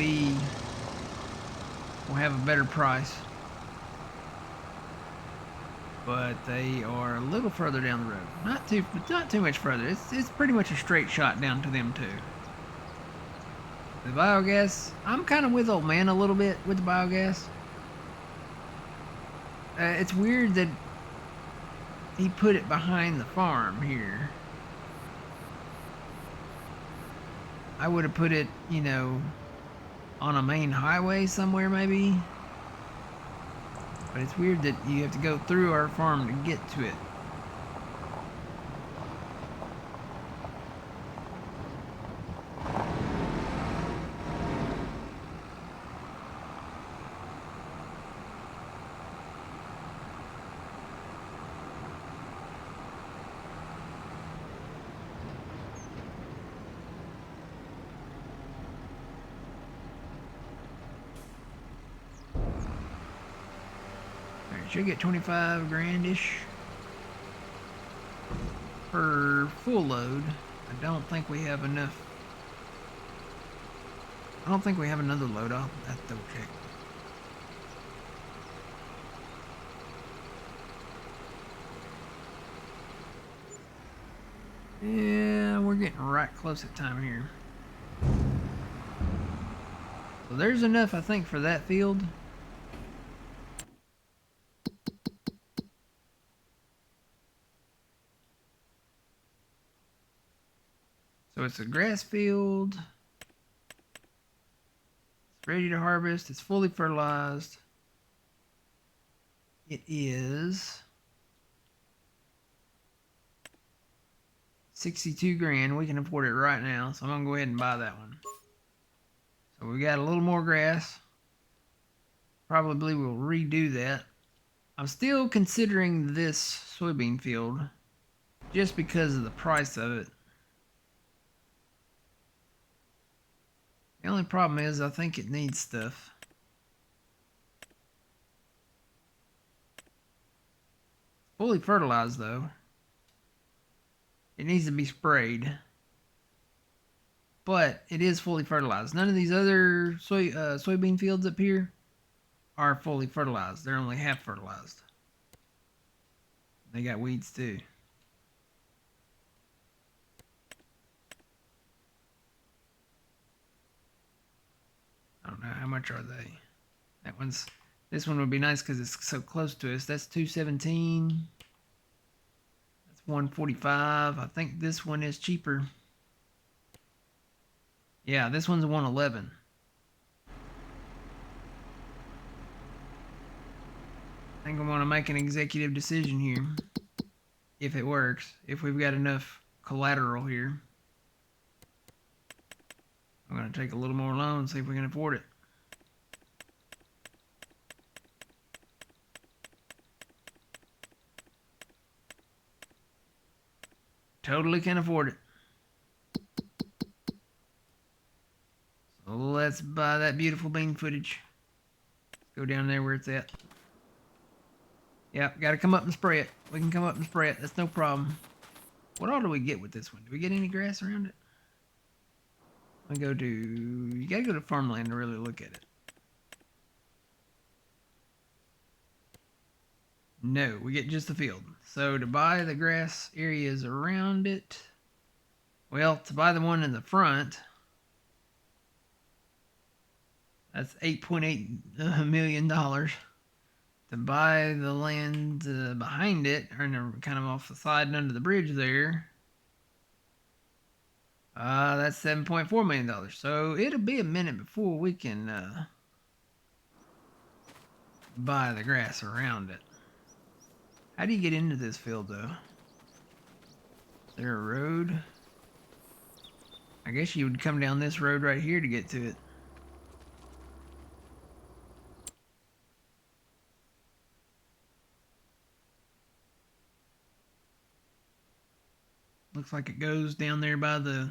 [SPEAKER 1] have a better price, but they are a little further down the road. Not too much further. It's pretty much a straight shot down to them too. The biogas, I'm kind of with old man a little bit with the biogas. It's weird that he put it behind the farm here. I would have put it, you know, on a main highway somewhere maybe. But it's weird that you have to go through our farm to get to it. Should get 25 grand-ish per full load. I don't think we have enough. I don't think we have another load. I'll have to double check. Yeah, we're getting right close at time here. So there's enough, I think, for that field. So it's a grass field. It's ready to harvest. It's fully fertilized. It is 62 grand. We can afford it right now, so I'm gonna go ahead and buy that one. So we got a little more grass. Probably will redo that. I'm still considering this soybean field just because of the price of it. The only problem is I think it needs stuff. Fully fertilized though. It needs to be sprayed. But it is fully fertilized. None of these other soybean fields up here are fully fertilized. They're only half fertilized. They got weeds too. I don't know, how much are they? This one would be nice because it's so close to us. That's 217. That's 145. I think this one is cheaper. Yeah, this one's 111. I think I'm going to make an executive decision here. If it works. If we've got enough collateral here. I'm going to take a little more loan and see if we can afford it. Totally can afford it. So let's buy that beautiful bean footage. Let's go down there where it's at. Yep, got to come up and spray it. We can come up and spray it. That's no problem. What all do we get with this one? Do we get any grass around it? You got to go to farmland to really look at it. No, we get just the field. So to buy the grass areas around it, well, to buy the one in the front, that's $8.8 million. To buy the land behind it, or kind of off the side and under the bridge there, that's $7.4 million. So it'll be a minute before we can buy the grass around it. How do you get into this field, though? Is there a road? I guess you would come down this road right here to get to it. Looks like it goes down there by the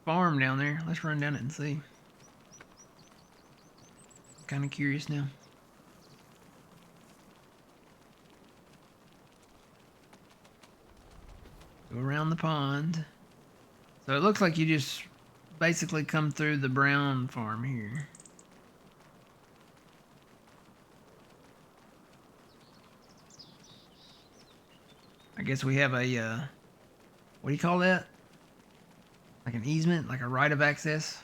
[SPEAKER 1] farm down there. Let's run down it and see. I'm kind of curious now. Go around the pond. So it looks like you just basically come through the brown farm here. I guess we have a, what do you call that? Like an easement, like a right of access.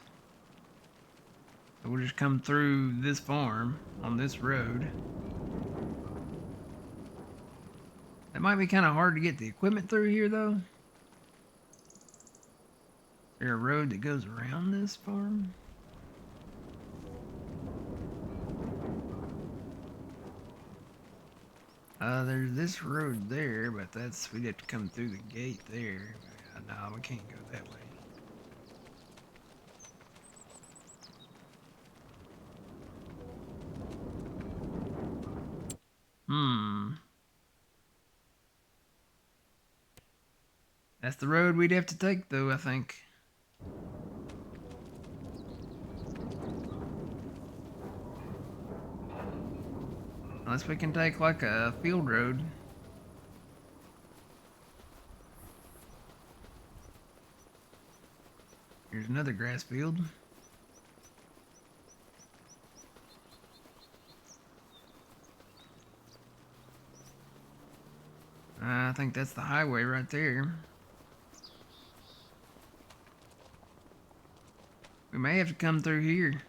[SPEAKER 1] So we'll just come through this farm on this road. It might be kind of hard to get the equipment through here though. Is there a road that goes around this farm? There's this road there, but we'd have to come through the gate there. No, we can't go that way. That's the road we'd have to take though, I think. Unless we can take like a field road. Here's another grass field. I think that's the highway right there. We may have to come through here.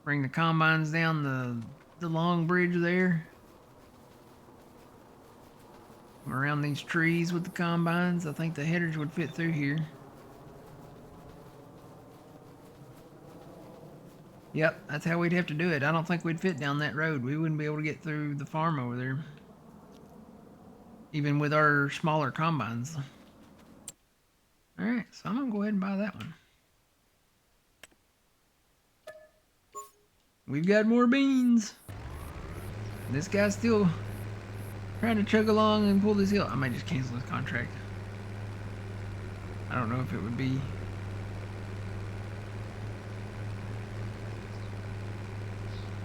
[SPEAKER 1] Bring the combines down the long bridge there. Around these trees with the combines. I think the headers would fit through here. Yep, that's how we'd have to do it. I don't think we'd fit down that road. We wouldn't be able to get through the farm over there. Even with our smaller combines. Alright, so I'm going to go ahead and buy that one. We've got more beans. This guy's still trying to chug along and pull this hill. I might just cancel this contract. I don't know if it would be...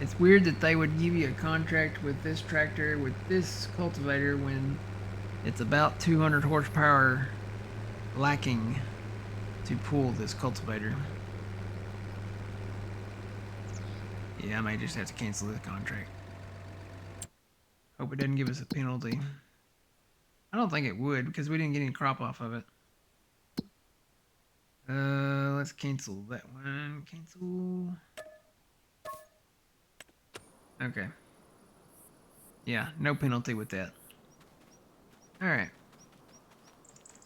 [SPEAKER 1] It's weird that they would give you a contract with this tractor, with this cultivator, when it's about 200 horsepower lacking to pull this cultivator. Yeah, I might just have to cancel this contract. Hope it doesn't give us a penalty. I don't think it would, because we didn't get any crop off of it. Let's cancel that one. Cancel. Okay. Yeah, no penalty with that. Alright.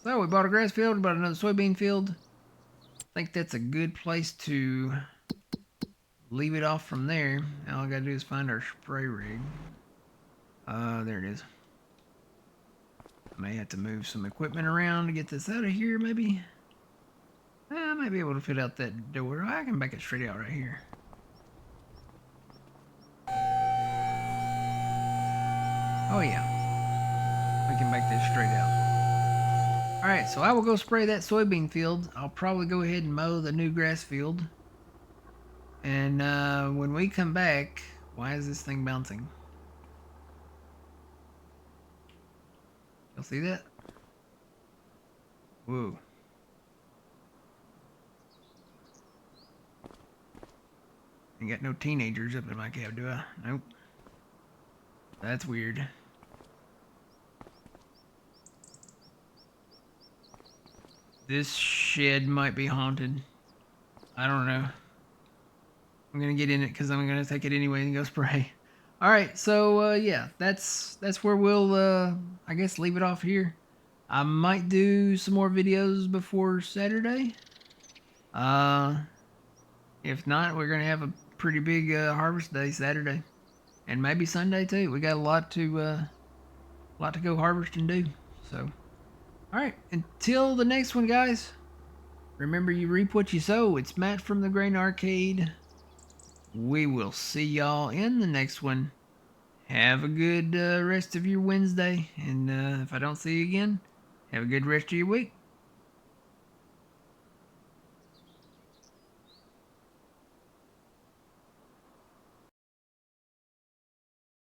[SPEAKER 1] So we bought a grass field, we bought another soybean field. I think that's a good place to leave it off from there. All I gotta do is find our spray rig. There it is. I may have to move some equipment around to get this out of here, maybe. I might be able to fit out that door. I can back it straight out right here. Oh yeah. We can back this straight out. Alright, so I will go spray that soybean field. I'll probably go ahead and mow the new grass field. And when we come back... Why is this thing bouncing? Y'all see that? Whoa. Ain't got no teenagers up in my cab, do I? Nope. That's weird. This shed might be haunted. I don't know. I'm gonna get in it because I'm gonna take it anyway and go spray. Alright, so yeah, that's where we'll I guess leave it off here. I might do some more videos before Saturday. If not, we're gonna have a pretty big harvest day Saturday. And maybe Sunday too. We got a lot to go harvest and do. So alright, until the next one, guys. Remember, you reap what you sow. It's Matt from the Grain Arcade. We will see y'all in the next one. Have a good rest of your Wednesday. And if I don't see you again, Have a good rest of your week.